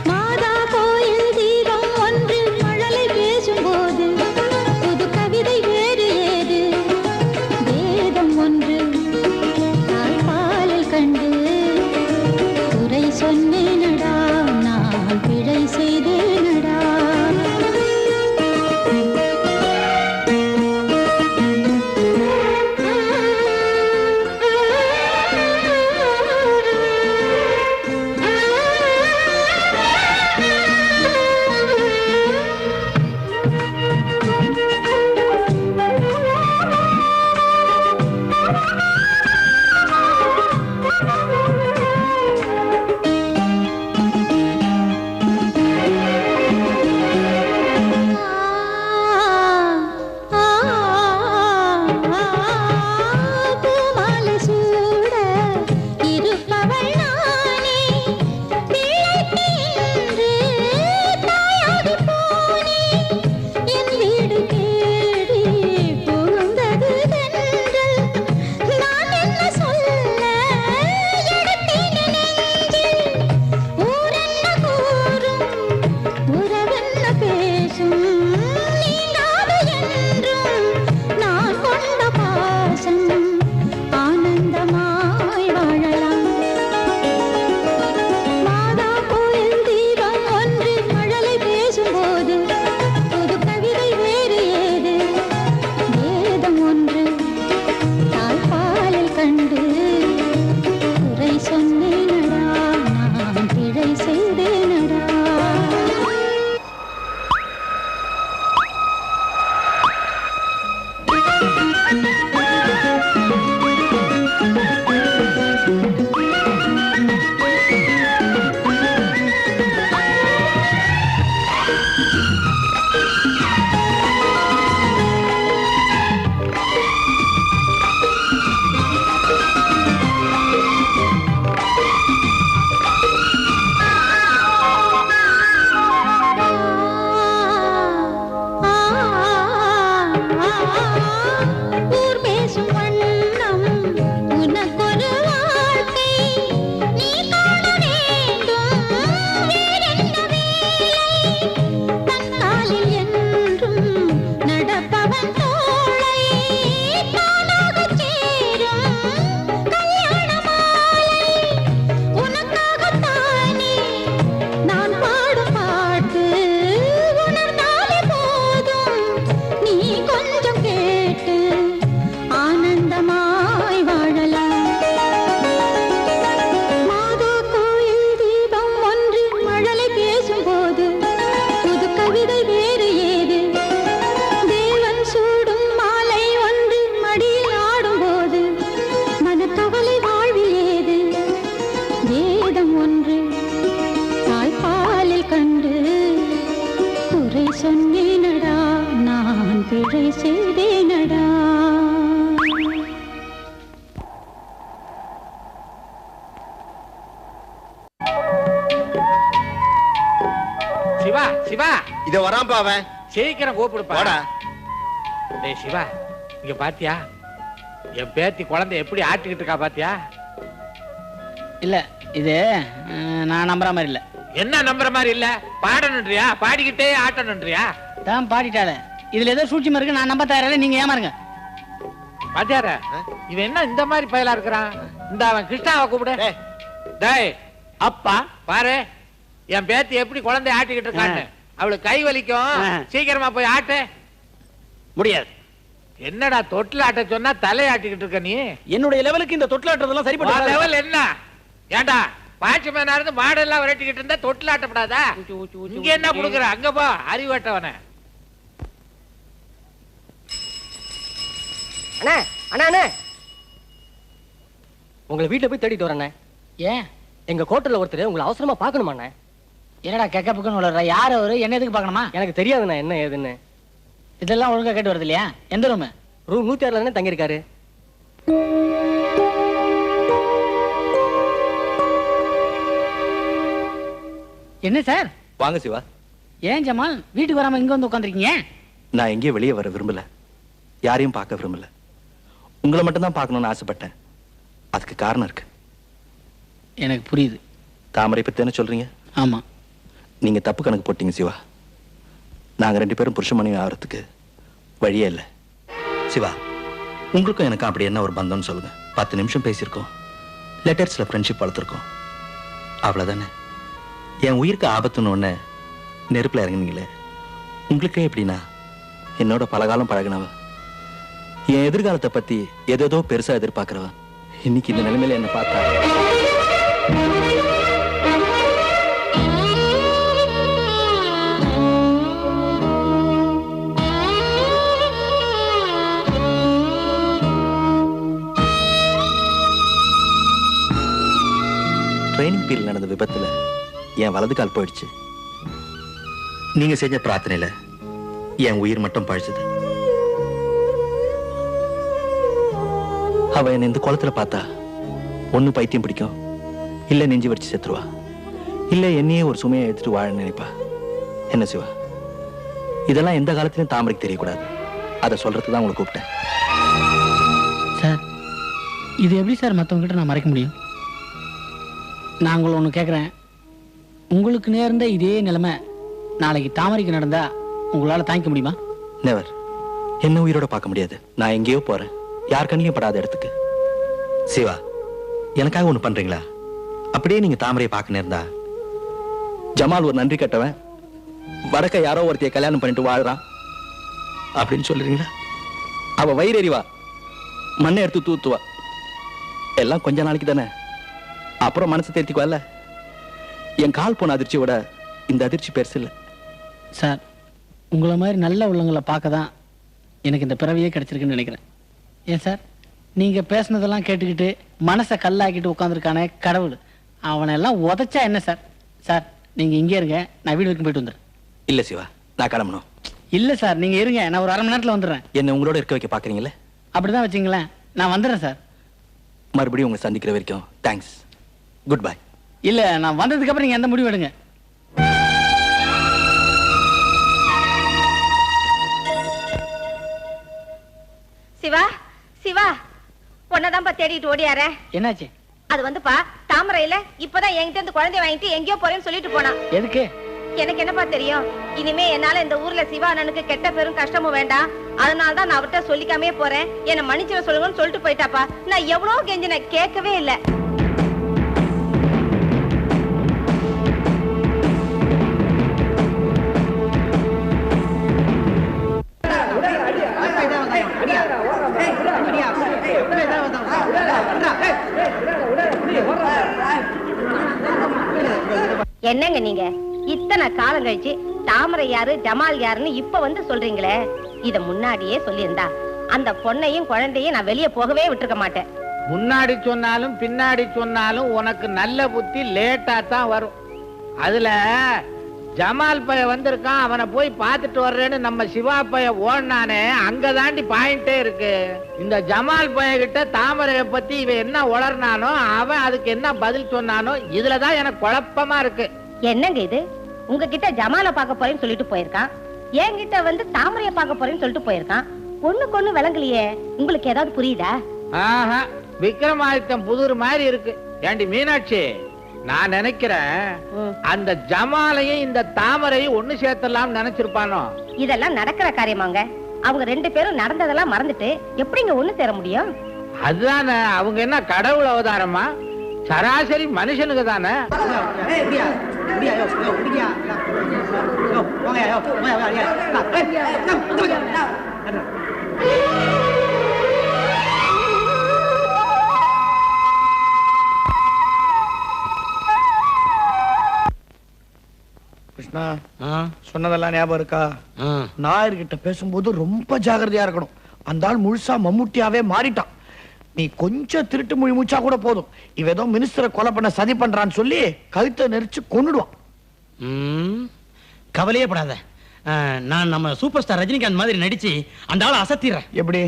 மாதா கோயில் தீபம் ஒன்று மழலை பேசும்போது புது கவிதை வேறு ஏது வேதம் ஒன்று தாய்ப்பாலில் கண்டு குறை சொன்னேனடா நான் பிழை செய்தேனடா பூமாலை சூட இருப்பவள் நானே பிள்ளைக்கு இன்று தாயாகி போனேன் என் வீடு தேடி புகுந்தது தென்றல் நான் என்ன சொல்ல எடுத்தேன் நெஞ்சில் ஊரென்ன கூறும் உறவென்ன பேசும் நீங்காது என்றும் நான் கொண்ட பாசம் ஆனந்தமாய் வாழலாம் மாதா கோயில் தீபம் ஒன்று மழலை பேசும்போது புது கவிதை வேறு ஏது வேதம் ஒன்று தாய்ப்பாலில் கண்டு குறை சொன்னேனடா நான் பிழை செய்தேனடா ஊர் பேசும் வண்ணம் உனக்கொரு வாழ்க்கை நீ காண வேண்டும் வேறென்ன வேலை தன்னாலில் என்றும் நடப்பவன் தோளை தானாகச் சேரும் கல்யாண மாலை உனக்காகத்தானே நான் பாடும் பாட்டு உணர்ந்தாலே போதும் நீ கொஞ்சம் கேட்டு ஆனந்தமாய் வாழலாம் மாதா கோயில் தீபம் ஒன்று மழலை பேசும்போது புது கவிதை வேறு ஏது தேவன் சூடும் மாலை ஒன்று மடியில் ஆடும்போது மனக்கவலை வாழ்வில் ஏது வேதம் ஒன்று தாய்ப்பாலில் கண்டு குறை சொன்னேனடா நான் பிழை செய்தேனடா சிவா சிவா இத வரான்பா அவன். சீக்கிரம் கூப்பிடுப்பா. வாடா. டேய் சிவா இங்க பாத்தியா என் பேத்தி குழந்தை எப்படி ஆட்டிக்கிட்டு இருக்கா பாத்தியா? இல்ல இது நான் நம்புற மாதிரி இல்ல. என்ன நம்புற மாதிரி இல்ல? பாடணுன்றியா? பாடிக்கிட்டே ஆட்டணுன்றியா? தான் பாடிட்டாளே. இதுல ஏதோ சூழ்ச்சி இருக்கு, நான் நம்ப தயாரில்லை, நீங்க ஏமாறுங்க. பாத்தியார இவன் என்ன இந்த மாதிரி பயலா இருக்கிறான்? இந்த அவன் கிருஷ்ணாவை கூப்பிடு. டேய் அப்பா பாரு என் பேத்தி எப்படி குழந்தை ஆட்டிக்கிட்டு இருக்கான்னு. அவளுக்கு கை வலிக்கும், சீக்கிரமா போய் ஆட்டு. முடியாது. என்னடா தொட்டில் ஆட்ட சொன்னா தலை ஆட்டிக்கிட்டு இருக்க நீ? என்னுடைய லெவலுக்கு இந்த தொட்டில் ஆட்டுறதெல்லாம் சரிப்பட்டு லெவல் என்ன? ஏண்டா பாட்சிமேனா இருந்து மாடெல்லாம் விரட்டிக்கிட்டு இருந்தா தொட்டில் ஆட்டப்படாதா? இங்க என்ன குடுக்குற? அங்க போ அறிவாட்டவன. அண்ணா அண்ணா அண்ணா உங்களை வீட்டுல போய் தேடிட்டு வரேண்ணே. ஏன்? எங்க கோட்டர்ல ஒருத்தர் உங்களை அவசரமா பாக்கணுமாண்ணே. என்னடா கெக்கப்புக்குன்னு வளர்ற? யார் அவரு? என்ன எதுக்கு பார்க்கணுமா? எனக்கு தெரியாதுண்ணா என்ன ஏதுன்னு. இதெல்லாம் ஒழுங்கா கேட்டு வருது இல்லையா? எந்த ரூம்? ரூம் 106 தானே தங்கியிருக்காரு. என்ன சார்? வாங்க சிவா. ஏன் ஜமால் வீட்டுக்கு வராம இங்க வந்து உட்காந்துருக்கீங்க? நான் எங்கேயும் வெளியே வர விரும்பல, யாரையும் பார்க்க விரும்பல. உங்களை மட்டும் தான் பார்க்கணும்னு ஆசைப்பட்டேன். அதுக்கு காரணம் இருக்கு. எனக்கு புரியுது. தாமரை பத்தி என்ன சொல்றீங்க? ஆமா, நீங்க தப்பு கணக்கு போட்டீங்க சிவா. நாங்க 2 பேரும் புருஷ மனைவி ஆகிறதுக்கு வழியே இல்லை. சிவா, உங்களுக்கும் எனக்கும் அப்படி என்ன ஒரு பந்தம்னு சொல்லுங்க. 10 நிமிஷம் பேசியிருக்கோம், லெட்டர்ஸ்ல ஃப்ரெண்ட்ஷிப் வளர்த்துருக்கோம், அவ்வளவுதானே. என் உயிருக்கு ஆபத்துன்னு ஒண்ணு நெருப்புல இறங்குனீங்களே, உங்களுக்கே எப்படின்னா என்னோட பலகாலம் பழகினவ, என் எதிர்காலத்தை பத்தி ஏதேதோ பெருசா எதிர்பார்க்கிறவ இன்னைக்கு இந்த நிலைமையில என்ன பார்த்தா ட்ரைனிங் பீரியட் நடந்த விபத்துல என் வலது கால் போயிடுச்சு. நீங்க செஞ்ச பிரார்த்தனையில என் உயிர் மட்டும் பழிச்சது. அவ என்ன இந்த குளத்துல பார்த்தா ஒண்ணு பைத்தியம் பிடிக்கும், இல்ல நெஞ்சு வச்சு செத்துருவா, இல்ல என்னையே ஒரு சுமையை எடுத்துட்டு வாழ நினைப்பா. என்ன சிவா, இதெல்லாம் எந்த காலத்திலும் தாமரைக்கு தெரியக்கூடாது. அதை சொல்றதுக்கு தான் உங்களை கூப்பிட்டேன். சார், இது எப்படி சார் மற்றவங்க கிட்ட நான் மறைக்க முடியும்? நான் உங்களை ஒன்று கேட்குறேன். உங்களுக்கு நேர்ந்த இதே நிலைமை நாளைக்கு தாமரைக்கு நடந்தா உங்களால தாங்கிக்க முடியுமா? நெவர். என்ன உயிரோட பார்க்க முடியாது. நான் எங்கேயோ போறேன், யார் கண்ணியும் படாத இடத்துக்கு. சிவா, எனக்காக ஒண்ணு பண்றீங்களா? அப்படியே நீங்க தாமரையை பார்க்க நேர்ந்தா, ஜமால் ஒரு நன்றி கட்டவன், வடக்க யாரோ ஒருத்தைய கல்யாணம் பண்ணிட்டு வாழ்றான் அப்படின்னு சொல்லுறீங்களா? அவ வயிறறிவா, மண்ணை எடுத்து தூத்துவா. எல்லாம் கொஞ்ச நாளைக்கு தானே, அப்புறம் மனசு தேர்த்திக்குவல்ல. என் கால் போன அதிர்ச்சியோட இந்த அதிர்ச்சி பெருசு இல்லை. சார், உங்களை மாதிரி நல்ல உள்ளங்களை பார்க்க தான் எனக்கு இந்த பிறவியே கிடைச்சிருக்குன்னு நினைக்கிறேன். ஏன் சார், நீங்க பேசுனதெல்லாம் கேட்டுக்கிட்டு மனசை கல்லாக்கிட்டு உட்காந்துருக்கானே கடவுள், அவனெல்லாம் உதைச்சா என்ன சார்? சார், நீங்க இங்கே இருங்க, நான் வீடு வரைக்கும் போயிட்டு வந்துடுறேன். இல்ல சிவா, நான் கிளம்பணும். இல்ல சார், நீங்க இருங்க, நான் ஒரு 1/2 மணி நேரத்துல வந்துடுறேன். என்ன உங்களோட இருக்க வைக்க பாக்குறீங்களே? அப்படிதான் வச்சுங்களேன், நான் வந்துடுறேன் சார். மறுபடியும் உங்களை சந்திக்கிற வரைக்கும் தேங்க்ஸ், குட் பை. இல்ல, நான் வந்ததுக்கு அப்புறம் நீங்க எந்த முடிவு எடுங்க. சிவா, சிவா, பொண்ணதான்பா தேடிட்டு ஓடியார. என்னாச்சு? அது வந்துப்பா, தாமரையில இப்பதான் என்கிட்ட இருந்து குழந்தைய வாங்கிட்டு எங்கேயோ போறேன்னு சொல்லிட்டு போனா. எதுக்கு? எனக்கு என்னப்பா தெரியும். இனிமே என்னால இந்த ஊர்ல சிவா அண்ணனுக்கு கெட்ட பெரும் கஷ்டமும் வேண்டாம், அதனாலதான் நான் அவர்கிட்ட சொல்லிக்காமே போறேன், என்ன மன்னிச்சிட சொல்லுங்கன்னு சொல்லிட்டு போயிட்டாப்பா. நான் எவ்வளவு கெஞ்சின, கேட்கவே இல்லை. என்னங்க நீங்க இத்தனை காலம் கழிச்சு தாமரை யாரு ஜமால் யாருன்னு இப்ப வந்து சொல்றீங்களே, இத முன்னாடியே சொல்லியிருந்தா அந்த பொண்ணையும் குழந்தையும் நான் வெளியே போகவே விட்டுருக்க மாட்டேன். முன்னாடி சொன்னாலும் பின்னாடி சொன்னாலும் உனக்கு நல்ல புத்தி லேட்டா தான் வரும். அதுல ஜமால் பைய வந்திருக்கான், அவனை போய் பார்த்துட்டு வர்றேன்னு நம்ம சிவா பைய ஓடினானே, அங்க தாண்டி பாயிண்டே இருக்கு. இந்த ஜமால் பைய கிட்ட தாமரைய பத்தி இவன் என்ன உளர்னானோ, அவன் அதுக்கு என்ன பதில் சொன்னானோ, இதுலதான் எனக்கு குழப்பமா இருக்கு. என்னங்க இது, உங்ககிட்ட ஜமால பார்க்க போறேன்னு சொல்லிட்டு போயிருக்கான், என்கிட்ட வந்து தாமரைய பார்க்க போறேன்னு சொல்லிட்டு போயிருக்கான். ஒண்ணுக்கு ஒண்ணு விளங்கலையே. உங்களுக்கு ஏதாவது புரியுதா? ஆஹா, விக்ரமாதித்தன் புதூர் மாதிரி இருக்கு. ஏண்டி மீனாட்சி, நான் நினைக்கிறேன் அந்த ஜமாலையும் இந்த தாமரையும் ஒண்ணு சேர்த்தலாம் நினைச்சிருப்பானோ. இதெல்லாம் நடக்கிற காரியமாங்க. அவங்க 2 பேரும் நடந்ததெல்லாம் மறந்துட்டு எப்படிங்க ஒண்ணு சேர முடியும்? அதுதானே, அவங்க என்ன கடவுள் அவதாரமா? சராசரி மனுஷனுக்கு தானே. கிருஷ்ணா, சொன்னதெல்லாம் ஞாபகம் இருக்கா? நாயர்கிட்ட பேசும்போது ரொம்ப ஜாகிரதையா இருக்கணும். அந்த ஆள் முழுசா மம்முட்டியாவே மாறிட்டான். நீ கொஞ்சம் திருட்டு மொழி மூச்சா கூட போதும், இவ ஏதோ மினிஸ்டரை கொலை பண்ண சதி பண்றான்னு சொல்லி கழுத்தை நெரிச்சு கொன்னுடுவான். கவலையே படாத, நான் நம்ம சூப்பர் ஸ்டார் ரஜினிகாந்த் மாதிரி நடிச்சு அந்த ஆளை அசத்திடுறேன். எப்படி?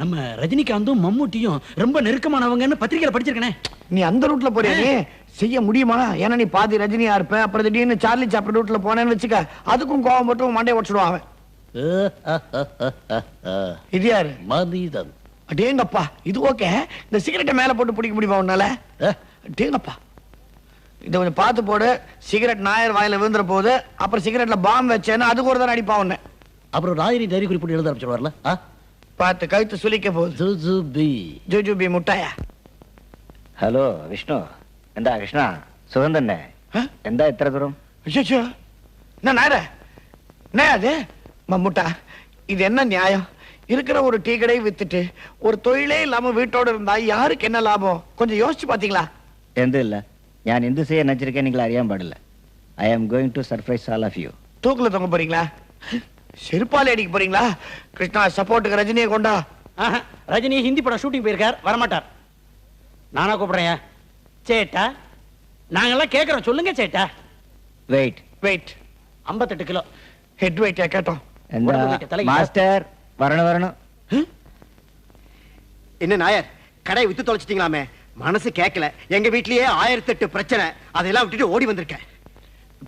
நம்ம ரஜினிகாந்தும் மம்முட்டியும் ரொம்ப நெருக்கமானவங்கன்னு பத்திரிகையில படிச்சிருக்கேனே. நீ அந்த ரூட்ல போறியா? நீ செய்ய முடியுமா? ஏன்னா நீ பாதி ரஜினியா இருப்ப, அப்புறம் திடீர்னு சார்லி சாப்ளின் ரூட்ல போனேன்னு வச்சுக்க, அதுக்கும் கோவம் மட்டும் மண்டையை உடைச்சிடுவான் அவன். இது யாரு? மனிதன். அடேங்கப்பா இது ஓகே. இந்த சிகரெட்டை மேல போட்டு பிடிக்க முடியுமா உன்னால? அடேங்கப்பா இதை கொஞ்சம் பார்த்து போடு. சிகரெட் நாயர் வாயில விழுந்துற போது அப்புறம் சிகரெட்ல பாம் வச்சேன்னு அதுக்கு ஒரு தான் அடிப்பா உன்ன. அப்புறம் ராயரி டைரி குறிப்பிட்டு எழுத ஆரம்பிச்சிருவார்ல. பார்த்து கழுத்து சுலிக்க போகுது. ஜுஜுபி முட்டாயா. ஹலோ விஷ்ணு, எந்தா கிருஷ்ணா சுகந்தண்ணே எந்தா எத்தனை தூரம்? ஐயோ என்ன நாயர என்ன அது மம்முட்டா? இது என்ன நியாயம்? இருக்கிற ஒரு டீ கடை வித்துட்டு ஒரு தொழிலே இல்லாம வீட்டோட இருந்தா யாருக்கு என்ன லாபம்? கொஞ்சம் யோசிச்சு பாத்தீங்களா? എന്ത് ഇല്ല, ഞാൻ എന്ത് ചെയ്യാൻ വെച്ചിരിക്കാൻ നിങ്ങൾ അറിയാൻ പാടില്ല. I am going to surprise all of you. தூக்குல தொங்க போறீங்களா? செருப்பாலே அடிக்க போறீங்களா? கிருஷ்ணா சப்போர்ட்டுக்கு ரஜினியை கொண்டா. ரஜினி ஹிந்தி படம் ஷூட்டிங் போயிருக்கார், வரமாட்டார். நானா கூப்பிடுறேன். சேட்டா நாங்கெல்லாம் கேட்கறோம், சொல்லுங்க சேட்டா. Wait wait 58 kilo head weight கேட்டோம். மாஸ்டர் வரணும் வரணும். என்ன நாயர் கடை வித்து தொலைச்சிட்டீங்களாமே? மனசு கேட்கல. எங்க வீட்லயே 1008 பிரச்சனை, அதெல்லாம் விட்டுட்டு ஓடி வந்திருக்கேன்.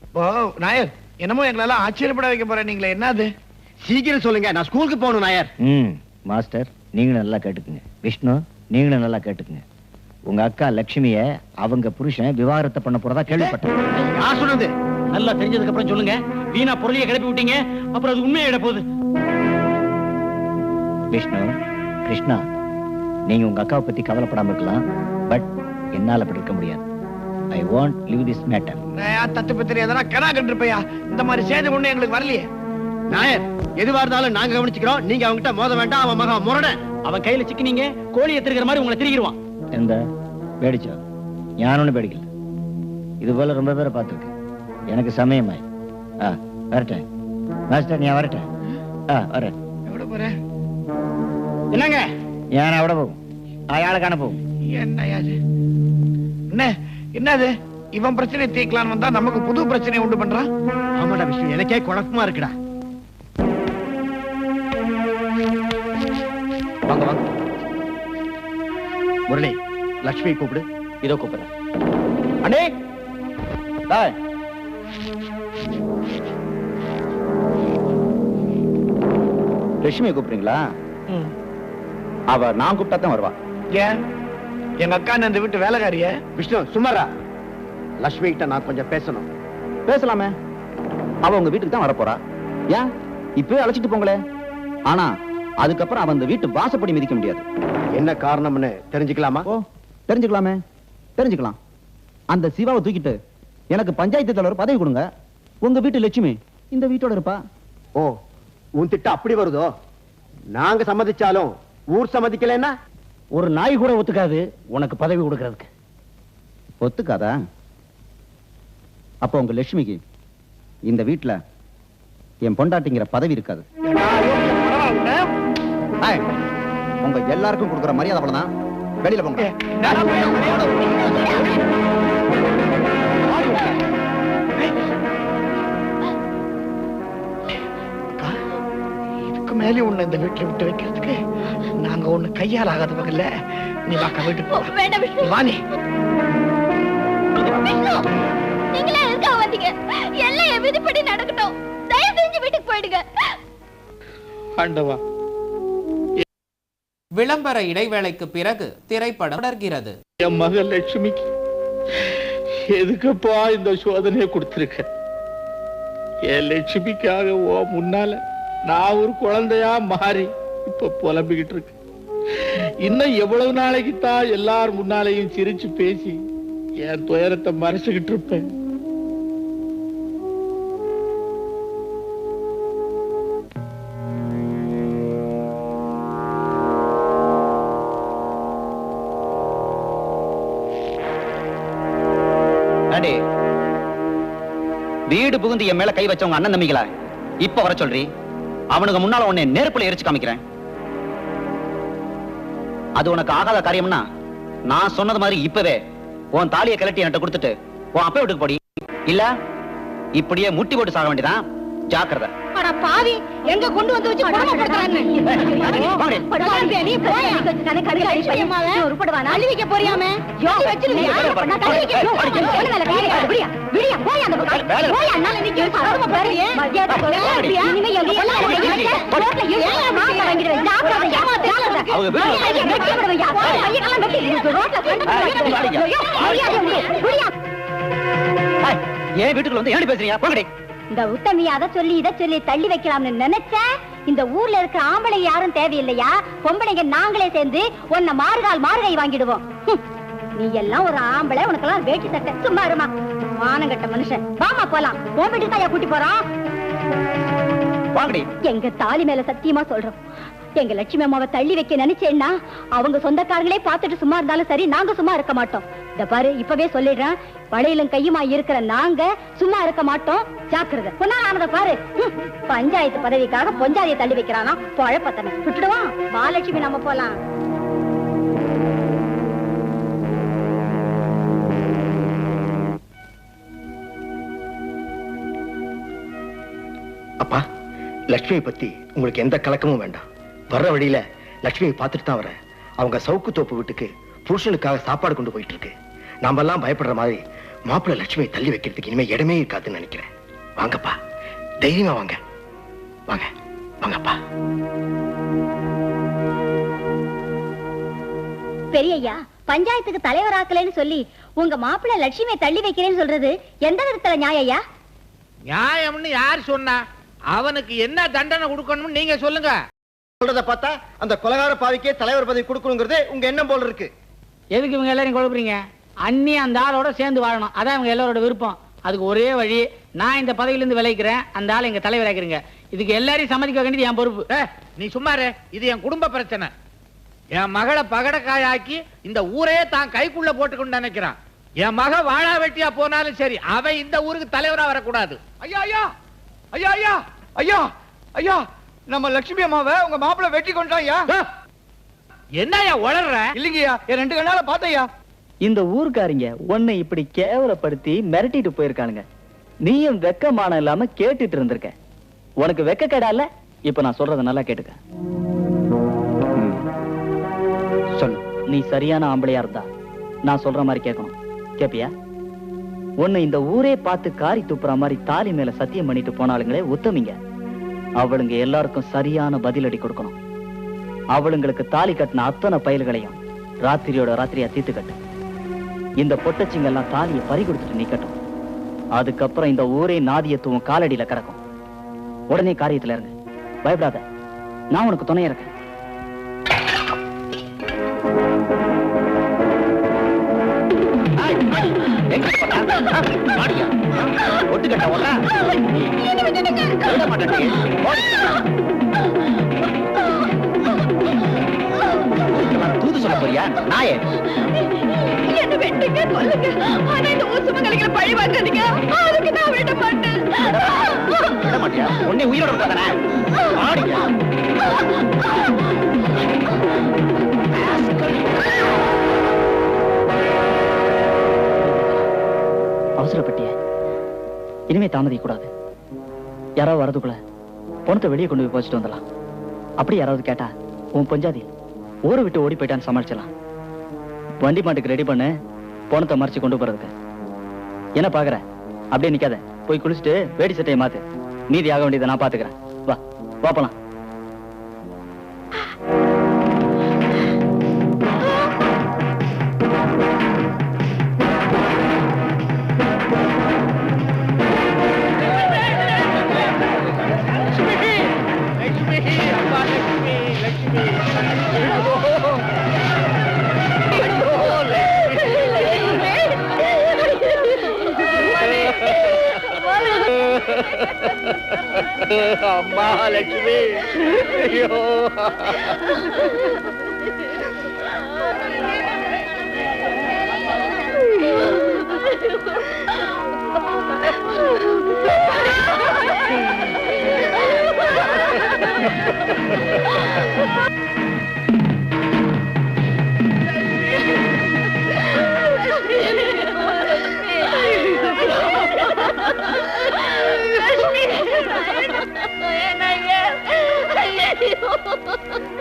இப்போ நாயர் என்னமோ எங்களால ஆச்சரியப்பட வைக்க போறேன். நீங்களே என்னது? சீக்கிரம் சொல்லுங்க, நான் ஸ்கூலுக்கு போகணும் நாயர். மாஸ்டர் நீங்களும் நல்லா கேட்டுக்குங்க. விஷ்ணு நீங்களும் நல்லா கேட்டுக்குங்க. உங்க அக்கா லட்சுமிய அவங்க புருஷன் விவாகரத்தை பண்ண போறதா கேள்விப்பட்டேன். நான் சொன்னது நல்லா தெரிஞ்சதுக்கு அப்புறம் சொல்லுங்க. வீணா பொருளைய கிளப்பி விட்டீங்க, அப்புறம் அது உண்மையிட போகுது. விஷ்ணு கிருஷ்ணா, நீங்க உங்க அக்காவை பத்தி கவலைப்படாம இருக்கலாம், பட் என்னால அப்படி இருக்க முடியாது. I want leave this matter. தத்து பத்திரி எதனா கனா கண்டிருப்பையா? இந்த மாதிரி சேதம் ஒண்ணு எங்களுக்கு வரலையே. நாயர் எதுவா இருந்தாலும் நாங்க கவனிச்சுக்கிறோம், நீங்க அவங்கிட்ட மோத வேண்டாம். அவன் மகா முரட. அவன் கையில சிக்கினீங்க, கோழியை திருகிற மாதிரி உங்களை திருகிடுவான். எந்த பேடிச்சோ? ஞான் ஒண்ணு பேடிக்கல. இது போல ரொம்ப பேரை பார்த்துருக்கு. எனக்கு சமயமாய் வரட்டேன் மாஸ்டர். நீ வரட்டேன். வரேன். எவ்வளோ போறேன்? என்னங்க ഞാൻ അവിടെ പോകും, അയാളെ കാണാൻ പോകും. என்னது இவன் பிரச்சனை தீர்க்கலான்னு வந்தா நமக்கு புது பிரச்சனை உண்டு பண்றான். ஆமாடா விஷ்ணு, எனக்கே குழப்பமா இருக்குடா. வாங்க வாங்க. முரளி லட்சுமி கூப்பிடு. இதோ கூப்பிடுறேன். அண்ணே டேய், லட்சுமியை கூப்பிடுறீங்களா? அவ நான் கூப்பிட்டா தான் வருவா. ஏன் எங்க அக்கா இந்த வீட்டு வேலைக்காரிய? விஷ்ணு சும்மாரா. லட்சுமி கிட்ட நான் கொஞ்சம் பேசணும். பேசலாமே, அவ உங்க வீட்டுக்கு தான் வரப்போறா. ஏன் இப்பவே அழைச்சிட்டு போங்களே. ஆனா அதுக்கப்புறம் அவன் அந்த வீட்டு வாசப்படி மிதிக்க முடியாது. என்ன காரணம்னு தெரிஞ்சுக்கலாமா? ஓ தெரிஞ்சுக்கலாமே, தெரிஞ்சுக்கலாம். அந்த சிவாவை தூக்கிட்டு எனக்கு பஞ்சாயத்து தலைவர் பதவி கொடுங்க. உங்க வீட்டு லட்சுமி இந்த வீட்டோட இருப்பா. ஓ உன் திட்டம் அப்படி வருதோ? நாங்க சம்மதிச்சாலும் ஊர் சம்மதிக்கலன்னா ஒரு நாய் கூட ஒத்துக்காது உனக்கு பதவி கொடுக்கறதுக்கு. ஒத்துக்காதா? அப்போ உங்க லட்சுமிக்கு இந்த வீட்டுல என் பொண்டாட்டிங்கிற பதவி இருக்காது. உங்க எல்லாருக்கும் கொடுக்குற மரியாதை அவ்வளவுதான். வெளியில போங்க. இதுக்கு மேலே உன்னை இந்த வீட்டுல விட்டு வைக்கிறதுக்கு நாங்க ஒண்ணு கையால் ஆகாத பகல்ல. நீ வாக்க வீட்டுக்கு போ. வா நீ. நீங்களே எதுக்காக வந்தீங்க? எல்லாம் என் விதிப்படி நடக்கட்டும். தயவு செஞ்சு வீட்டுக்கு போயிடுங்க. ஆண்டவா. விளம்பர இடைவேளைக்கு பிறகு திரைப்படம் தொடர்கிறது. என் மகள் லட்சுமிக்கு எதுக்குப்பா இந்த சோதனையை கொடுத்திருக்க? என் லட்சுமிக்காக முன்னால நான் ஒரு குழந்தையா மாறி இப்ப புலம்பிக்கிட்டு இருக்கு. இன்னும் எவ்வளவு நாளைக்கு தான் எல்லார் முன்னாலையும் சிரிச்சு பேசி என் துயரத்தை மறைச்சுக்கிட்டு இருப்பேன். வீடு புகுந்து என் மேல கை வச்சவங்க அண்ணன் தம்பிகளா இப்ப வர சொல்றீ? அவனுக்கு முன்னால உன்னை நெருப்புல எரிச்சு காமிக்கிறேன். அது உனக்கு ஆகாத காரியம்னா நான் சொன்னது மாதிரி இப்பவே உன் தாலியை கலட்டி என்கிட்ட கொடுத்துட்டு உன் அப்பா வீட்டுக்கு போடி. இல்ல இப்படியே முட்டி போட்டு சாக வேண்டியதான். ஜாக்கிரதை. அட பாவி எங்க கொண்டு வந்து வச்சு குடும்பப்படுத்தான்னு நீ போயா கணக்கு பையமாவே உருப்படுவானா அள்ளி வைக்க போறியாமே யோகி வச்சிருக்கியா நான் தள்ளி வைக்க விடியா போயா அந்த பக்கம் போயா அண்ணால நீ சரமா பாருங்க மரியாதை சொல்றியா இனிமே எங்க எல்லாம் ரோட்ல ஏன் மாமா வாங்கிடுவேன் ஜாக்கிரதையா அவங்க வெட்டிடுவையா பையனெல்லாம் வெட்டி ரோட்ல ஏன் வீட்டுக்குள்ள வந்து ஏன் பேசுறீங்க போங்கடி இந்த உத்தமி அதை சொல்லி இதை சொல்லி தள்ளி வைக்கலாம்னு நினைச்ச இந்த ஊர்ல இருக்கிற ஆம்பளை யாரும் தேவையில்லையா பொம்பளைங்க நாங்களே சேர்ந்து உன்னை மாறுகை வாங்கிடுவோம் நீ எல்லாம் ஒரு ஆம்பளை உனக்கெல்லாம் வேட்டி சட்டை சும்மா இருமா மானங்கட்ட மனுஷன் வாமா போலாம் உன் வீட்டுக்கு தான் கூட்டி போறோம் எங்க தாலி மேல சத்தியமா சொல்றோம் எங்க லட்சுமி அம்மாவை தள்ளி வைக்க நினைச்சேன்னா அவங்க சொந்தக்காரங்களே பார்த்துட்டு சும்மா இருந்தாலும் சரி நாங்க சும்மா இருக்க மாட்டோம் இத பாரு இப்பவே சொல்லிடுறேன் வளையலும் கையுமா இருக்கிற நாங்க சும்மா இருக்க மாட்டோம் ஜாக்கிரதை பொண்ணா ஆனத பாரு பஞ்சாயத்து பதவிக்காக பொஞ்சாதியை தள்ளி வைக்கிறானா பழப்பத்தனை விட்டுடுவான் மகாலட்சுமி நம்ம போலாம் அப்பா லட்சுமி பத்தி உங்களுக்கு எந்த கலக்கமும் வேண்டாம். வர்ற வழியில லட்சுமியை பார்த்துட்டு தான் வரேன். அவங்க சவுக்கு தோப்பு வீட்டுக்கு புருஷனுக்காக சாப்பாடு கொண்டு போயிட்டு இருக்கு. நாம எல்லாம் பயப்படுற மாதிரி மாப்பிள்ளை லட்சுமியை தள்ளி வைக்கிறதுக்கு இனிமே இடமே இருக்காதுன்னு நினைக்கிறேன். வாங்கப்பா, தைரியமா வாங்க. வாங்க வாங்கப்பா. பெரியய்யா, பஞ்சாயத்துக்கு தலைவராக்கலன்னு சொல்லி உங்க மாப்பிள்ளை லட்சுமியை தள்ளி வைக்கிறேன்னு சொல்றது எந்த விதத்துல நியாயா? நியாயம்னு யார் சொன்னா? அவனுக்கு என்ன தண்டனை கொடுக்கணும்னு நீங்க சொல்லுங்க. சொல்றத பார்த்தா அந்த கொலகார பாவிக்கே தலைவர் பதவி கொடுக்கணுங்கிறது உங்க எண்ணம் போல இருக்கு. எதுக்கு இவங்க எல்லாரும் குழப்பறீங்க? அண்ணி அந்த ஆளோட சேர்ந்து வாழணும், அதான் இவங்க எல்லாரோட விருப்பம். அதுக்கு ஒரே வழி, நான் இந்த பதவியிலிருந்து விளைக்கிறேன், அந்த ஆளை எங்க தலைவர் ஆக்கிறீங்க. இதுக்கு எல்லாரையும் சம்மதிக்க வேண்டியது என் பொறுப்பு. நீ சும்மாரு, இது என் குடும்ப பிரச்சனை. என் மகளை பகடக்காயாக்கி இந்த ஊரே தான் கைக்குள்ள போட்டுக்கொண்டு நினைக்கிறான். என் மக வாழா வெட்டியா போனாலும் சரி, அவன் இந்த ஊருக்கு தலைவரா வரக்கூடாது. ஐயா ஐயா ஐயா ஐயா ஐயா ஐயா, நம்ம லட்சுமி அம்மாவை உங்க மாப்பிள்ளை வெட்டி கொண்டாயா? என்னையா உளர்ற? இல்லைங்கய்யா, என் 2 கண்ணால பார்த்தையா. இந்த ஊர்க்காரிங்க உன்னை இப்படி கேவலப்படுத்தி மிரட்டிட்டு போயிருக்கானுங்க. நீயும் வெக்கமானம் இல்லாம கேட்டுட்டு இருந்திருக்க. உனக்கு வெக்க கேடால? இப்ப நான் சொல்றத நல்லா கேட்டுக்க. சொல்லு. நீ சரியான ஆம்பளையா இருந்தா நான் சொல்ற மாதிரி கேட்கணும். கேப்பியா? உன்னை இந்த ஊரே பார்த்து காரி துப்புற மாதிரி தாலி மேல சத்தியம் பண்ணிட்டு போனாலுங்களே உத்தமிங்க. அவளுங்க எல்லாருக்கும் சரியான பதிலடி கொடுக்கணும். அவளுங்களுக்கு தாலி கட்டின அத்தனை பயல்களையும் ராத்திரியோட ராத்திரியா தீர்த்து கட்டு. இந்த பொட்டச்சிங்கெல்லாம் தாலியை பறி கொடுத்துட்டு நிக்கட்டும். அதுக்கப்புறம் இந்த ஊரே நாதியத்துவம் காலடியில கிடக்கும். உடனே காரியத்துல இருங்க, பயப்படாத, நான் உனக்கு துணையா இருக்கேன். தூது சொல்ல போறியா நாயே? என்ன வெட்டுங்க, கொல்லுங்க, ஆனா இந்த ஊர் சுமங்கலிகளை பழி வாங்காதீங்க. அதுக்கு நான் விட மாட்டேன். விட மாட்டியா? உன்னை உயிரோட இருக்காதானே? அவசரப்பட்டிய, இனிமே தாமதிக்க கூடாது. யாராவது வரதுக்குள்ள பணத்தை வெளியே கொண்டு போய் வச்சுட்டு வந்துடலாம். அப்படி யாராவது கேட்டா உன் பஞ்சாதி ஊரை விட்டு ஓடி போயிட்டான்னு சமாளிச்சலாம். வண்டி மாட்டுக்கு ரெடி பண்ணு, பணத்தை மறைச்சு கொண்டு போறதுக்கு. என்ன பாக்குற? அப்படியே நிக்காத, போய் குளிச்சுட்டு வேடி சட்டையை மாத்து. மீதி ஆக வேண்டியதை நான் பாத்துக்கிறேன். வா வா போலாம். அம்மா லட்சுமி, ஐயோ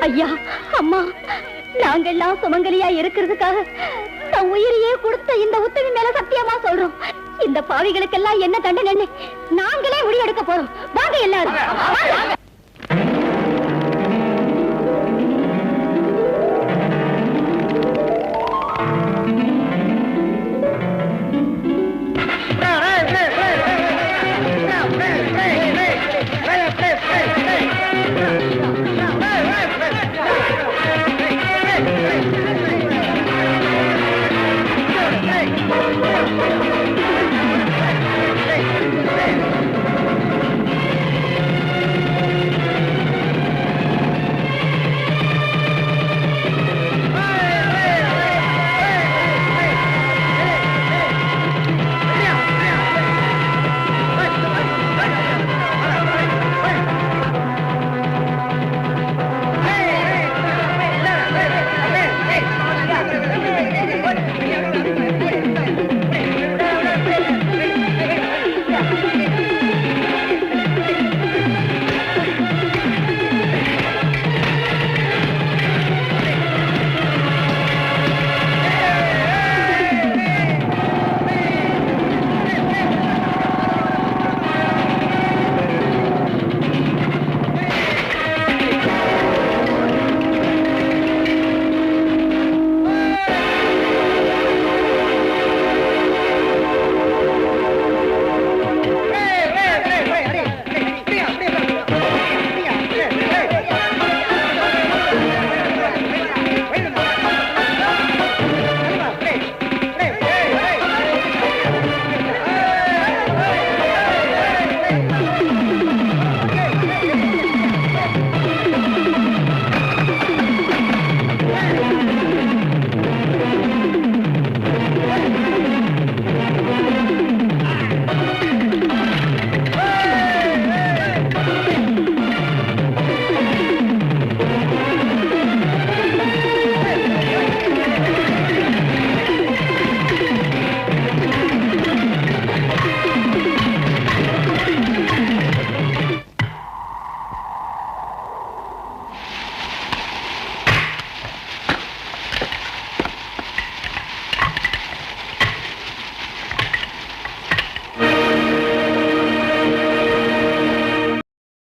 ஐயா அம்மா நாங்கெல்லாம் சுமங்கலியா இருக்கிறதுக்காக தன் உயிரையே கொடுத்த இந்த உத்தமி மேல சத்தியமா சொல்றோம். இந்த பாவிகளுக்கெல்லாம் என்ன தண்டனை நாங்களே முடிவெடுக்க போறோம். வாங்க எல்லாரும்.